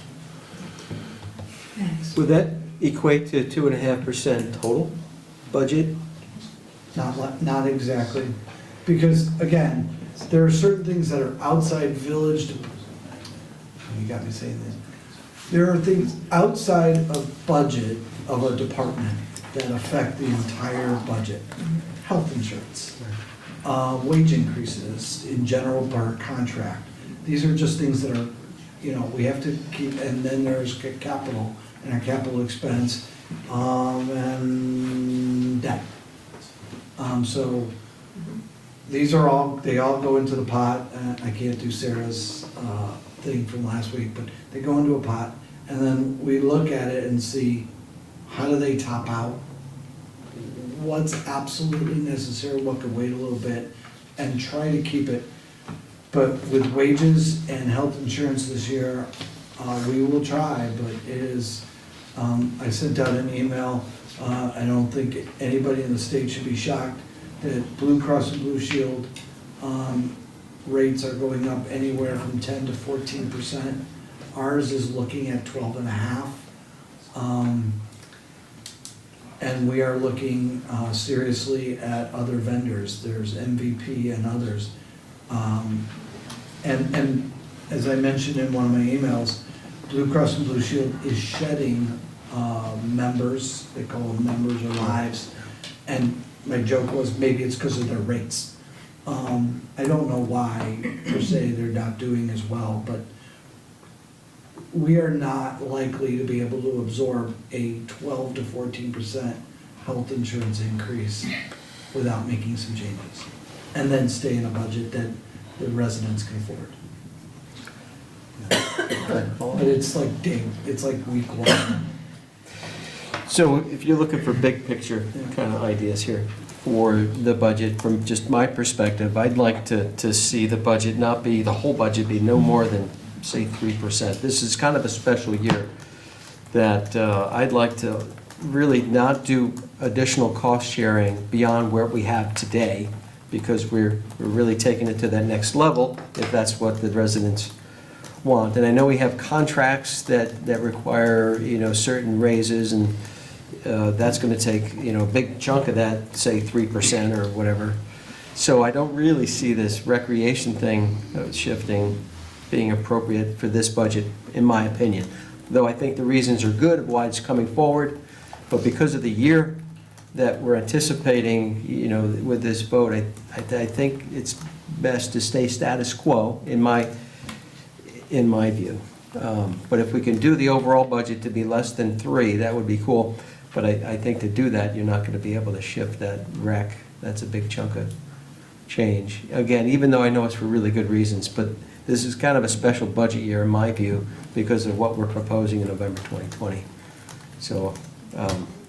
[SPEAKER 18] Would that equate to 2.5% total budget?
[SPEAKER 7] Not exactly, because again, there are certain things that are outside village. You got me saying this. There are things outside of budget of a department that affect the entire budget. Health insurance, wage increases in general per contract. These are just things that are, you know, we have to keep, and then there's capital and our capital expense, and debt. So these are all, they all go into the pot. I can't do Sarah's thing from last week, but they go into a pot, and then we look at it and see, how do they top out? What's absolutely necessary, what could wait a little bit, and try to keep it. But with wages and health insurance this year, we will try, but it is, I sent out an email, I don't think anybody in the state should be shocked that Blue Cross and Blue Shield rates are going up anywhere from 10 to 14%. Ours is looking at 12.5%. And we are looking seriously at other vendors. There's MVP and others. And as I mentioned in one of my emails, Blue Cross and Blue Shield is shedding members, they call them members or lives. And my joke was, maybe it's because of their rates. I don't know why, per se, they're not doing as well, but we are not likely to be able to absorb a 12 to 14% health insurance increase without making some changes. And then stay in a budget that the residents can afford. But it's like week one.
[SPEAKER 18] So if you're looking for big picture kind of ideas here for the budget, from just my perspective, I'd like to see the budget not be, the whole budget be no more than, say, 3%. This is kind of a special year that I'd like to really not do additional cost sharing beyond where we have today, because we're really taking it to that next level if that's what the residents want. And I know we have contracts that require, you know, certain raises, and that's going to take, you know, a big chunk of that, say 3% or whatever. So I don't really see this recreation thing shifting being appropriate for this budget, in my opinion. Though I think the reasons are good of why it's coming forward, but because of the year that we're anticipating, you know, with this vote, I think it's best to stay status quo in my view. But if we can do the overall budget to be less than 3, that would be cool. But I think to do that, you're not going to be able to shift that rec. That's a big chunk of change. Again, even though I know it's for really good reasons, but this is kind of a special budget year in my view because of what we're proposing in November 2020. So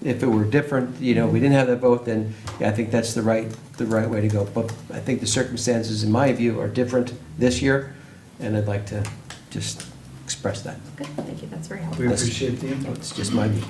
[SPEAKER 18] if it were different, you know, we didn't have that vote, then yeah, I think that's the right way to go. But I think the circumstances, in my view, are different this year, and I'd like to just express that.
[SPEAKER 12] Good, thank you, that's very helpful.
[SPEAKER 7] We appreciate the input.
[SPEAKER 18] It's just my view.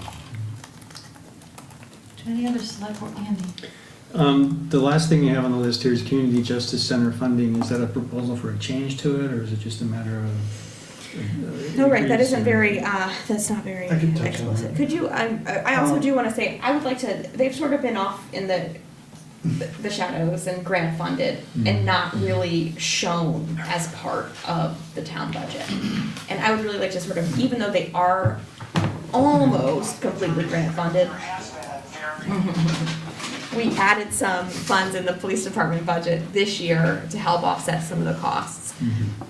[SPEAKER 13] Any other select board, Andy?
[SPEAKER 19] The last thing you have on the list here is Community Justice Center funding. Is that a proposal for a change to it, or is it just a matter of?
[SPEAKER 12] No, right, that isn't very, that's not very
[SPEAKER 7] I can touch on
[SPEAKER 12] explicit.
[SPEAKER 7] that.
[SPEAKER 12] Could you, I also do want to say, I would like to, they've sort of been off in the shadows and grant funded and not really shown as part of the town budget. And I would really like to sort of, even though they are almost completely grant funded, we added some funds in the police department budget this year to help offset some of the costs.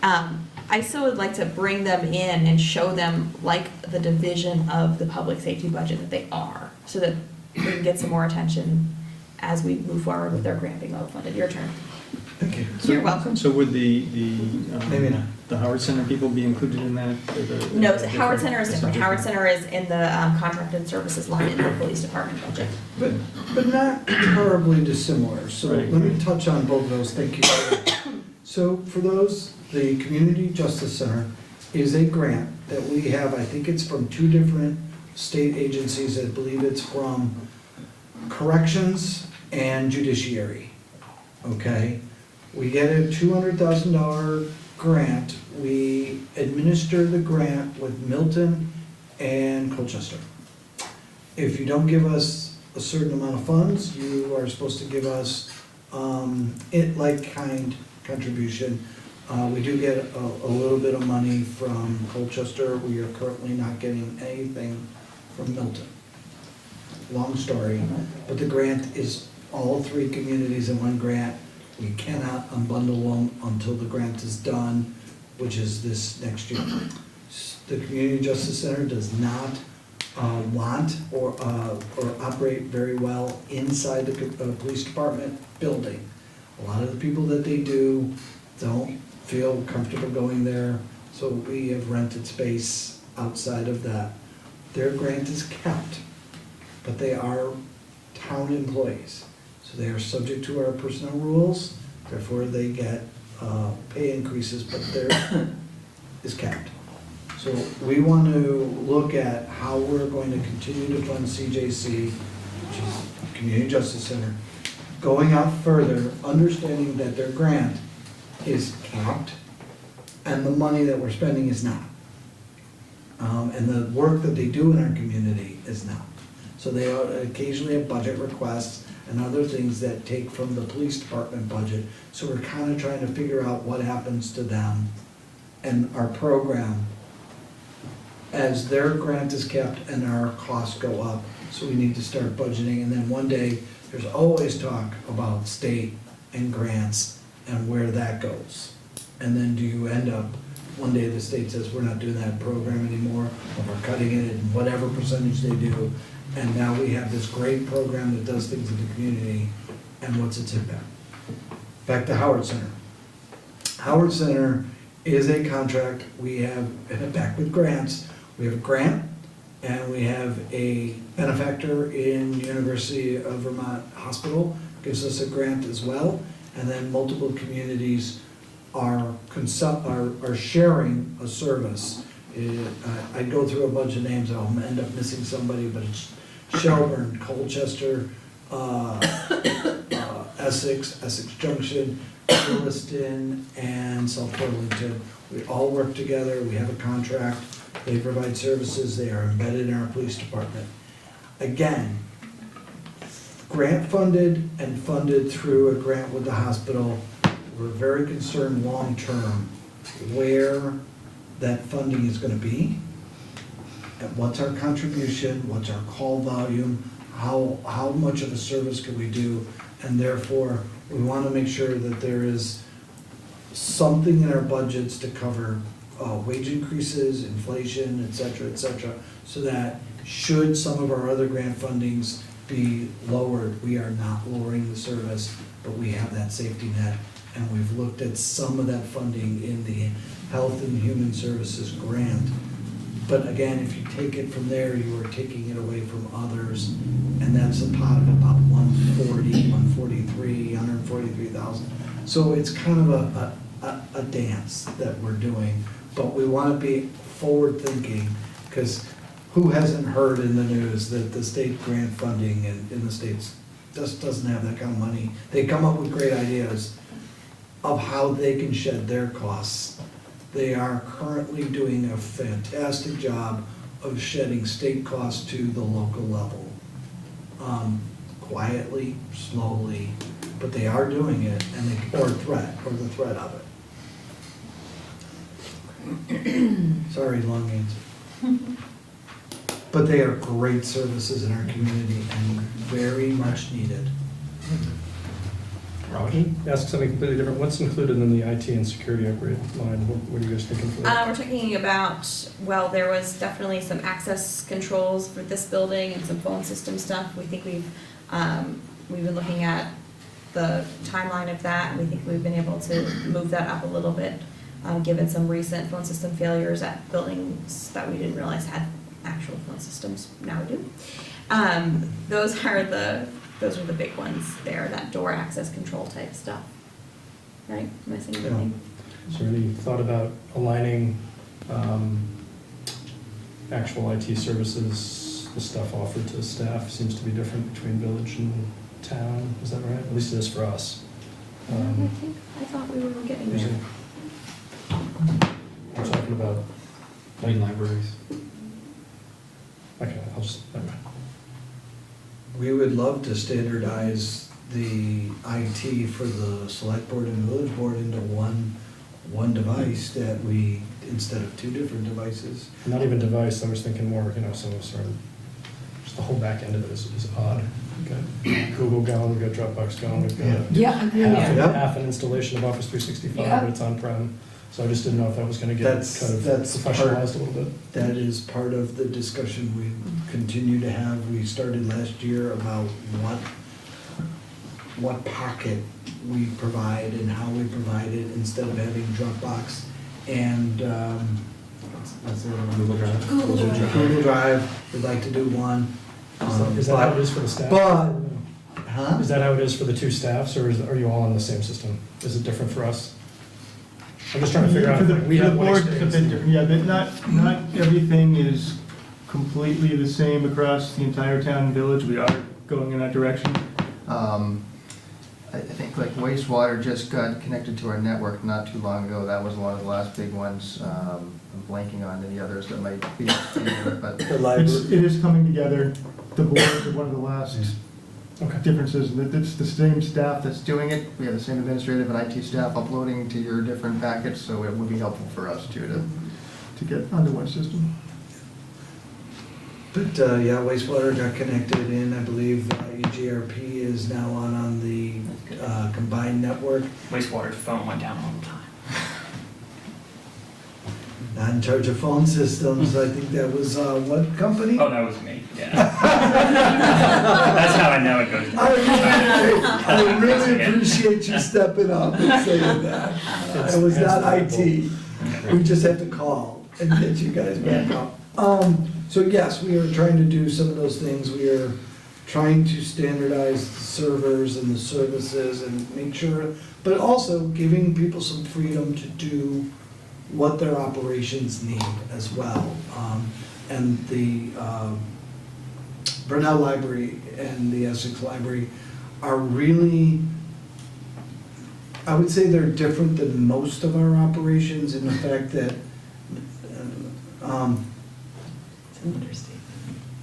[SPEAKER 12] I still would like to bring them in and show them like the division of the public safety budget that they are, so that we can get some more attention as we move forward with our grant being level funded. Your turn.
[SPEAKER 7] Thank you.
[SPEAKER 12] You're welcome.
[SPEAKER 19] So would
[SPEAKER 7] Maybe not.
[SPEAKER 19] the Howard Center people be included in that? Or
[SPEAKER 12] No,
[SPEAKER 19] the
[SPEAKER 12] Howard Center is different.
[SPEAKER 19] subject?
[SPEAKER 12] Howard Center is in the contracted services line in the police department budget.
[SPEAKER 7] But not terribly dissimilar, so
[SPEAKER 19] Right.
[SPEAKER 7] let me touch on both of those, thank you. So for those, the Community Justice Center is a grant that we have, I think it's from 2 different state agencies, I believe it's from Corrections and Judiciary, okay? We get a $200,000 grant, we administer the grant with Milton and Colchester. If you don't give us a certain amount of funds, you are supposed to give us like-kind contribution. We do get a little bit of money from Colchester. We are currently not getting anything from Milton. Long story, but the grant is all 3 communities in one grant. We cannot unbundle them until the grant is done, which is this next year. The Community Justice Center does not want or operate very well inside the police department building. A lot of the people that they do don't feel comfortable going there, so we have rented space outside of that. Their grant is capped, but they are town employees, so they are subject to our personnel rules, therefore they get pay increases, but theirs is capped. So we want to look at how we're going to continue to fund CJC, which is Community Justice Center, going out further, understanding that their grant is capped and the money that we're spending is not. And the work that they do in our community is not. So they occasionally have budget requests and other things that take from the police department budget. So we're kind of trying to figure out what happens to them and our program as their grant is kept and our costs go up. So we need to start budgeting, and then one day, there's always talk about state and grants and where that goes. And then do you end up, one day the state says, we're not doing that program anymore, or we're cutting it in whatever percentage they do, and now we have this great program that does things in the community, and what's its impact? Back to Howard Center. Howard Center is a contract, we have, back with grants, we have a grant, and we have a benefactor in University of Vermont Hospital, gives us a grant as well, and then multiple communities are sharing a service. I go through a bunch of names, I'll end up missing somebody, but it's Shelburne, Colchester, Essex, Essex Junction, Williston, and South Burlington. We all work together, we have a contract, they provide services, they are embedded in our police department. Again, grant funded and funded through a grant with the hospital. We're very concerned long-term where that funding is gonna be, and what's our contribution, what's our call volume, how much of a service can we do, and therefore, we wanna make sure that there is something in our budgets to cover wage increases, inflation, et cetera, so that should some of our other grant fundings be lowered, we are not lowering the service, but we have that safety net. And we've looked at some of that funding in the Health and Human Services grant. But again, if you take it from there, you are taking it away from others, and that's a pot of about 143,000. So it's kind of a dance that we're doing, but we want to be forward-thinking, because who hasn't heard in the news that the state grant funding in the states just doesn't have that kind of money? They come up with great ideas of how they can shed their costs. They are currently doing a fantastic job of shedding state costs to the local level. Quietly, slowly, but they are doing it, and or the threat of it. Sorry, long answer. But they are great services in our community and very much needed.
[SPEAKER 10] Ask something completely different. What's included in the IT and security upgrade line? What are you guys thinking for that?
[SPEAKER 12] We're talking about, well, there was definitely some access controls for this building and some phone system stuff. We think we've we've been looking at the timeline of that, and we think we've been able to move that up a little bit, given some recent phone system failures at buildings that we didn't realize had actual phone systems, now we do. Those are the big ones there, that door access control type stuff. Right, am I saying anything?
[SPEAKER 10] Is there any thought about aligning actual IT services, the stuff offered to staff seems to be different between village and town, is that right? At least it is for us.
[SPEAKER 12] I thought we were getting there.
[SPEAKER 10] We're talking about
[SPEAKER 19] Main libraries.
[SPEAKER 10] Okay, I'll just, never mind.
[SPEAKER 7] We would love to standardize the IT for the select board and village board into one device that we, instead of two different devices.
[SPEAKER 10] Not even device, I was thinking more, some sort of, just the whole back end of it is odd. We've got Google going, we've got Dropbox going, we've got half an installation of Office 365, but it's on-prem. So I just didn't know if that was gonna get kind of professionalized a little bit.
[SPEAKER 7] That is part of the discussion we continue to have. We started last year about what packet we provide and how we provide it, instead of having Dropbox and, what's the other one?
[SPEAKER 19] Google Drive.
[SPEAKER 7] Google Drive, we'd like to do one.
[SPEAKER 10] Is that how it is for the staff?
[SPEAKER 7] But, huh?
[SPEAKER 10] Is that how it is for the two staffs, or are you all on the same system? Is it different for us? I'm just trying to figure out,
[SPEAKER 19] For the
[SPEAKER 10] we have one
[SPEAKER 19] board, it's a
[SPEAKER 10] experience.
[SPEAKER 19] bit different, yeah, but not everything is completely the same across the entire town and village. We are going in that direction.
[SPEAKER 21] I think like wastewater just got connected to our network not too long ago. That was one of the last big ones. I'm blanking on any others that might be, but
[SPEAKER 19] It is coming together. The boards are one of the last differences, and it's the same staff that's doing it. We have the same administrative and IT staff uploading to your different packets, so it would be helpful for us too to get under one system.
[SPEAKER 7] But, yeah, wastewater got connected in, I believe EGRP is now on the combined network.
[SPEAKER 17] Wastewater's phone went down all the time.
[SPEAKER 7] Not in charge of phone systems, I think that was, what company?
[SPEAKER 17] Oh, that was me, yeah. That's how I know it goes down.
[SPEAKER 7] I really appreciate you stepping up and saying that. It was not IT. We just have to call and get you guys back up. So yes, we are trying to do some of those things. We are trying to standardize the servers and the services and make sure, but also giving people some freedom to do what their operations need as well. And the Brunel Library and the Essex Library are really, I would say they're different than most of our operations in the fact that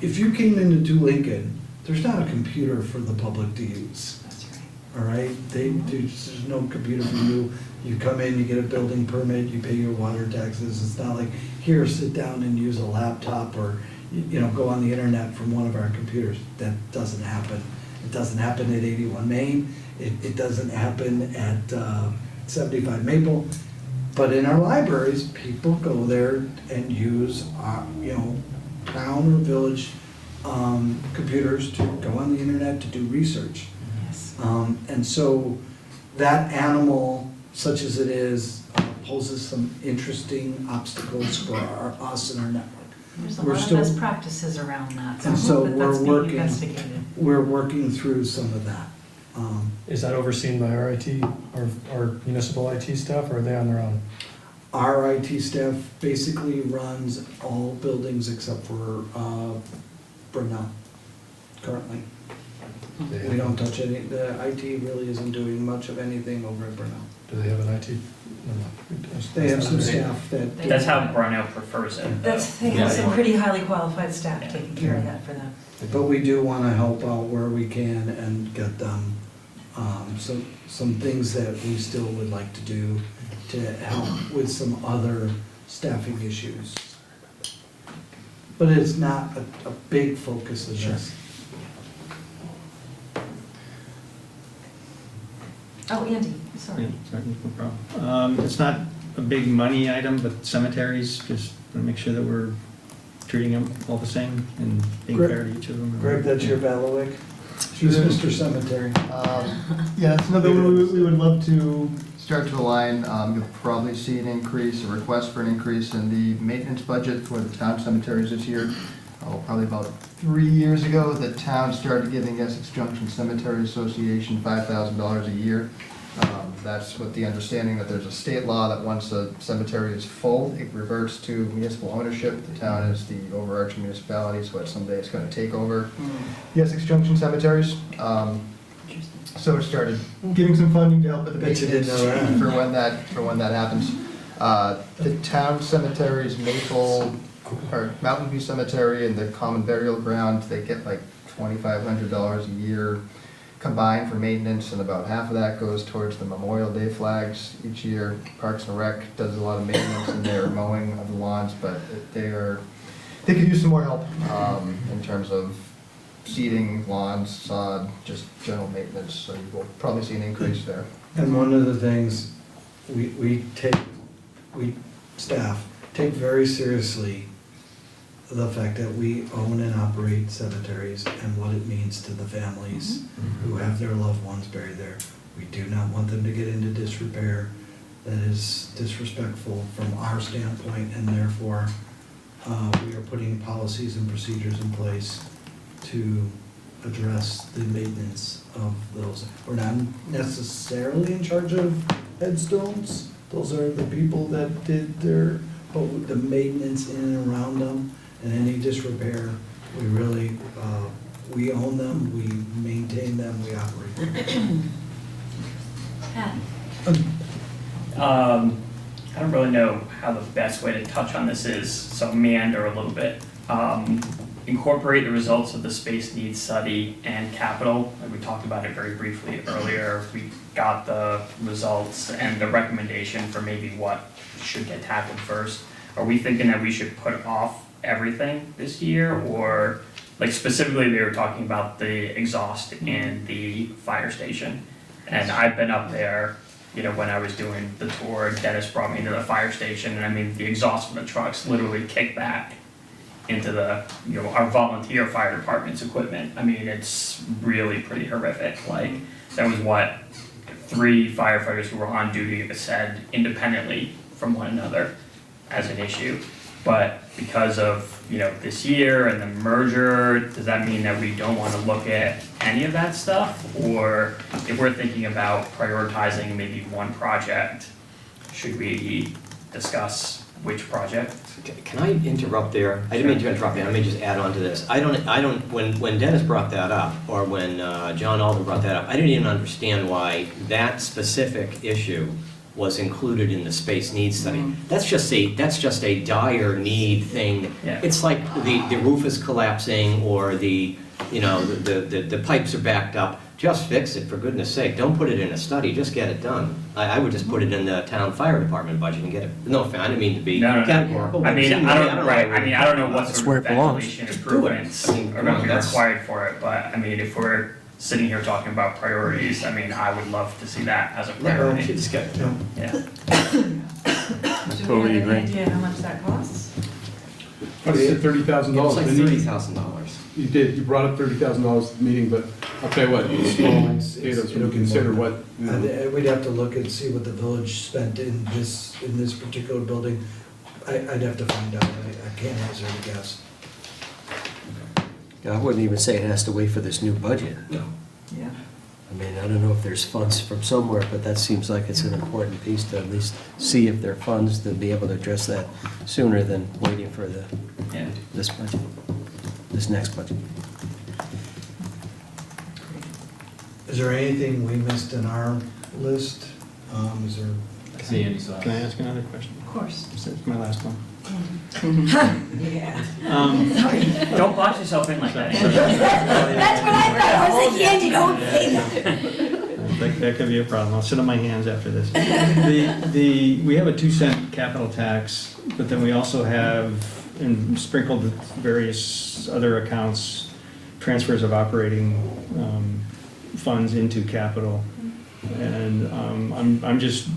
[SPEAKER 7] if you came into Lincoln, there's not a computer for the public to use.
[SPEAKER 14] That's right.
[SPEAKER 7] All right, there's no computer for you. You come in, you get a building permit, you pay your water taxes. It's not like, here, sit down and use a laptop or, go on the internet from one of our computers. That doesn't happen. It doesn't happen at 81 Main. It doesn't happen at 75 Maple. But in our libraries, people go there and use, town or village computers to go on the internet to do research.
[SPEAKER 14] Yes.
[SPEAKER 7] And so that animal, such as it is, poses some interesting obstacles for us and our network.
[SPEAKER 14] There's a
[SPEAKER 7] We're
[SPEAKER 14] lot
[SPEAKER 7] still-
[SPEAKER 14] of best practices around that, so I
[SPEAKER 7] And so
[SPEAKER 14] hope that that's being investigated.
[SPEAKER 7] we're working through some of that.
[SPEAKER 10] Is that overseen by our IT, our municipal IT staff, or are they on their own?
[SPEAKER 7] Our IT staff basically runs all buildings except for Brunel currently. We don't touch any, the IT really isn't doing much of anything over at Brunel.
[SPEAKER 10] Do they have an IT?
[SPEAKER 7] They have some staff that.
[SPEAKER 17] That's how Brunel prefers it.
[SPEAKER 14] They have some pretty highly qualified staff taking care of that for them.
[SPEAKER 7] But we do want to help out where we can and get them, some things that we still would like to do to help with some other staffing issues. But it's not a big focus of this.
[SPEAKER 14] Oh, Andy, sorry.
[SPEAKER 19] Yeah, sorry, no problem. It's not a big money item, but cemeteries, just want to make sure that we're treating them all the same and being fair to each of them.
[SPEAKER 7] Greg, that's your bailiwick? She's Mr. Cemetery.
[SPEAKER 21] Yeah, that's another one we would love to start to align. You'll probably see an increase, a request for an increase in the maintenance budget for the town cemeteries this year. Probably about 3 years ago, the town started giving Essex Junction Cemetery Association $5,000 a year. That's with the understanding that there's a state law that once a cemetery is full, it reverts to municipal ownership. The town is the overarching municipality, so someday it's going to take over the Essex Junction cemeteries. So it started giving some funding to help with the maintenance for when that happens. The town cemeteries, Mountain View Cemetery and the Common Burial Ground, they get like $2,500 a year combined for maintenance, and about half of that goes towards the Memorial Day flags each year. Parks and Rec does a lot of maintenance in their mowing of the lawns, but they could use some more help in terms of seeding, lawns, sod, just general maintenance, so you will probably see an increase there.
[SPEAKER 7] And one of the things we staff take very seriously the fact that we own and operate cemeteries and what it means to the families who have their loved ones buried there. We do not want them to get into disrepair that is disrespectful from our standpoint, and therefore we are putting policies and procedures in place to address the maintenance of those. We're not necessarily in charge of headstones. Those are the people that did but the maintenance in and around them and any disrepair, we really, we own them, we maintain them, we operate them.
[SPEAKER 17] I don't really know how the best way to touch on this is, so meander a little bit. Incorporate the results of the space needs study and capital. Like we talked about it very briefly earlier. We got the results and the recommendation for maybe what should get tackled first. Are we thinking that we should put off everything this year, or like specifically they were talking about the exhaust in the fire station, and I've been up there, you know, when I was doing the tour, Dennis brought me to the fire station, and I mean the exhaust from the trucks literally kicked back into the, you know, our volunteer fire department's equipment. I mean, it's really pretty horrific. Like there was what 3 firefighters who were on duty said independently from one another as an issue. But because of, you know, this year and the merger, does that mean that we don't want to look at any of that stuff? Or if we're thinking about prioritizing maybe one project, should we discuss which project?
[SPEAKER 6] Can I interrupt there? I didn't mean to interrupt you, let me just add on to this. When Dennis brought that up, or when John Alden brought that up, I didn't even understand why that specific issue was included in the space needs study. That's just a dire need thing.
[SPEAKER 17] Yeah.
[SPEAKER 6] It's like the roof is collapsing, or the pipes are backed up. Just fix it, for goodness sake. Don't put it in a study, just get it done. I would just put it in the town fire department budget and get it. No, I didn't mean to be categorical.
[SPEAKER 17] I mean, I don't know what
[SPEAKER 10] That's
[SPEAKER 17] sort
[SPEAKER 10] where
[SPEAKER 17] of
[SPEAKER 10] it belongs.
[SPEAKER 17] ventilation improvements are going to be required for it, but I mean, if we're sitting here talking about priorities, I mean, I would love to see that as a priority.
[SPEAKER 6] Just get it done.
[SPEAKER 17] Yeah.
[SPEAKER 10] Totally agree.
[SPEAKER 14] Idea how much that costs?
[SPEAKER 9] I said $30,000.
[SPEAKER 6] It's like
[SPEAKER 9] didn't you?
[SPEAKER 6] $30,000.
[SPEAKER 9] You did, you brought up $30,000 at the meeting, but I'll tell you what, small potatoes, we consider what, you know.
[SPEAKER 7] And we'd have to look and see what the village spent in this particular building. I'd have to find out, I can't answer the guess.
[SPEAKER 18] I wouldn't even say it has to wait for this new budget.
[SPEAKER 7] No.
[SPEAKER 14] Yeah.
[SPEAKER 18] I mean, I don't know if there's funds from somewhere, but that seems like it's an important piece to at least see if there are funds to be able to address that sooner than waiting for this budget, this next budget.
[SPEAKER 7] Is there anything we missed in our list? Is there?
[SPEAKER 19] See, Andy saw. Can I ask another question?
[SPEAKER 14] Of course.
[SPEAKER 19] It's my last one.
[SPEAKER 14] Yeah.
[SPEAKER 17] Don't box yourself in like that.
[SPEAKER 20] That's what I thought. I was like, Andy, don't say that.
[SPEAKER 19] That could be a problem. I'll sit on my hands after this. We have a 2-cent capital tax, but then we also have, and sprinkled with various other accounts, transfers of operating funds into capital. And I'm just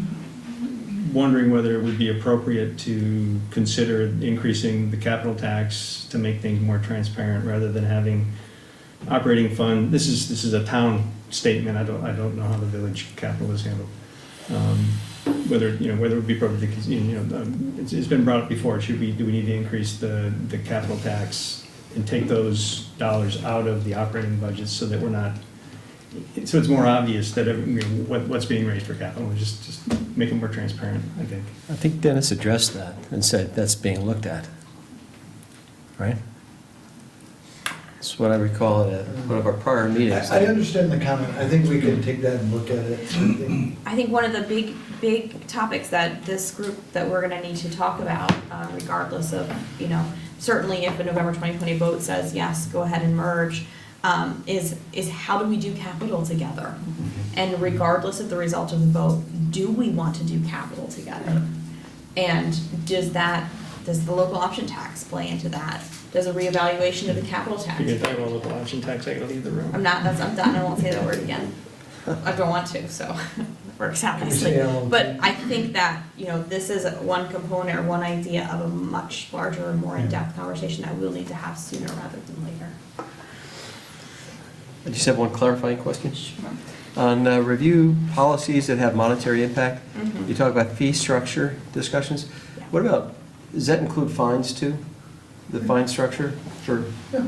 [SPEAKER 19] wondering whether it would be appropriate to consider increasing the capital tax to make things more transparent, rather than having operating fund, this is a town statement, I don't know how the village capital is handled. Whether it would be appropriate, because, it's been brought up before, do we need to increase the capital tax and take those dollars out of the operating budget so that we're not, so it's more obvious that what's being raised for capital, just make it more transparent, I think.
[SPEAKER 18] I think Dennis addressed that and said that's being looked at, right? That's what I recall at one of our prior meetings.
[SPEAKER 7] I understand the comment, I think we can take that and look at it.
[SPEAKER 12] I think one of the big topics that this group, that we're gonna need to talk about, regardless of, certainly if a November 2020 vote says, yes, go ahead and merge, is how do we do capital together? And regardless of the result of the vote, do we want to do capital together? And does the local option tax play into that? Does a reevaluation of the capital tax?
[SPEAKER 19] If you're gonna talk about local option tax, I gotta leave the room.
[SPEAKER 12] I'm done, I won't say that word again. I don't want to, so it works out nicely. But I think that, this is one component or one idea of a much larger and more in-depth conversation that we'll need to have sooner rather than later.
[SPEAKER 18] I just have one clarifying question. On review policies that have monetary impact, you talk about fee structure discussions. What about, does that include fines too? The fine structure for?
[SPEAKER 7] Yeah,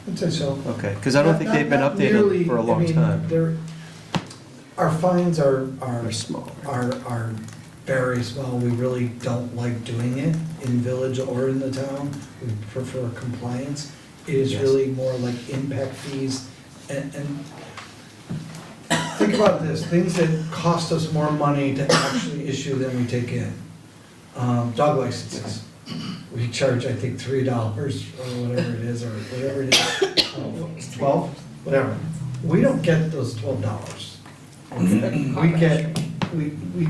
[SPEAKER 7] I'd say so.
[SPEAKER 18] Okay, because I don't think they've been
[SPEAKER 7] Not
[SPEAKER 18] updated
[SPEAKER 7] nearly,
[SPEAKER 18] for a long time.
[SPEAKER 7] Our fines are
[SPEAKER 18] small.
[SPEAKER 7] Are very small. We really don't like doing it in village or in the town. We prefer compliance. It is really more like impact fees and think about this, things that cost us more money to actually issue than we take in. Dog licenses. We charge, I think, $3 or whatever it is, or whatever it is. 12, whatever. We don't get those $12. We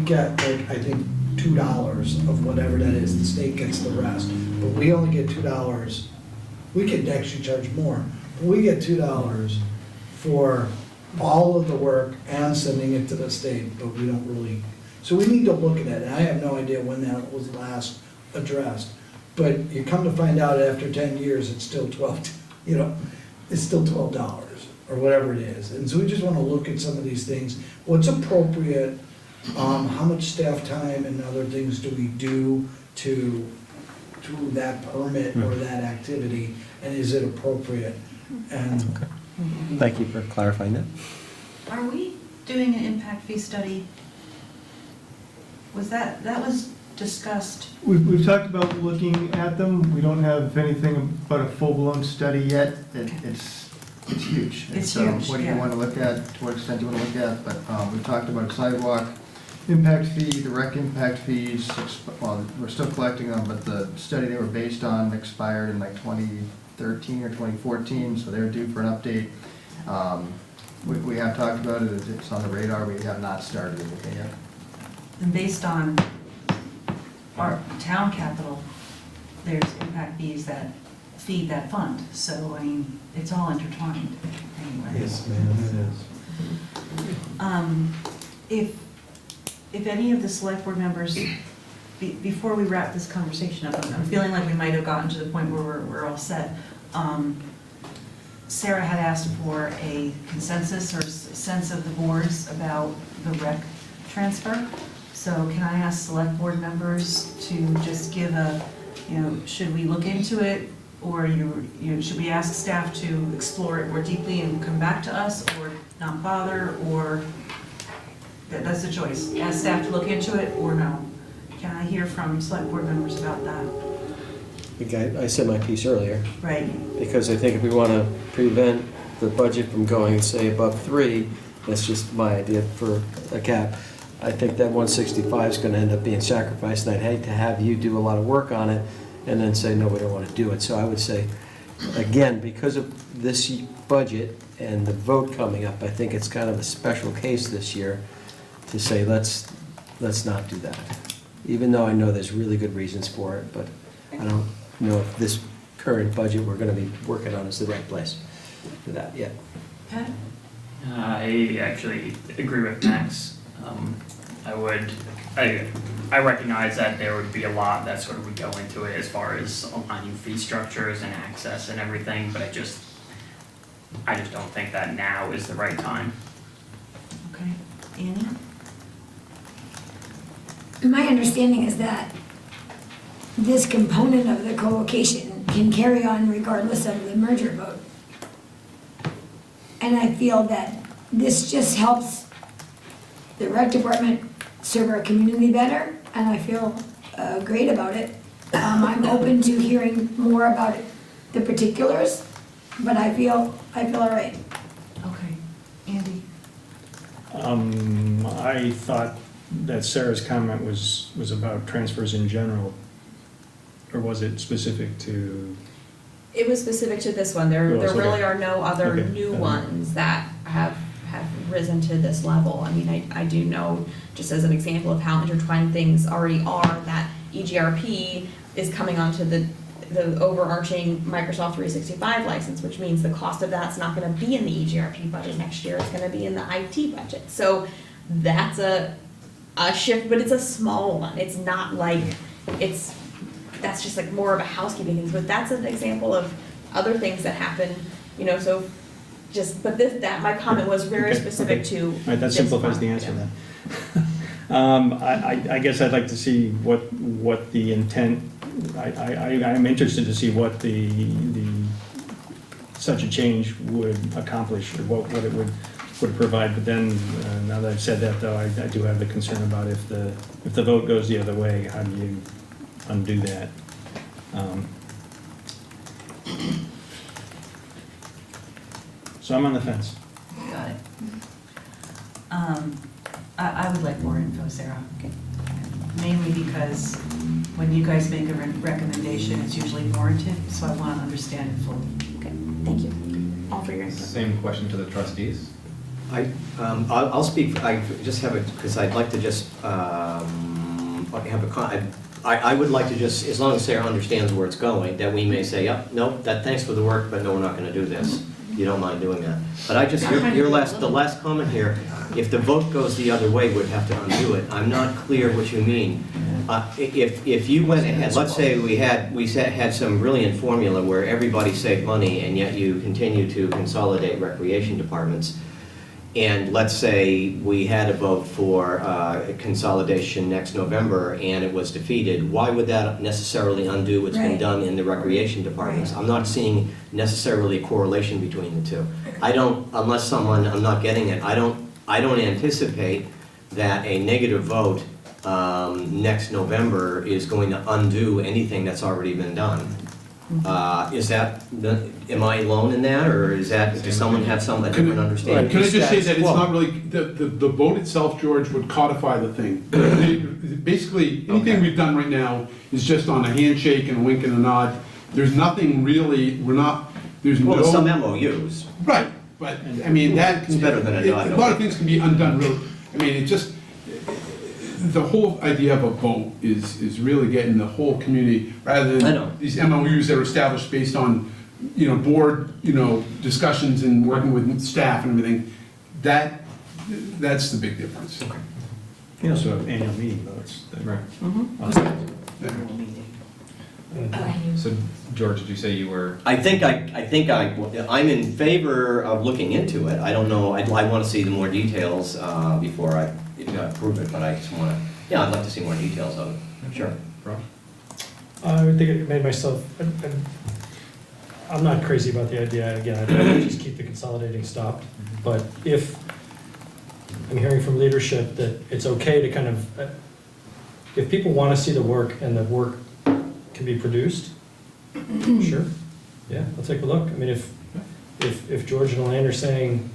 [SPEAKER 7] get like, I think, $2 of whatever that is. The state gets the rest, but we only get $2. We could actually charge more, but we get $2 for all of the work and sending it to the state, but we don't really. So we need to look at it. And I have no idea when that was last addressed, but you come to find out after 10 years, it's still it's still $12 or whatever it is. And so we just want to look at some of these things. What's appropriate? How much staff time and other things do we do to that permit or that activity, and is it appropriate? And
[SPEAKER 18] Thank you for clarifying that.
[SPEAKER 14] Are we doing an impact fee study? That was discussed?
[SPEAKER 21] We've talked about looking at them. We don't have anything but a full-blown study yet. It's huge.
[SPEAKER 14] It's huge,
[SPEAKER 21] what do you want to look at, to what extent do you want to look at? But we've talked about sidewalk impact fee, direct impact fees. Well, we're still collecting them, but the study they were based on expired in like 2013 or 2014, so they're due for an update. We have talked about it. It's on the radar. We have not started anything yet.
[SPEAKER 14] And based on our town capital, there's impact fees that feed that fund. So, I mean, it's all intertwined anyway.
[SPEAKER 7] Yes, ma'am, it is.
[SPEAKER 14] If any of the select board members, before we wrap this conversation up, I'm feeling like we might have gotten to the point where we're all set. Sarah had asked for a consensus or sense of the boards about the rec transfer. So can I ask select board members to just give should we look into it, or should we ask staff to explore it more deeply and come back to us, or not bother, or that's a choice. Ask staff to look into it or no. Can I hear from select board members about that?
[SPEAKER 18] I said my piece earlier.
[SPEAKER 14] Right.
[SPEAKER 18] Because I think if we want to prevent the budget from going, say, above 3, that's just my idea for a cap. I think that 165 is going to end up being sacrificed, and I'd hate to have you do a lot of work on it and then say, no, we don't want to do it. So I would say, again, because of this budget and the vote coming up, I think it's kind of a special case this year to say, let's not do that. Even though I know there's really good reasons for it, but I don't know if this current budget we're going to be working on is the right place for that yet.
[SPEAKER 14] Pat?
[SPEAKER 17] I actually agree with Max. I recognize that there would be a lot that sort of would go into it as far as aligning fee structures and access and everything, but I just don't think that now is the right time.
[SPEAKER 14] Okay, Annie?
[SPEAKER 20] My understanding is that this component of the co-location can carry on regardless of the merger vote. And I feel that this just helps the rec department serve our community better, and I feel great about it. I'm open to hearing more about the particulars, but I feel all right.
[SPEAKER 14] Okay, Andy?
[SPEAKER 19] I thought that Sarah's comment was about transfers in general, or was it specific to?
[SPEAKER 12] It was specific to this one. There
[SPEAKER 19] It was,
[SPEAKER 12] really
[SPEAKER 19] okay.
[SPEAKER 12] are no other
[SPEAKER 19] Okay.
[SPEAKER 12] new ones that have risen to this level. I mean, I do know, just as an example of how intertwined things already are, that EGRP is coming onto the overarching Microsoft 365 license, which means the cost of that's not gonna be in the EGRP budget next year, it's gonna be in the IT budget. So that's a shift, but it's a small one. It's not like, that's just like more of a housekeeping thing, but that's an example of other things that happen, you know, so my comment was very
[SPEAKER 19] Okay,
[SPEAKER 12] specific
[SPEAKER 19] okay.
[SPEAKER 12] to
[SPEAKER 19] All right, that
[SPEAKER 12] this
[SPEAKER 19] simplifies
[SPEAKER 12] one.
[SPEAKER 19] the answer then. I guess I'd like to see what the intent, I'm interested to see what the such a change would accomplish, or what it would provide. But then, now that I've said that, though, I do have the concern about if the vote goes the other way, how do you undo that? So I'm on the fence.
[SPEAKER 14] Got it. I would like more info, Sarah. Mainly because when you guys make a recommendation, it's usually warranted, so I want to understand it fully.
[SPEAKER 12] Okay, thank you. All for your input.
[SPEAKER 2] Same question to the trustees.
[SPEAKER 6] I'll speak, I just have because I'd like to just I would like to just, as long as Sarah understands where it's going, that we may say, yep, nope, thanks for the work, but no, we're not gonna do this. You don't mind doing that. But the last comment here, if the vote goes the other way, we'd have to undo it. I'm not clear what you mean. If you went ahead, let's say we had some brilliant formula where everybody saved money and yet you continue to consolidate recreation departments, and let's say we had a vote for consolidation next November and it was defeated, why would that necessarily undo what's been done in the recreation departments? I'm not seeing necessarily a correlation between the two. I'm not getting it, I don't anticipate that a negative vote next November is going to undo anything that's already been done. Am I alone in that, or does someone have a different understanding?
[SPEAKER 9] Can I just say that it's not really, the vote itself, George, would codify the thing. Basically, anything we've done right now is just on a handshake and a wink and a nod. There's nothing really, there's no.
[SPEAKER 6] Well, there's some MOUs.
[SPEAKER 9] Right, but, I mean, that.
[SPEAKER 6] It's better than a nod.
[SPEAKER 9] A lot of things can be undone, really. I mean, it just, the whole idea of a vote is really getting the whole community, rather than these MOUs that are established based on, board, discussions and working with staff and everything. That's the big difference. Okay.
[SPEAKER 19] You also have annual meeting votes.
[SPEAKER 2] Right. So, George, did you say you were?
[SPEAKER 6] I'm in favor of looking into it. I don't know, I want to see the more details before I approve it, but I just want to, I'd like to see more details of it. Sure.
[SPEAKER 2] Rob?
[SPEAKER 10] I would think it made myself, I'm not crazy about the idea, again, I'd rather just keep the consolidating stopped, but if I'm hearing from leadership that it's okay to kind of, if people want to see the work and the work can be produced, sure, yeah, I'll take a look. I mean, if George and Elaine are saying,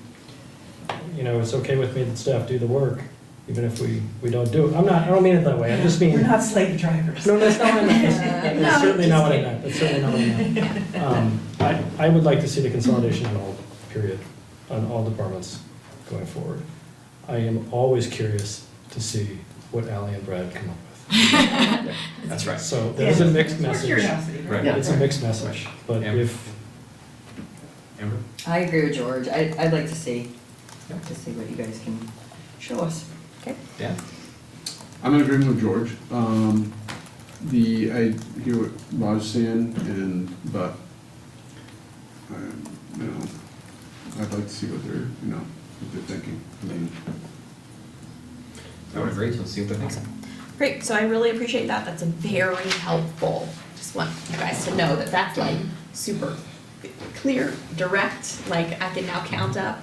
[SPEAKER 10] it's okay with me that staff do the work, even if we don't do it. I don't mean it that way, I just mean.
[SPEAKER 14] We're not slave drivers.
[SPEAKER 10] No, that's not what I meant. That's certainly not what I meant. That's certainly not what I meant. I would like to see the consolidation on all, period, on all departments going forward. I am always curious to see what Ally and Brad come up with.
[SPEAKER 2] That's right.
[SPEAKER 10] So there's a mixed message.
[SPEAKER 14] Curiosity.
[SPEAKER 2] Right.
[SPEAKER 10] It's a mixed message, but
[SPEAKER 2] Amber?
[SPEAKER 10] if.
[SPEAKER 2] Amber?
[SPEAKER 14] I agree with George. I'd like to see what you guys can show us.
[SPEAKER 12] Okay.
[SPEAKER 2] Yeah.
[SPEAKER 9] I'm in agreement with George. I hear what Raj's saying, but I'd like to see what they're, what they're thinking. I mean,
[SPEAKER 2] I would agree, so let's see what they're thinking.
[SPEAKER 12] Great, so I really appreciate that, that's very helpful. Just want you guys to know that that's like super clear, direct, like I can now count up.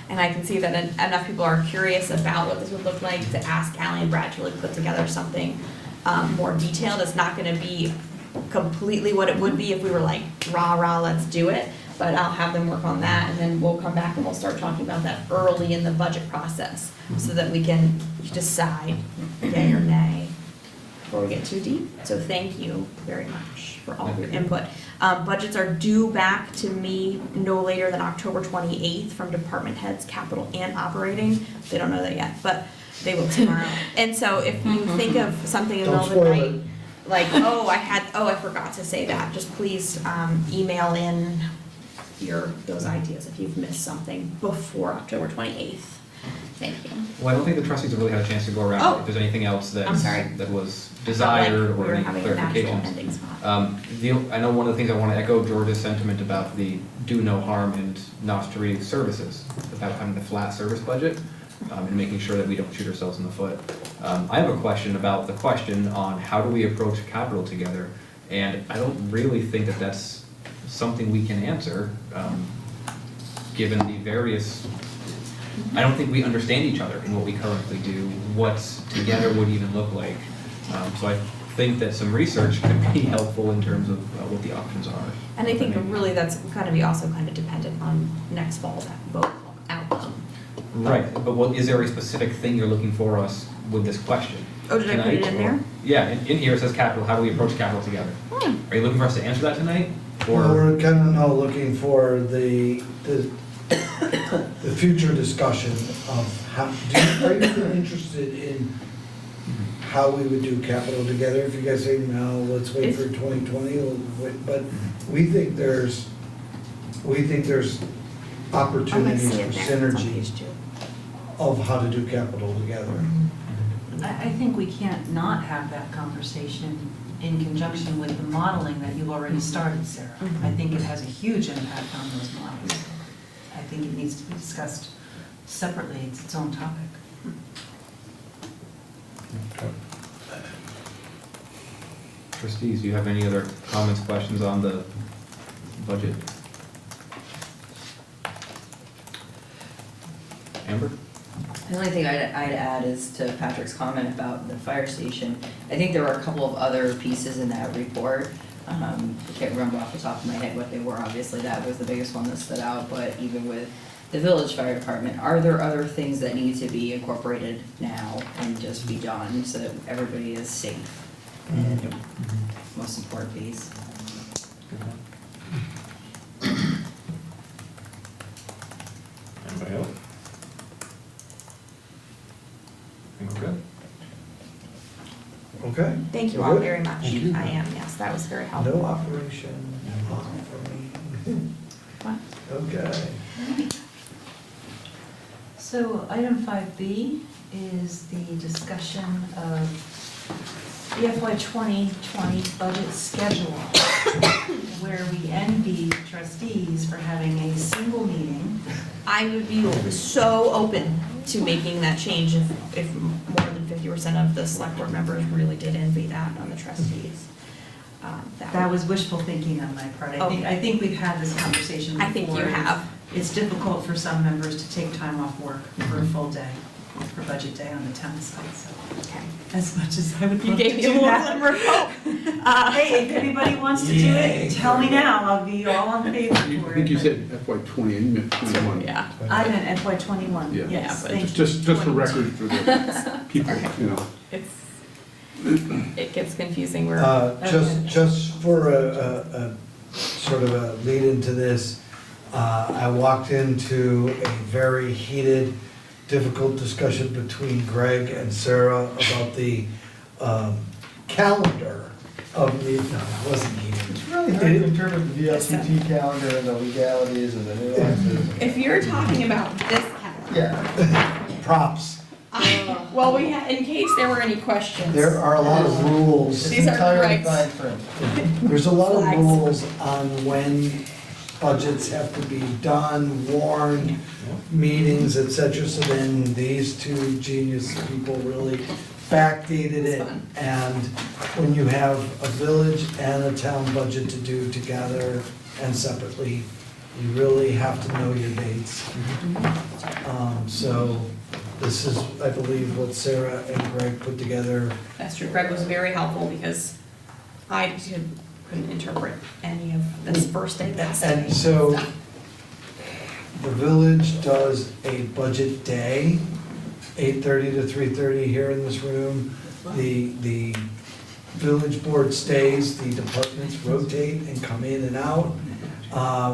[SPEAKER 12] And I can see that enough people are curious about what this would look like to ask Allie and Brad to really put together something more detailed. It's not gonna be completely what it would be if we were like, rah, rah, let's do it. But I'll have them work on that, and then we'll come back and we'll start talking about that early in the budget process, so that we can decide yay or nay before we get too deep. So thank you very much for all of your input. Budgets are due back to me no later than October 28th from department heads, capital and operating. They don't know that yet, but they will tomorrow. And so if you think of something in the middle of the night, like, I forgot to say that, just please email in those ideas if you've missed something before October 28th. Thank you.
[SPEAKER 2] Well, I don't think the trustees have really had a chance to go around if there's anything else that was desired or any clarifications. I know one of the things I want to echo George's sentiment about the do no harm and not to read services, about having the flat service budget and making sure that we don't shoot ourselves in the foot. I have a question about the question on how do we approach capital together, and I don't really think that that's something we can answer, given the various, I don't think we understand each other in what we currently do, what together would even look like. So I think that some research could be helpful in terms of what the options are.
[SPEAKER 12] And I think really that's gonna be also kind of dependent on next fall's vote outcome.
[SPEAKER 2] Right, but is there a specific thing you're looking for us with this question?
[SPEAKER 12] Oh, did I put it in there?
[SPEAKER 2] Yeah, in here it says capital, how do we approach capital together? Are you looking for us to answer that tonight?
[SPEAKER 7] Well, we're kind of now looking for the future discussion of how, are you interested in how we would do capital together? If you guys say, no, let's wait for 2020, but we think there's opportunities for synergy of how to do capital together.
[SPEAKER 14] I think we can't not have that conversation in conjunction with the modeling that you've already started, Sarah. I think it has a huge impact on those models. I think it needs to be discussed separately, it's its own topic.
[SPEAKER 2] Trustees, do you have any other comments, questions on the budget? Amber?
[SPEAKER 4] The only thing I'd add is to Patrick's comment about the fire station. I think there were a couple of other pieces in that report. I can't remember off the top of my head what they were. Obviously, that was the biggest one that stood out, but even with the village fire department, are there other things that need to be incorporated now and just be done so that everybody is safe? And most important piece.
[SPEAKER 2] Anybody else? I think we're good.
[SPEAKER 7] Okay.
[SPEAKER 12] Thank you all very much. I am, yes, that was very helpful.
[SPEAKER 7] No operation on for me.
[SPEAKER 12] What?
[SPEAKER 7] Okay.
[SPEAKER 14] So item 5B is the discussion of the FY 2020 budget schedule, where we envy trustees for having a single meeting.
[SPEAKER 12] I would be so open to making that change if more than 50% of the select board members really did envy that on the trustees.
[SPEAKER 14] That was wishful thinking on my part. I think we've had this conversation before.
[SPEAKER 12] I think you have.
[SPEAKER 14] It's difficult for some members to take time off work for a full day, for budget day on the town side, so.
[SPEAKER 12] Okay.
[SPEAKER 14] As much as I would
[SPEAKER 12] You
[SPEAKER 14] love to
[SPEAKER 12] gave me
[SPEAKER 14] do
[SPEAKER 12] a little
[SPEAKER 14] that.
[SPEAKER 12] glimmer of hope.
[SPEAKER 14] Hey, if anybody wants to do it, tell me now, I'll be all in favor for it.
[SPEAKER 9] I think you said FY 20 and you meant 21.
[SPEAKER 12] Yeah.
[SPEAKER 14] I meant FY 21,
[SPEAKER 9] Yeah.
[SPEAKER 14] yes,
[SPEAKER 12] but
[SPEAKER 14] thank you.
[SPEAKER 9] Just for record for the people, you know.
[SPEAKER 12] It gets confusing.
[SPEAKER 7] Just for a sort of a lead into this, I walked into a very heated, difficult discussion between Greg and Sarah about the calendar of the, no, it wasn't heated.
[SPEAKER 21] It's really hard to interpret the VLCT calendar and the legalities and the nuances.
[SPEAKER 12] If you're talking about this calendar.
[SPEAKER 21] Yeah.
[SPEAKER 7] Props.
[SPEAKER 12] Well, we had, in case there were any questions.
[SPEAKER 7] There are a lot of rules.
[SPEAKER 12] These are
[SPEAKER 21] entirely
[SPEAKER 12] Greg's.
[SPEAKER 21] fine print.
[SPEAKER 7] There's a lot of
[SPEAKER 12] Flags.
[SPEAKER 7] rules on when budgets have to be done, warned, meetings, et cetera, so then these two genius people really backdated it. And when you have a village and a town budget to do together and separately, you really have to know your dates. So this is, I believe, what Sarah and Greg put together.
[SPEAKER 12] That's true. Greg was very helpful because I couldn't interpret any of this first day that's.
[SPEAKER 7] And so the village does a budget day, 8:30 to 3:30 here in this room. The village board stays, the departments rotate and come in and out.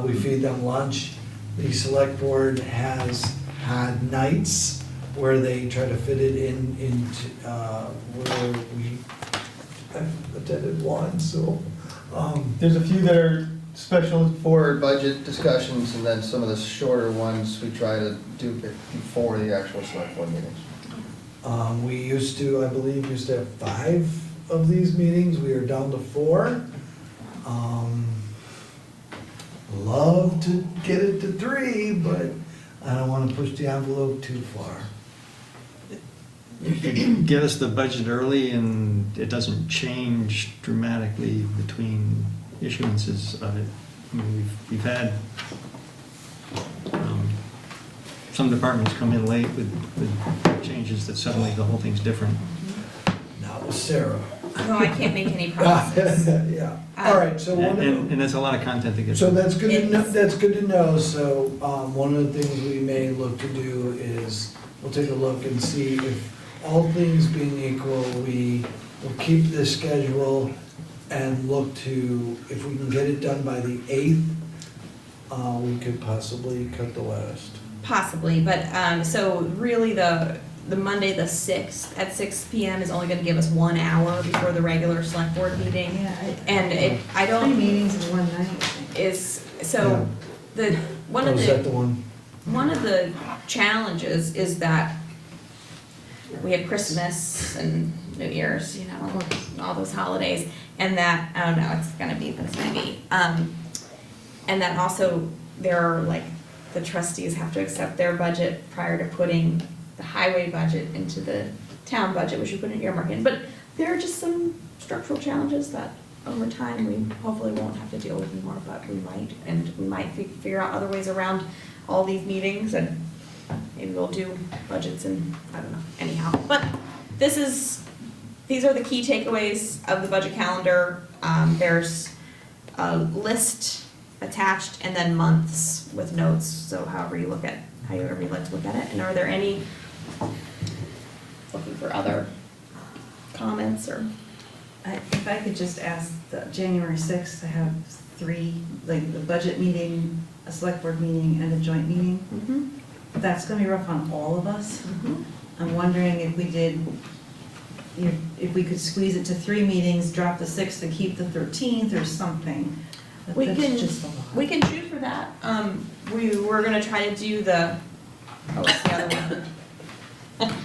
[SPEAKER 7] We feed them lunch. The select board has had nights where they try to fit it into where we attended one, so.
[SPEAKER 21] There's a few that are special for budget discussions, and then some of the shorter ones we try to do before the actual select board meetings.
[SPEAKER 7] We used to, I believe, have 5 of these meetings. We are down to 4. Love to get it to 3, but I don't want to push the envelope too far.
[SPEAKER 19] If you give us the budget early and it doesn't change dramatically between issuances of it. I mean, we've had some departments come in late with changes that suddenly the whole thing's different.
[SPEAKER 7] Not with Sarah.
[SPEAKER 12] No, I can't make any promises.
[SPEAKER 7] Yeah, all right, so one of the.
[SPEAKER 19] And that's a lot of content to get.
[SPEAKER 7] So that's good to know, that's good to know, so, one of the things we may look to do is, we'll take a look and see if all things being equal, we will keep this schedule and look to, if we can get it done by the 8th, we could possibly cut the last.
[SPEAKER 12] Possibly, but, so really the Monday, the 6th, at 6 PM is only gonna give us 1 hour before the regular select board meeting.
[SPEAKER 14] Yeah,
[SPEAKER 12] And I don't.
[SPEAKER 14] 3 meetings in one night.
[SPEAKER 12] Is, so, one of
[SPEAKER 7] Oh, is that the one?
[SPEAKER 12] One of the challenges is that we have Christmas and New Year's, you know, all those holidays, and that, I don't know, it's gonna be what it's gonna be. And that also, there are, like, the trustees have to accept their budget prior to putting the highway budget into the town budget, which we put an earmark in. But there are just some structural challenges that over time we hopefully won't have to deal with anymore, but we might, and we might figure out other ways around all these meetings, and maybe we'll do budgets and, I don't know, anyhow. But these are the key takeaways of the budget calendar. There's a list attached and then months with notes, so however you like to look at it. And are there any, looking for other comments or?
[SPEAKER 14] If I could just ask, the January 6th, I have 3, like the budget meeting, a select board meeting, and a joint meeting.
[SPEAKER 12] Mm-hmm.
[SPEAKER 14] That's gonna be rough on all of us.
[SPEAKER 12] Mm-hmm.
[SPEAKER 14] I'm wondering if we did, if we could squeeze it to 3 meetings, drop the 6th and keep the 13th or something. But
[SPEAKER 12] We
[SPEAKER 14] that's
[SPEAKER 12] can,
[SPEAKER 14] just a lot.
[SPEAKER 12] we can shoot for that. We were gonna try to do what's the other one?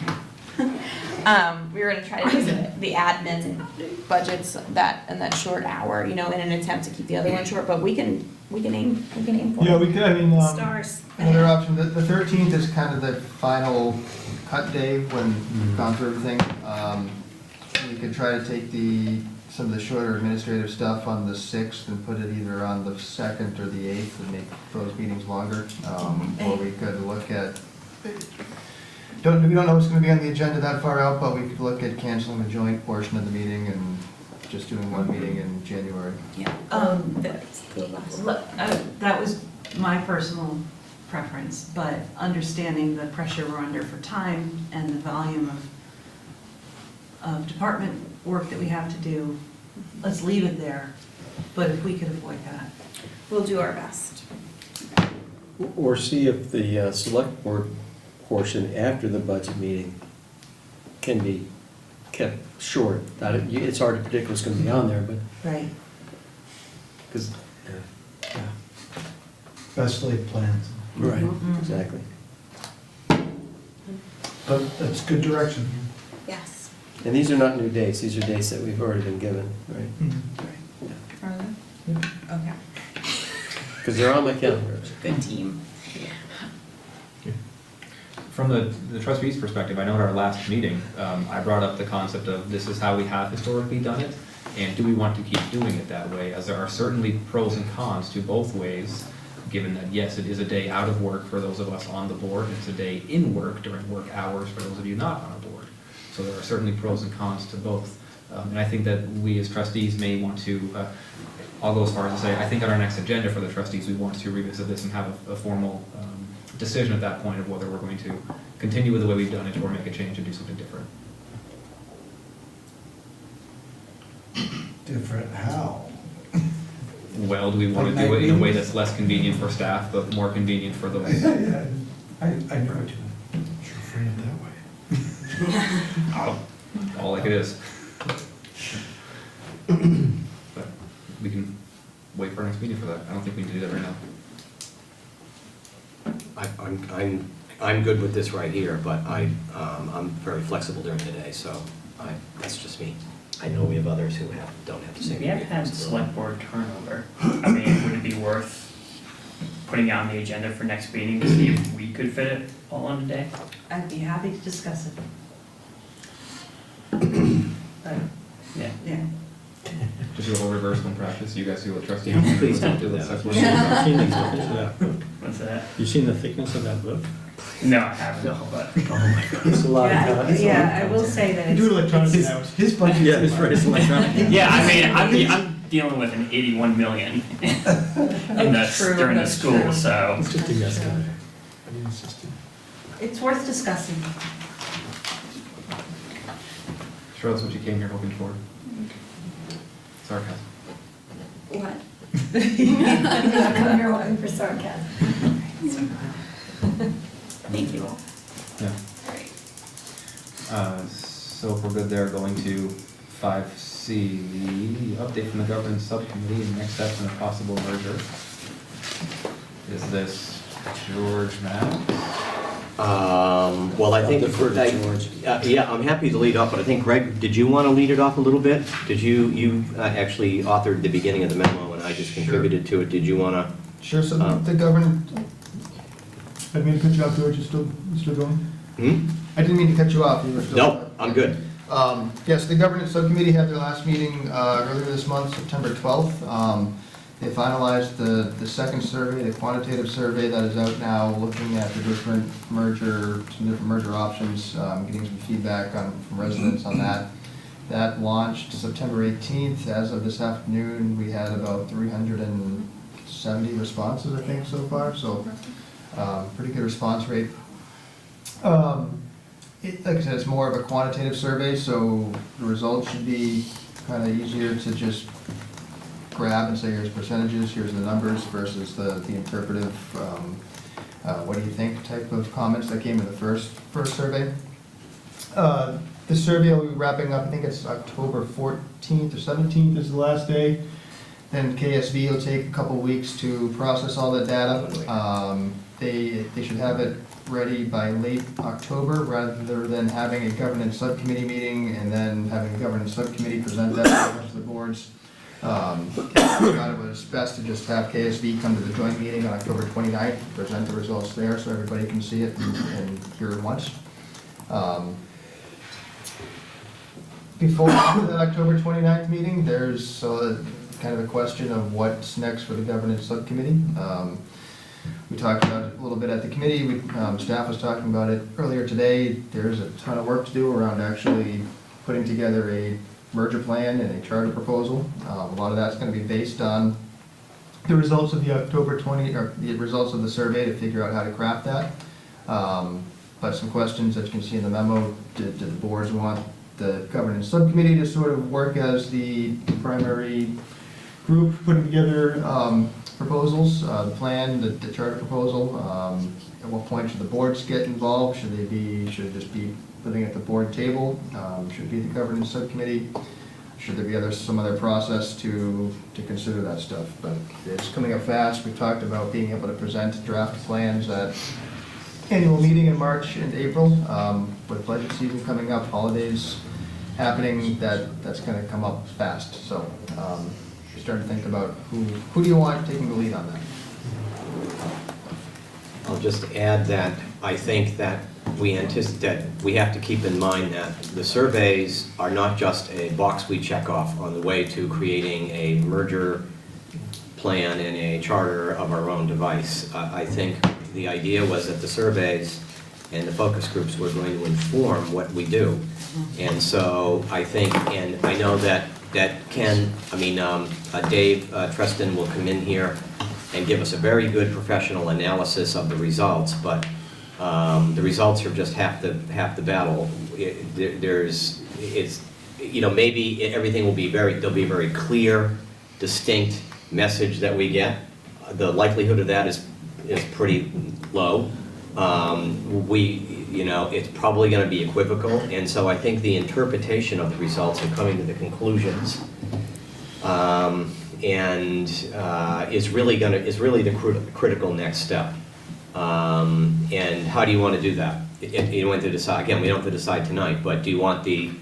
[SPEAKER 12] We were gonna try to do the admin budgets in that short hour, you know, in an attempt to keep the other one short, but we can aim for
[SPEAKER 21] Yeah, we could, I mean,
[SPEAKER 12] stars.
[SPEAKER 21] another option, the 13th is kind of the final cut day when we've gone through everything. We could try to take some of the shorter administrative stuff on the 6th and put it either on the 2nd or the 8th and make those meetings longer. Or we could look at, we don't know what's gonna be on the agenda that far out, but we could look at canceling the joint portion of the meeting and just doing one meeting in January.
[SPEAKER 12] Yeah. That's the last.
[SPEAKER 14] That was my personal preference, but understanding the pressure we're under for time and the volume of department work that we have to do, let's leave it there. But if we could avoid that.
[SPEAKER 12] We'll do our best.
[SPEAKER 18] Or see if the select board portion after the budget meeting can be kept short. It's hard to predict what's going to be on there, but.
[SPEAKER 14] Right.
[SPEAKER 18] Because.
[SPEAKER 7] Best laid plans.
[SPEAKER 18] Right,
[SPEAKER 14] Mhm.
[SPEAKER 18] exactly.
[SPEAKER 7] But that's good direction.
[SPEAKER 12] Yes.
[SPEAKER 18] And these are not new dates, these are dates that we've already been given, right?
[SPEAKER 7] Mhm.
[SPEAKER 12] Are they? Okay.
[SPEAKER 18] Because they're on my calendar.
[SPEAKER 4] Good team.
[SPEAKER 2] From the trustees' perspective, I know at our last meeting, I brought up the concept of this is how we have historically done it, and do we want to keep doing it that way? As there are certainly pros and cons to both ways, given that yes, it is a day out of work for those of us on the board, and it's a day in work during work hours for those of you not on a board. So there are certainly pros and cons to both. And I think that we as trustees may want to, I'll go as far as to say, I think on our next agenda for the trustees, we want to revisit this and have a formal decision at that point of whether we're going to continue with the way we've done it or make a change and do something different.
[SPEAKER 7] Different how?
[SPEAKER 2] Well, do we want to do it in a way that's less convenient for staff, but more convenient for those?
[SPEAKER 7] Yeah, I know it. Sure frame it that way.
[SPEAKER 2] All like it is. But we can wait for our next meeting for that. I don't think we need to do that right now.
[SPEAKER 5] I'm good with this right here, but I'm very flexible during the day, so that's just me. I know we have others who don't have the same.
[SPEAKER 17] We have had select board turnover. I mean, would it be worth putting it on the agenda for next meeting to see if we could fit it all on a day?
[SPEAKER 14] I'd be happy to discuss it.
[SPEAKER 17] Yeah.
[SPEAKER 14] Yeah.
[SPEAKER 2] Just do a whole reverse one practice. You guys do what trustees.
[SPEAKER 19] Please don't do that.
[SPEAKER 2] That's
[SPEAKER 19] You've seen the thickness of that book?
[SPEAKER 17] What's that?
[SPEAKER 19] You've seen the thickness of that book?
[SPEAKER 17] No, I haven't, but.
[SPEAKER 19] Oh my God, it's a lot of content.
[SPEAKER 14] Yeah, I will say that
[SPEAKER 7] You do it electronically now. His budget.
[SPEAKER 19] Yeah, it's right, it's electronic.
[SPEAKER 17] Yeah, I mean, I'm dealing with an 81 million in during the school, so.
[SPEAKER 10] It's just a yes guy. I mean, it's just
[SPEAKER 14] it's worth discussing.
[SPEAKER 2] Sure, that's what you came here hoping for. Sarcasm.
[SPEAKER 20] What? I'm not coming here looking for sarcasm.
[SPEAKER 4] Thank you all.
[SPEAKER 2] Yeah. So if we're good there, going to 5C, update from the governance subcommittee and next steps in a possible merger. Is this George Matt?
[SPEAKER 5] Well, I think, yeah, I'm happy to lead off, but I think, Greg, did you want to lead it off a little bit? Did you actually authored the beginning of the memo and I just contributed to it. Did you want to?
[SPEAKER 21] Sure, so the governance, I didn't mean to cut you off, George, you still going? I didn't mean to cut you off, you were still.
[SPEAKER 5] Nope, I'm good.
[SPEAKER 21] Yes, the governance subcommittee had their last meeting earlier this month, September 12th. They finalized the second survey, the quantitative survey that is out now, looking at the different merger options, getting some feedback from residents on that. That launched September 18th. As of this afternoon, we had about 370 responses, I think, so far, so pretty good response rate. Like I said, it's more of a quantitative survey, so the results should be kind of easier to just grab and say, here's percentages, here's the numbers, versus the interpretive, what do you think type of comments that came in the first survey. The survey will be wrapping up, I think it's October 14th or 17th is the last day. Then KSV will take a couple weeks to process all the data. They should have it ready by late October, rather than having a governance subcommittee meeting and then having a governance subcommittee present that to the rest of the boards. I thought it was best to just have KSV come to the joint meeting on October 29th, present the results there so everybody can see it and hear it once. Before that October 29th meeting, there's kind of a question of what's next for the governance subcommittee. We talked about it a little bit at the committee. Staff was talking about it earlier today. There's a ton of work to do around actually putting together a merger plan and a charter proposal. A lot of that's going to be based on the results of the October 20, or the results of the survey to figure out how to craft that. But some questions that you can see in the memo. Did the boards want the governance subcommittee to sort of work as the primary group putting together proposals, the plan, the charter proposal? At what point should the boards get involved? Should it just be living at the board table? Should it be the governance subcommittee? Should there be some other process to consider that stuff? But it's coming up fast. We've talked about being able to present draft plans at annual meeting in March and April. With budget season coming up, holidays happening, that's going to come up fast. So we're starting to think about who do you want taking the lead on that?
[SPEAKER 5] I'll just add that I think that we anticipate, that we have to keep in mind that the surveys are not just a box we check off on the way to creating a merger plan and a charter of our own device. I think the idea was that the surveys and the focus groups were going to inform what we do. And so I think, and I know that Ken, Dave Treston will come in here and give us a very good professional analysis of the results, but the results are just half the battle. Maybe everything will be there'll be a very clear, distinct message that we get. The likelihood of that is pretty low. It's probably going to be equivocal, and so I think the interpretation of the results and coming to the conclusions is really the critical next step. And how do you want to do that? You want to decide. Again, we don't have to decide tonight, but do you want the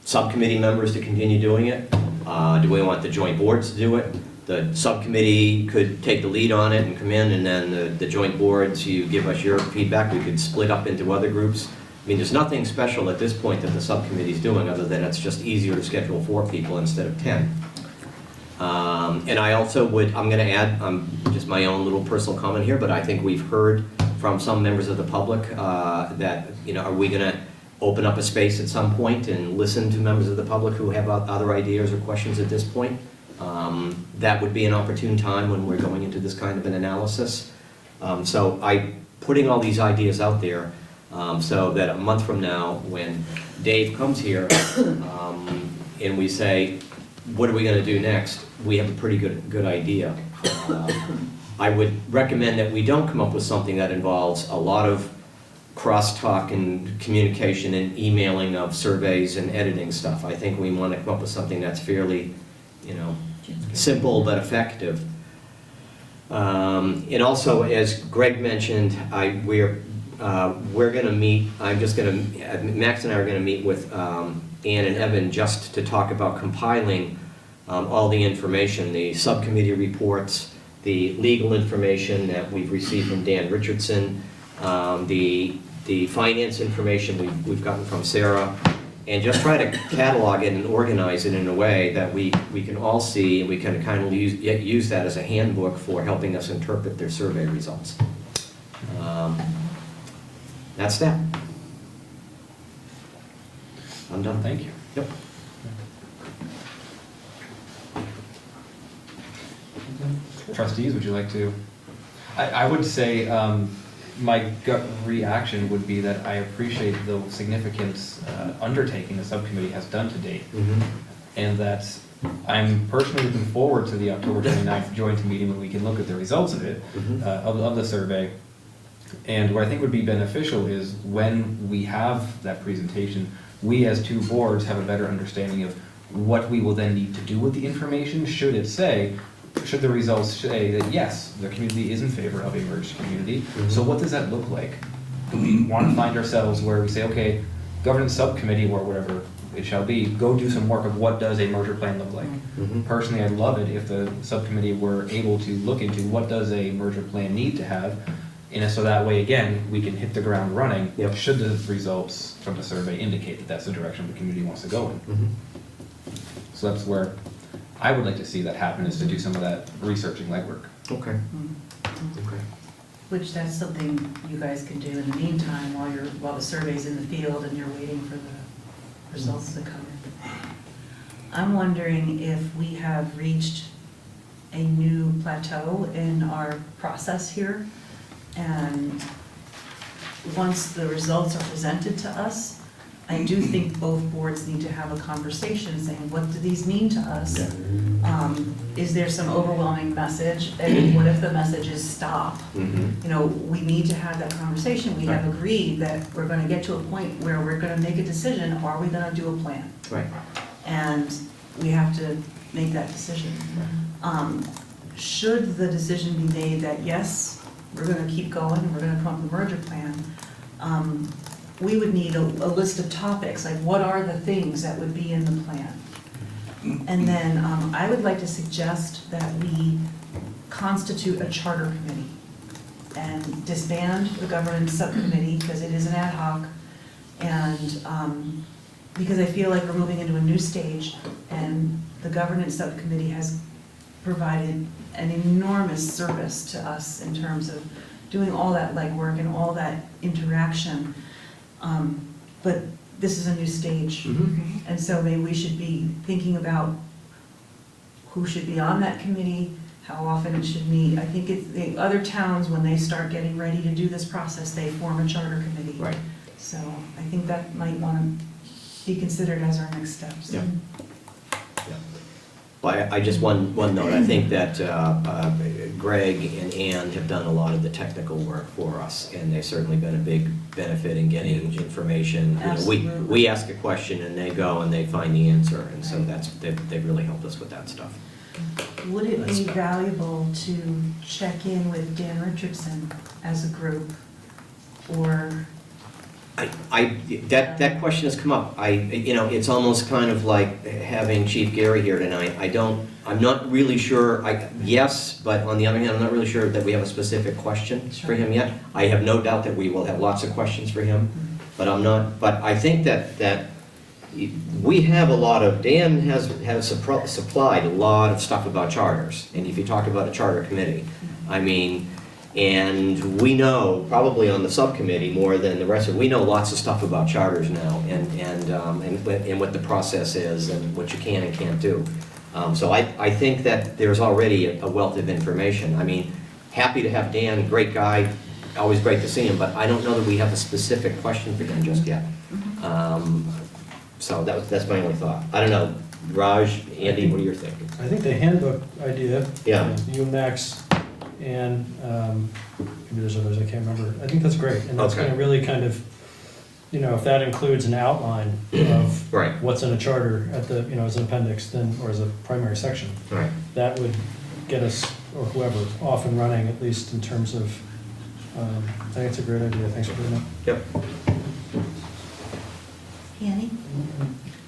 [SPEAKER 5] subcommittee members to continue doing it? Do we want the joint boards to do it? The subcommittee could take the lead on it and come in, and then the joint boards, you give us your feedback. We could split up into other groups. I mean, there's nothing special at this point that the subcommittee's doing other than it's just easier to schedule 4 people instead of 10. And I also I'm going to add just my own little personal comment here, but I think we've heard from some members of the public that, are we going to open up a space at some point and listen to members of the public who have other ideas or questions at this point? That would be an opportune time when we're going into this kind of an analysis. So putting all these ideas out there so that a month from now, when Dave comes here and we say, what are we going to do next? We have a pretty good idea. I would recommend that we don't come up with something that involves a lot of crosstalk and communication and emailing of surveys and editing stuff. I think we want to come up with something that's fairly, simple but effective. And also, as Greg mentioned, we're going to meet. Max and I are going to meet with Ann and Evan just to talk about compiling all the information, the subcommittee reports, the legal information that we've received from Dan Richardson, the finance information we've gotten from Sarah, and just try to catalog it and organize it in a way that we can all see, and we can kind of use that as a handbook for helping us interpret their survey results. That's that. I'm done.
[SPEAKER 2] Thank you.
[SPEAKER 5] Yep.
[SPEAKER 2] Trustees, would you like to? I would say my gut reaction would be that I appreciate the significant undertaking the subcommittee has done to date.
[SPEAKER 5] Mm-hmm.
[SPEAKER 2] And that I'm personally looking forward to the October 29th joint meeting when we can look at the results of it, of the survey. And what I think would be beneficial is when we have that presentation, we as two boards have a better understanding of what we will then need to do with the information. Should the results say that yes, the community is in favor of a merged community, so what does that look like? Do we want to find ourselves where we say, okay, governance subcommittee or whatever it shall be, go do some work of what does a merger plan look like? Personally, I'd love it if the subcommittee were able to look into what does a merger plan need to have, so that way, again, we can hit the ground running should the results from the survey indicate that that's the direction the community wants to go in. So that's where I would like to see that happen, is to do some of that researching legwork.
[SPEAKER 5] Okay. Okay.
[SPEAKER 14] Which that's something you guys can do in the meantime while the survey's in the field and you're waiting for the results to come in. I'm wondering if we have reached a new plateau in our process here, and once the results are presented to us, I do think both boards need to have a conversation saying, what do these mean to us? Is there some overwhelming message? And what if the message is stop? We need to have that conversation. We have agreed that we're going to get to a point where we're going to make a decision. Are we going to do a plan?
[SPEAKER 5] Right.
[SPEAKER 14] And we have to make that decision. Should the decision be made that yes, we're going to keep going, we're going to come up with a merger plan, we would need a list of topics, like what are the things that would be in the plan? And then I would like to suggest that we constitute a charter committee and disband the governance subcommittee, because it is an ad hoc, and because I feel like we're moving into a new stage, and the governance subcommittee has provided an enormous service to us in terms of doing all that legwork and all that interaction. But this is a new stage, and so maybe we should be thinking about who should be on that committee, how often it should meet. I think it's, the other towns, when they start getting ready to do this process, they form a charter committee.
[SPEAKER 5] Right.
[SPEAKER 14] So I think that might want to be considered as our next steps.
[SPEAKER 5] Yeah. But I just one note, I think that Greg and Ann have done a lot of the technical work for us, and they've certainly been a big benefit in getting information. You know,
[SPEAKER 14] Absolutely.
[SPEAKER 5] we ask a question and they go and they find the answer, and so they've really helped us with that stuff.
[SPEAKER 14] Would it be valuable to check in with Dan Richardson as a group, or?
[SPEAKER 5] That question has come up. You know, it's almost kind of like having Chief Gary here tonight. I'm not really sure, yes, but on the other hand, I'm not really sure that we have a specific question for him yet. I have no doubt that we will have lots of questions for him, but I think that we have a lot of, Dan has supplied a lot of stuff about charters, and if you talk about a charter committee, I mean, and we know, probably on the subcommittee more than the rest of it, we know lots of stuff about charters now, and what the process is, and what you can and can't do. So I think that there's already a wealth of information. I mean, happy to have Dan, great guy, always great to see him, but I don't know that we have a specific question for him just yet. So that's my only thought. I don't know, Raj, Andy, what are you thinking?
[SPEAKER 10] I think the handbook idea,
[SPEAKER 5] Yeah.
[SPEAKER 10] you, Max, and maybe there's others, I can't remember. I think that's great, and that's
[SPEAKER 5] Okay.
[SPEAKER 10] gonna really kind of, you know, if that includes an outline of
[SPEAKER 5] Right.
[SPEAKER 10] what's in a charter at the, you know, as an appendix, then, or as a primary section,
[SPEAKER 5] Right.
[SPEAKER 10] that would get us, or whoever, off and running, at least in terms of, I think it's a great idea, thanks for doing that.
[SPEAKER 5] Yep.
[SPEAKER 14] Annie?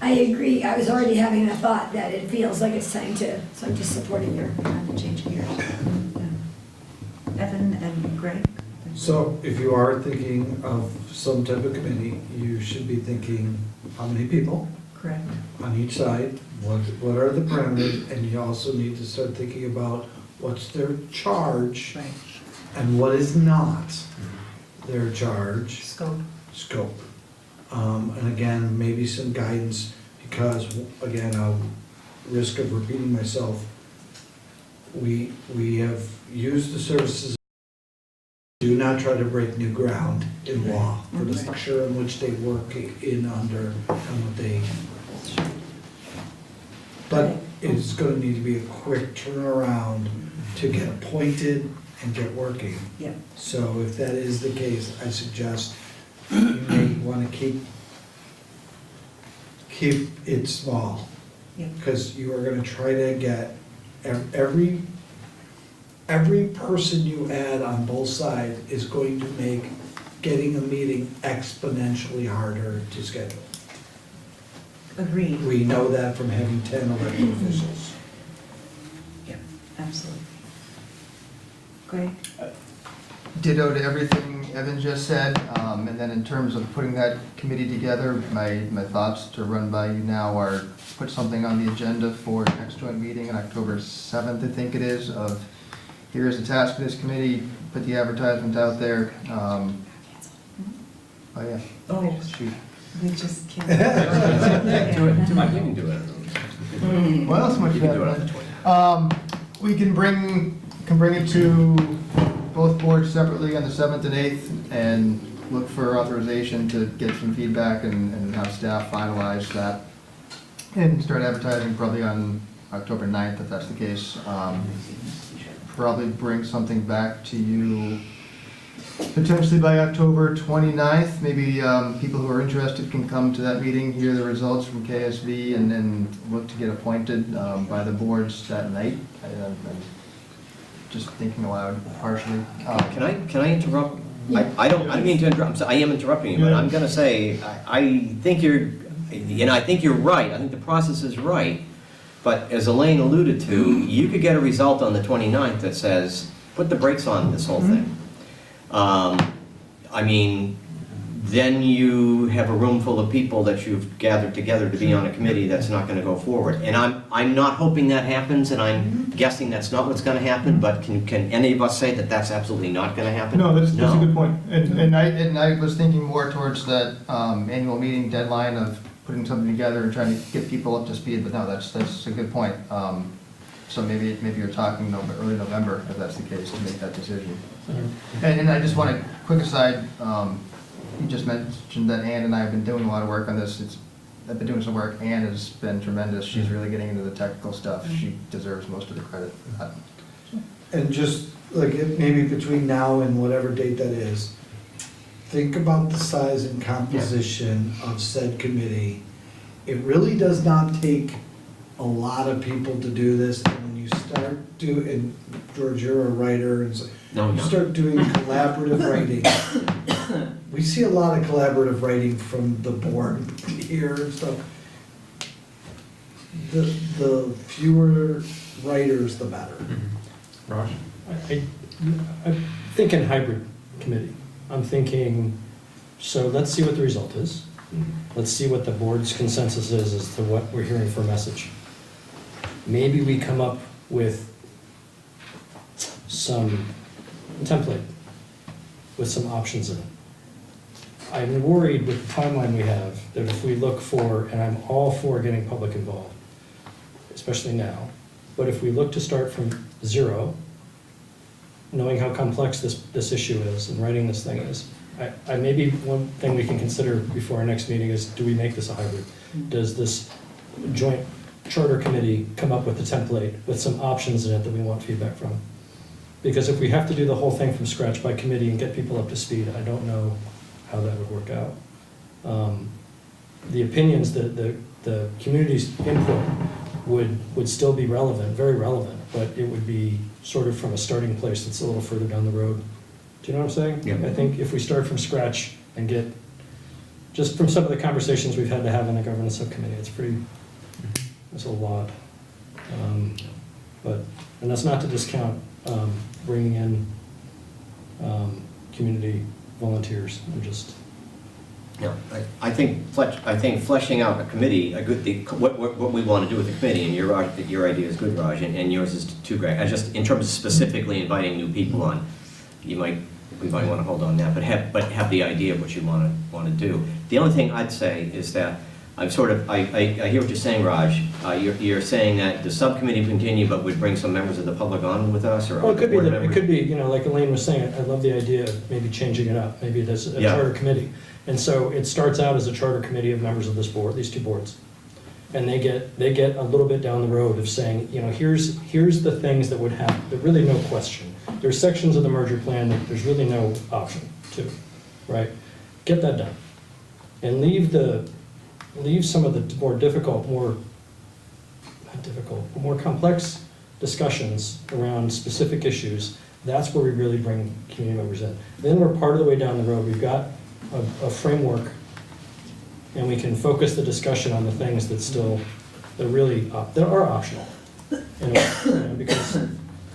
[SPEAKER 20] I agree. I was already having a thought that it feels like it's time to, so I'm just supporting your.
[SPEAKER 14] Time to change gears. Evan and Greg?
[SPEAKER 7] So if you are thinking of some type of committee, you should be thinking how many people
[SPEAKER 14] Correct.
[SPEAKER 7] on each side, what are the parameters, and you also need to start thinking about what's their charge
[SPEAKER 14] Right.
[SPEAKER 7] and what is not their charge.
[SPEAKER 14] Scope.
[SPEAKER 7] And again, maybe some guidance, because again, I'll risk of repeating myself. We have used the services. Do not try to break new ground in law for the structure in which they work in under and what they. But it's gonna need to be a quick turnaround to get appointed and get working.
[SPEAKER 14] Yeah.
[SPEAKER 7] So if that is the case, I suggest you may wanna keep it small.
[SPEAKER 14] Yeah.
[SPEAKER 7] Because you are gonna try to get every person you add on both sides is going to make getting a meeting exponentially harder to schedule.
[SPEAKER 14] Agreed.
[SPEAKER 7] We know that from having 10 elected officials.
[SPEAKER 14] Yeah, absolutely. Greg?
[SPEAKER 21] Ditto to everything Evan just said, and then in terms of putting that committee together, my thoughts to run by you now are put something on the agenda for next joint meeting on October 7th, I think it is, of here's a task for this committee, put the advertisement out there. Oh, yeah.
[SPEAKER 14] Oh,
[SPEAKER 21] Shoot.
[SPEAKER 14] we just can't.
[SPEAKER 5] Do it, Mike, you can do it.
[SPEAKER 21] What else much
[SPEAKER 5] You can do it on the 20th.
[SPEAKER 21] We can bring it to both boards separately on the 7th and 8th and look for authorization to get some feedback and have staff finalize that. And start advertising probably on October 9th, if that's the case. Probably bring something back to you potentially by October 29th. Maybe people who are interested can come to that meeting, hear the results from KSV, and then look to get appointed by the boards that night. I'm just thinking aloud partially.
[SPEAKER 5] Can I interrupt? I don't mean to interrupt, I am interrupting you, but I'm gonna say, I think you're right, I think the process is right, but as Elaine alluded to, you could get a result on the 29th that says, put the brakes on this whole thing. I mean, then you have a room full of people that you've gathered together to be on a committee that's not gonna go forward. And I'm not hoping that happens, and I'm guessing that's not what's gonna happen, but can any of us say that that's absolutely not gonna happen?
[SPEAKER 21] No, that's a good point. And I was thinking more towards that annual meeting deadline of putting something together and trying to get people up to speed, but no, that's a good point. So maybe you're talking early November, if that's the case, to make that decision. And I just want a quick aside, you just mentioned that Ann and I have been doing a lot of work on this. I've been doing some work. Ann has been tremendous. She's really getting into the technical stuff. She deserves most of the credit for that.
[SPEAKER 7] And just like maybe between now and whatever date that is, think about the size and composition of said committee. It really does not take a lot of people to do this, and when you start and George, you're a writer, and so you start doing collaborative writing. We see a lot of collaborative writing from the board here and stuff. The fewer writers, the better.
[SPEAKER 10] Raj? I'm thinking hybrid committee. I'm thinking, so let's see what the result is. Let's see what the board's consensus is as to what we're hearing for a message. Maybe we come up with some template with some options in it. I'm worried with the timeline we have that if we look for, and I'm all for getting public involved, especially now, but if we look to start from zero, knowing how complex this issue is and writing this thing is, I maybe one thing we can consider before our next meeting is, do we make this a hybrid? Does this joint charter committee come up with a template with some options in it that we want feedback from? Because if we have to do the whole thing from scratch by committee and get people up to speed, I don't know how that would work out. The opinions, the community's input would still be relevant, very relevant, but it would be sort of from a starting place that's a little further down the road. Do you know what I'm saying?
[SPEAKER 5] Yeah.
[SPEAKER 10] I think if we start from scratch and get, just from some of the conversations we've had to have in the governance subcommittee, it's a lot. And that's not to discount bringing in community volunteers.
[SPEAKER 5] Yeah, I think fleshing out a committee, what we want to do with the committee, and your idea is good, Raj, and yours is too, Greg. Just in terms of specifically inviting new people on, we might want to hold on that, but have the idea of what you want to do. The only thing I'd say is that I hear what you're saying, Raj. You're saying that the subcommittee continue, but would bring some members of the public on with us, or
[SPEAKER 10] well, it could be
[SPEAKER 5] members?
[SPEAKER 10] it could be, like Elaine was saying, I love the idea of maybe changing it up. Maybe it is a charter committee. And so it starts out as a charter committee of members of this board, these two boards. And they get a little bit down the road of saying, here's the things that would happen. There's really no question. There's sections of the merger plan that there's really no option to, right? Get that done. And leave some of the more complex discussions around specific issues. That's where we really bring community members in. Then we're part of the way down the road. We've got a framework, and we can focus the discussion on the things that are optional. Because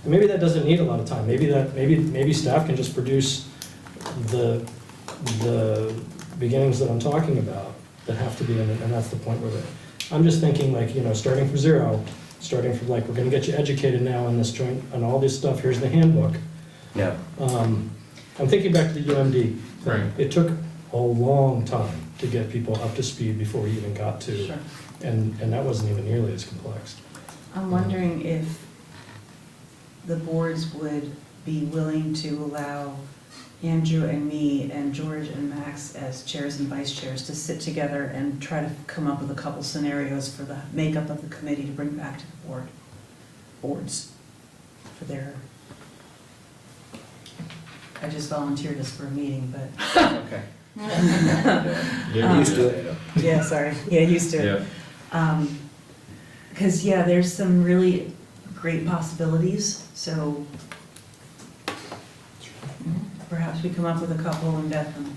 [SPEAKER 10] maybe that doesn't need a lot of time. Maybe staff can just produce the beginnings that I'm talking about that have to be in it, and that's the point where I'm just thinking starting from zero, starting from we're going to get you educated now on this joint, on all this stuff. Here's the handbook.
[SPEAKER 5] Yeah.
[SPEAKER 10] I'm thinking back to the UMD thing.
[SPEAKER 5] Right.
[SPEAKER 10] It took a long time to get people up to speed before we even got to,
[SPEAKER 14] Sure.
[SPEAKER 10] and that wasn't even nearly as complex.
[SPEAKER 14] I'm wondering if the boards would be willing to allow Andrew and me and George and Max as chairs and vice chairs to sit together and try to come up with a couple scenarios for the makeup of the committee to bring back to the boards for their. I just volunteered us for a meeting, but.
[SPEAKER 5] Okay.
[SPEAKER 14] You're
[SPEAKER 5] used to it.
[SPEAKER 14] Yeah, sorry. Yeah, used to it.
[SPEAKER 5] Yeah.
[SPEAKER 14] Because, there's some really great possibilities, so perhaps we come up with a couple and vet them.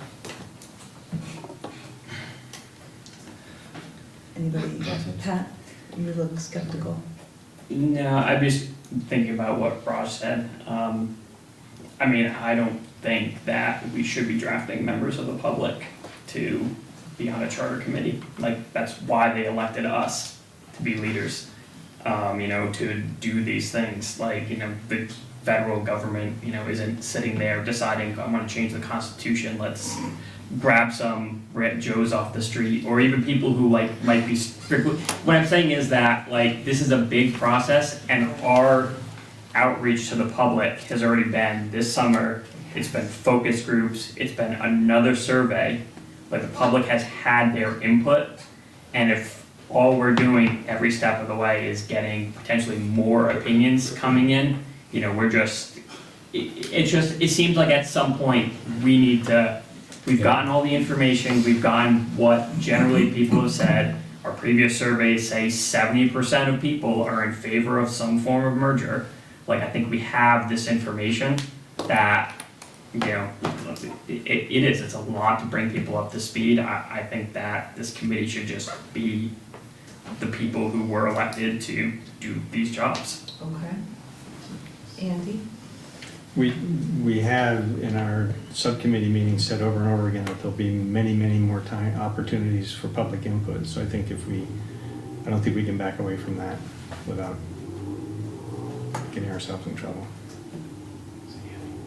[SPEAKER 14] Anybody? Pat, you look skeptical.
[SPEAKER 17] No, I'm just thinking about what Raj said. I mean, I don't think that we should be drafting members of the public to be on a charter committee. Like, that's why they elected us to be leaders, to do these things. Like, the federal government, isn't sitting there deciding, I want to change the Constitution, let's grab some Joes off the street, or even people who might be strictly, what I'm saying is that this is a big process, and our outreach to the public has already been this summer, it's been focus groups, it's been another survey, the public has had their input, and if all we're doing every step of the way is getting potentially more opinions coming in, it seems like at some point we've gotten all the information, we've gotten what generally people have said. Our previous surveys say 70% of people are in favor of some form of merger. I think we have this information that, it's a lot to bring people up to speed. I think that this committee should just be the people who were elected to do these jobs.
[SPEAKER 14] Okay. Andy?
[SPEAKER 19] We have in our subcommittee meetings said over and over again that there'll be many, many more opportunities for public input. So I think I don't think we can back away from that without getting ourselves in trouble.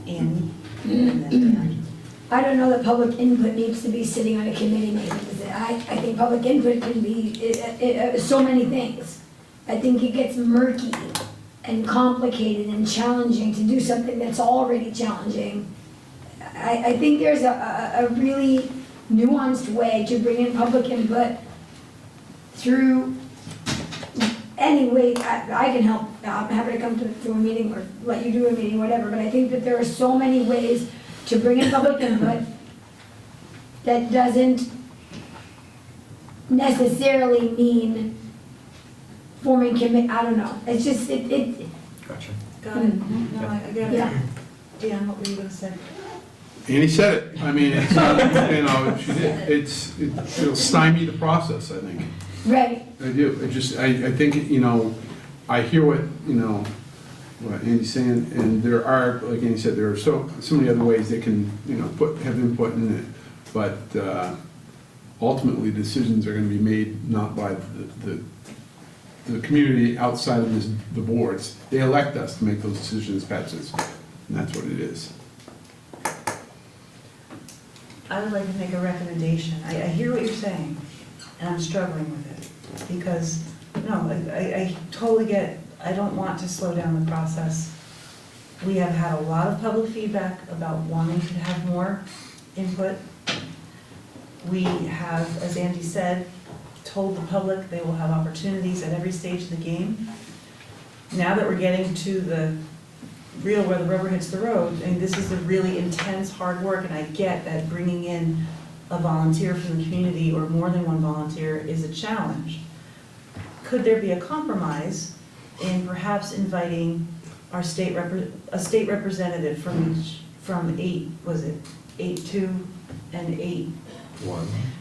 [SPEAKER 14] Andy? And then Dan.
[SPEAKER 20] I don't know that public input needs to be sitting on a committee making decisions. I think public input can be so many things. I think it gets murky and complicated and challenging to do something that's already challenging. I think there's a really nuanced way to bring in public input through any way I can help. I'm happy to come to a meeting or let you do a meeting, whatever, but I think that there are so many ways to bring in public input that doesn't necessarily mean forming I don't know. It's just,
[SPEAKER 5] Gotcha.
[SPEAKER 14] Got it. No, I get it.
[SPEAKER 20] Yeah.
[SPEAKER 14] Dan, what were you gonna say?
[SPEAKER 9] Annie said it. I mean, it's, she did. It'll stymie the process, I think.
[SPEAKER 20] Right.
[SPEAKER 9] I do. I think, I hear what Andy's saying, and there are, like Andy said, there are so many other ways they can, have input in it. But ultimately, decisions are going to be made not by the community outside of the boards. They elect us to make those decisions, Pat says, and that's what it is.
[SPEAKER 14] I would like to make a recommendation. I hear what you're saying, and I'm struggling with it. Because, I totally get, I don't want to slow down the process. We have had a lot of public feedback about wanting to have more input. We have, as Andy said, told the public they will have opportunities at every stage of the game. Now that we're getting to the real where the rubber hits the road, and this is a really intense, hard work, and I get that bringing in a volunteer from the community or more than one volunteer is a challenge. Could there be a compromise in perhaps inviting our state representative from 8-2 and 8-1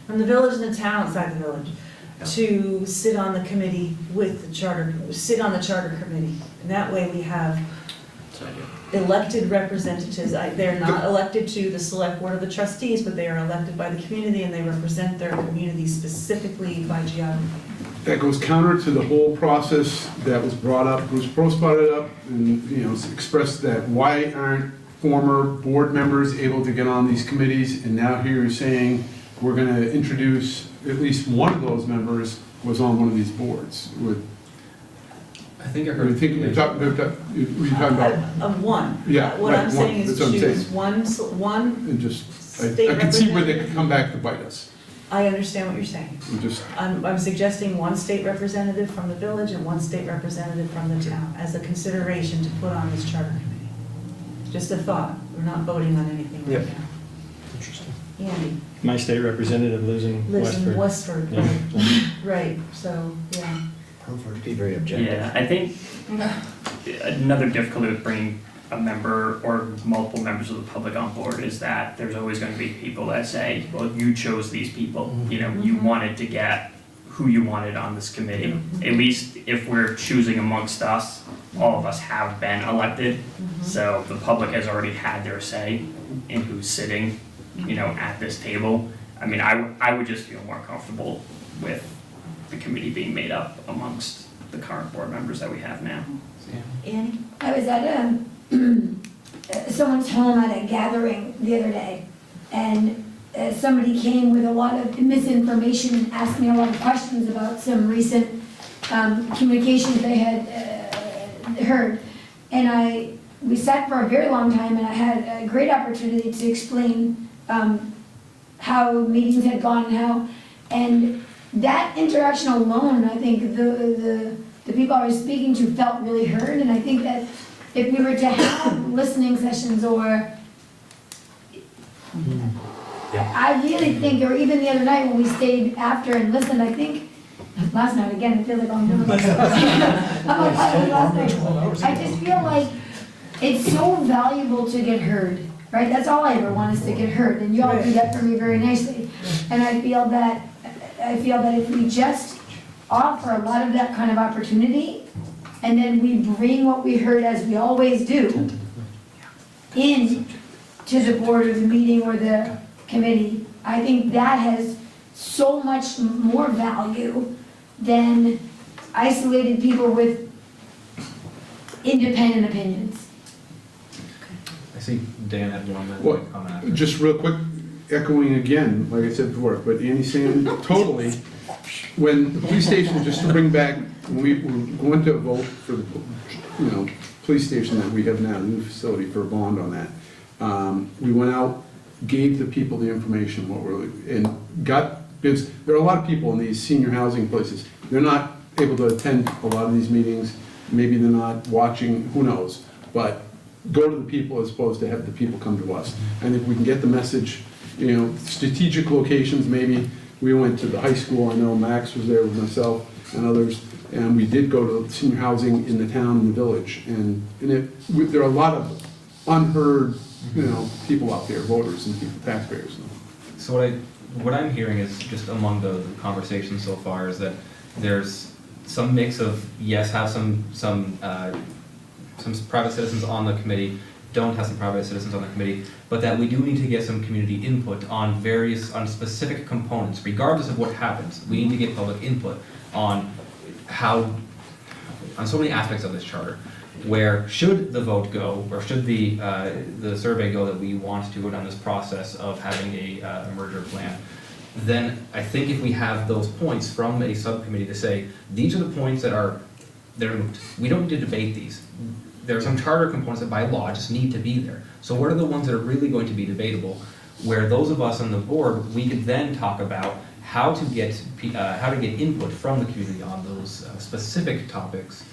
[SPEAKER 14] from the village and the town outside the village to sit on the committee with the charter, sit on the charter committee, and that way we have elected representatives. They're not elected to the select board of the trustees, but they are elected by the community and they represent their community specifically by geography.
[SPEAKER 9] That goes counter to the whole process that was brought up. Bruce Prost brought it up and, expressed that why aren't former board members able to get on these committees? And now here you're saying we're going to introduce at least one of those members was on one of these boards.
[SPEAKER 18] I think I
[SPEAKER 9] Were
[SPEAKER 18] heard.
[SPEAKER 9] you talking about?
[SPEAKER 14] Of one.
[SPEAKER 9] Yeah,
[SPEAKER 14] What
[SPEAKER 9] right,
[SPEAKER 14] I'm saying is
[SPEAKER 9] that's what I'm
[SPEAKER 14] choose
[SPEAKER 9] saying.
[SPEAKER 14] one
[SPEAKER 9] And just, I
[SPEAKER 14] state
[SPEAKER 9] can see where they
[SPEAKER 14] representative.
[SPEAKER 9] could come back to bite us.
[SPEAKER 14] I understand what you're saying.
[SPEAKER 9] We just,
[SPEAKER 14] I'm suggesting one state representative from the village and one state representative from the town as a consideration to put on this charter committee. Just a thought. We're not voting on anything right
[SPEAKER 18] Yep.
[SPEAKER 14] now.
[SPEAKER 19] Interesting.
[SPEAKER 14] Andy
[SPEAKER 19] My state representative lives in
[SPEAKER 14] lives
[SPEAKER 19] Westford.
[SPEAKER 14] in Westford,
[SPEAKER 19] Yeah.
[SPEAKER 14] right, so, yeah.
[SPEAKER 5] Be very objective.
[SPEAKER 17] Yeah, I think another difficulty with bringing a member or multiple members of the public on board is that there's always going to be people that say, well, you chose these people, you wanted to get who you wanted on this committee. At least if we're choosing amongst us, all of us have been elected, so the public has already had their say in who's sitting, at this table. I mean, I would just feel more comfortable with the committee being made up amongst the current board members that we have now.
[SPEAKER 12] Annie?
[SPEAKER 20] I was at someone's home at a gathering the other day, and somebody came with a lot of misinformation and asked me a lot of questions about some recent communications they had heard. And we sat for a very long time, and I had a great opportunity to explain how meetings had gone and that interaction alone, I think the people I was speaking to felt really heard. And I think that if we were to have listening sessions, or I really think, or even the other night when we stayed after and listened, I think, last night, again, I feel like I'm doing last night. I just feel like it's so valuable to get heard, right? That's all I ever want, is to get heard, and you all do that for me very nicely. And I feel that if we just offer a lot of that kind of opportunity, and then we bring what we heard, as we always do, in to the board or the meeting or the committee, I think that has so much more value than isolated people with independent opinions.
[SPEAKER 2] I see Dan had one
[SPEAKER 9] Well,
[SPEAKER 2] comment after.
[SPEAKER 9] just real quick, echoing again, like I said before, but Andy's saying totally, when the police station, just to bring back, when we were going to vote for the, police station that we have now, the new facility for a bond on that, we went out, gave the people the information, because there are a lot of people in these senior housing places, they're not able to attend a lot of these meetings, maybe they're not watching, who knows, but go to the people as opposed to have the people come to us. And if we can get the message, strategic locations, maybe we went to the high school, I know Max was there with myself and others, and we did go to senior housing in the town and the village, and there are a lot of unheard, people out there, voters and people, taxpayers.
[SPEAKER 2] So what I'm hearing is, just among the conversation so far, is that there's some mix of, yes, have some private citizens on the committee, don't have some private citizens on the committee, but that we do need to get some community input on specific components, regardless of what happens. We need to get public input on on so many aspects of this charter, where should the vote go, or should the survey go that we want to go down this process of having a merger plan. Then I think if we have those points from a subcommittee to say, these are the points they're moved. We don't need to debate these. There are some charter components that by law just need to be there. So what are the ones that are really going to be debatable, where those of us on the board, we could then talk about how to get input from the community on those specific topics,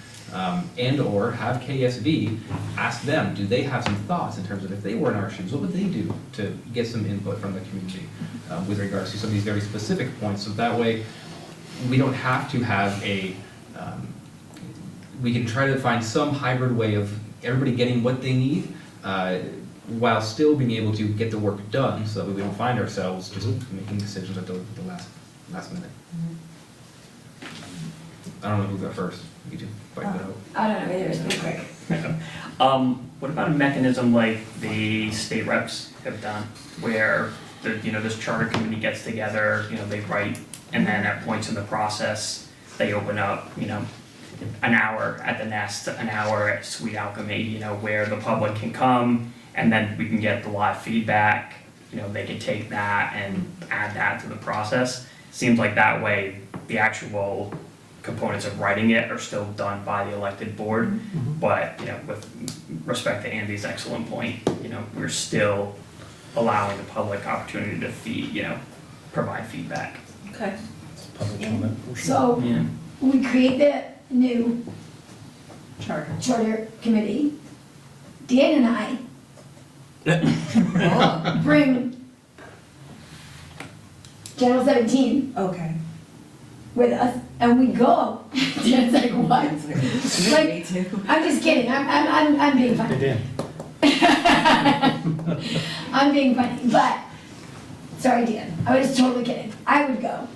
[SPEAKER 2] and or have KSV ask them, do they have some thoughts in terms of, if they were in our shoes, what would they do to get some input from the community with regards to some of these very specific points, so that way we don't have to have we can try to find some hybrid way of everybody getting what they need, while still being able to get the work done, so that we don't find ourselves just making decisions at the last minute. I don't know who got first. You two fight that out.
[SPEAKER 20] I don't know, either, it's pretty quick.
[SPEAKER 17] What about a mechanism like the state reps have done, where this charter committee gets together, they write, and then at points in the process, they open up, an hour at the Nest, an hour at Sweet Alchemy, where the public can come, and then we can get the live feedback. They can take that and add that to the process. Seems like that way the actual components of writing it are still done by the elected board. But with respect to Andy's excellent point, we're still allowing the public opportunity to provide feedback.
[SPEAKER 12] Okay.
[SPEAKER 20] So, we create the new charter committee. Dan and I bring Channel 17 with us, and we go. Dan's like, what? I'm just kidding. I'm being funny. I'm being funny, but sorry, Dan. I was totally kidding. I would go.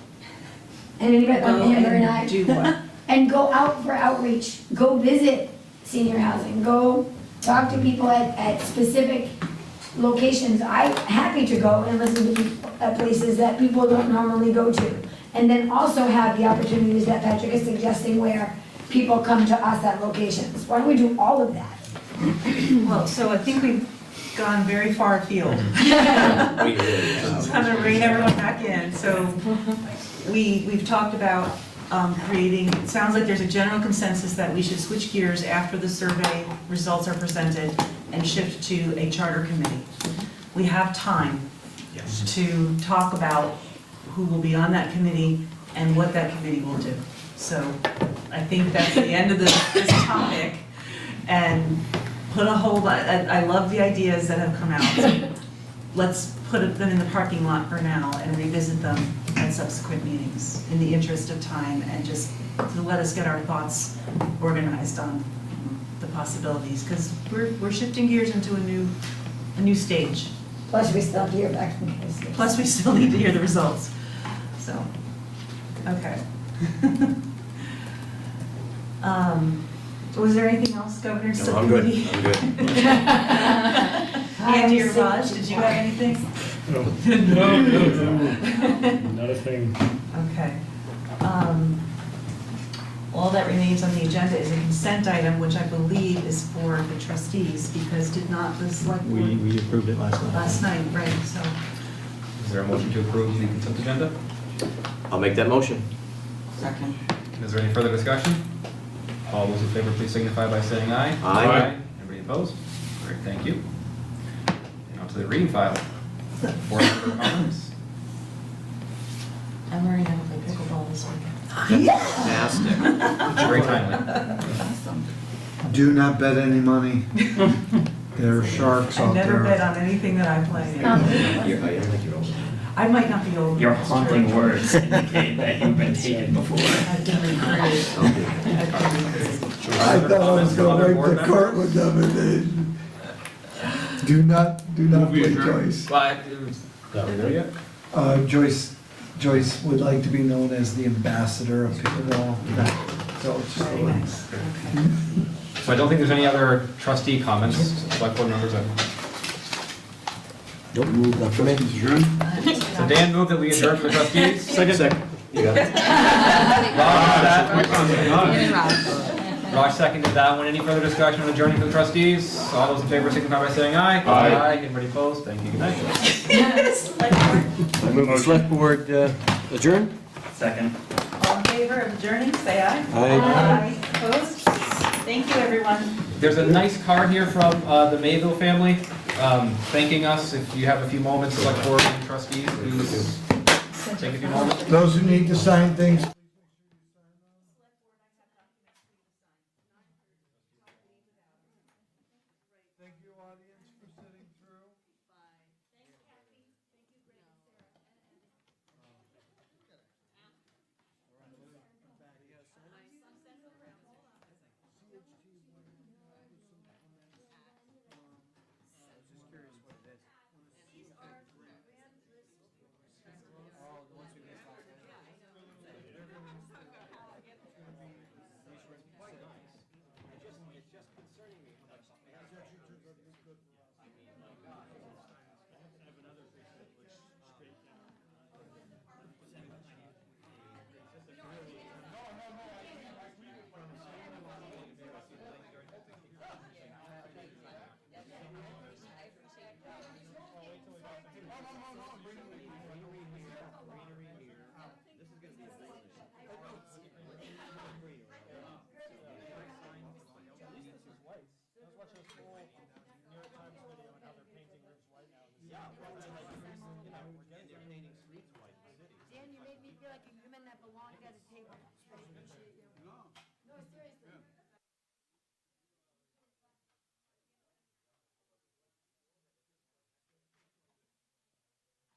[SPEAKER 20] and anybody, Amber and I.
[SPEAKER 12] Do what?
[SPEAKER 20] And go out for outreach, go visit senior housing, go talk to people at specific locations. I'm happy to go and listen to places that people don't normally go to. And then also have the opportunities that Patrick is suggesting where people come to us at locations. Why don't we do all of that?
[SPEAKER 14] Well, so I think we've gone very far afield.
[SPEAKER 5] We really
[SPEAKER 14] Just kind of rein everyone back in. So we've talked about creating, it sounds like there's a general consensus that we should switch gears after the survey results are presented and shift to a charter committee. We have time to talk about who will be on that committee and what that committee will do. So I think that's the end of this topic. And put a hold, I love the ideas that have come out. Let's put them in the parking lot for now and revisit them at subsequent meetings in the interest of time and just to let us get our thoughts organized on the possibilities. Because we're shifting gears into a new stage.
[SPEAKER 20] Plus, we still have to hear back from Casey.
[SPEAKER 14] Plus, we still need to hear the results. So, okay. Was there anything else, Governor?
[SPEAKER 5] No, I'm good, I'm good.
[SPEAKER 14] Andy or Raj, did you have anything?
[SPEAKER 10] No, not a thing.
[SPEAKER 14] Okay. All that remains on the agenda is a consent item, which I believe is for the trustees, because did not the select board
[SPEAKER 19] We approved it last night.
[SPEAKER 14] last night, right, so.
[SPEAKER 2] Is there a motion to approve the consent agenda?
[SPEAKER 5] I'll make that motion.
[SPEAKER 14] Second.
[SPEAKER 2] Is there any further discussion? All those in favor, please signify by saying aye.
[SPEAKER 5] Aye.
[SPEAKER 2] Anybody opposed? Great, thank you. And on to the reading file. Board member comments.
[SPEAKER 14] I'm already gonna play pickleball this weekend.
[SPEAKER 5] Fantastic.
[SPEAKER 2] Very timely.
[SPEAKER 14] Awesome.
[SPEAKER 7] Do not bet any money. There are sharks
[SPEAKER 14] I
[SPEAKER 7] out there.
[SPEAKER 14] never bet on anything that I play.
[SPEAKER 5] I don't think you're old.
[SPEAKER 14] I might not be old.
[SPEAKER 17] Your
[SPEAKER 14] that's true.
[SPEAKER 17] haunting words indicate that you've been taken before.
[SPEAKER 14] I've been recruited. I've been recruited.
[SPEAKER 7] I thought I was gonna break the cart with them and then. Do not play Joyce. Joyce would like to be known as the ambassador of pickleball. So it's just
[SPEAKER 14] Very nice. Okay.
[SPEAKER 2] So I don't think there's any other trustee comments, select board members.
[SPEAKER 18] Nope, not for me.
[SPEAKER 2] So Dan moved that we adjourn for the trustees.
[SPEAKER 5] Second. You got it.
[SPEAKER 2] Raj seconded that one. Any further discussion on adjourning for the trustees? All those in favor signify by saying aye.
[SPEAKER 9] Aye.
[SPEAKER 2] Anybody opposed? Thank you. Good night.
[SPEAKER 18] I move the select board adjourn.
[SPEAKER 17] Second.
[SPEAKER 14] All in favor of adjourning, say aye.
[SPEAKER 18] Aye.
[SPEAKER 14] Opposed? Thank you, everyone.
[SPEAKER 2] There's a nice card here from the Mayville family, thanking us. If you have a few moments, select board and trustees, please take a few moments.
[SPEAKER 7] Those who need to sign things. Thank you, audience.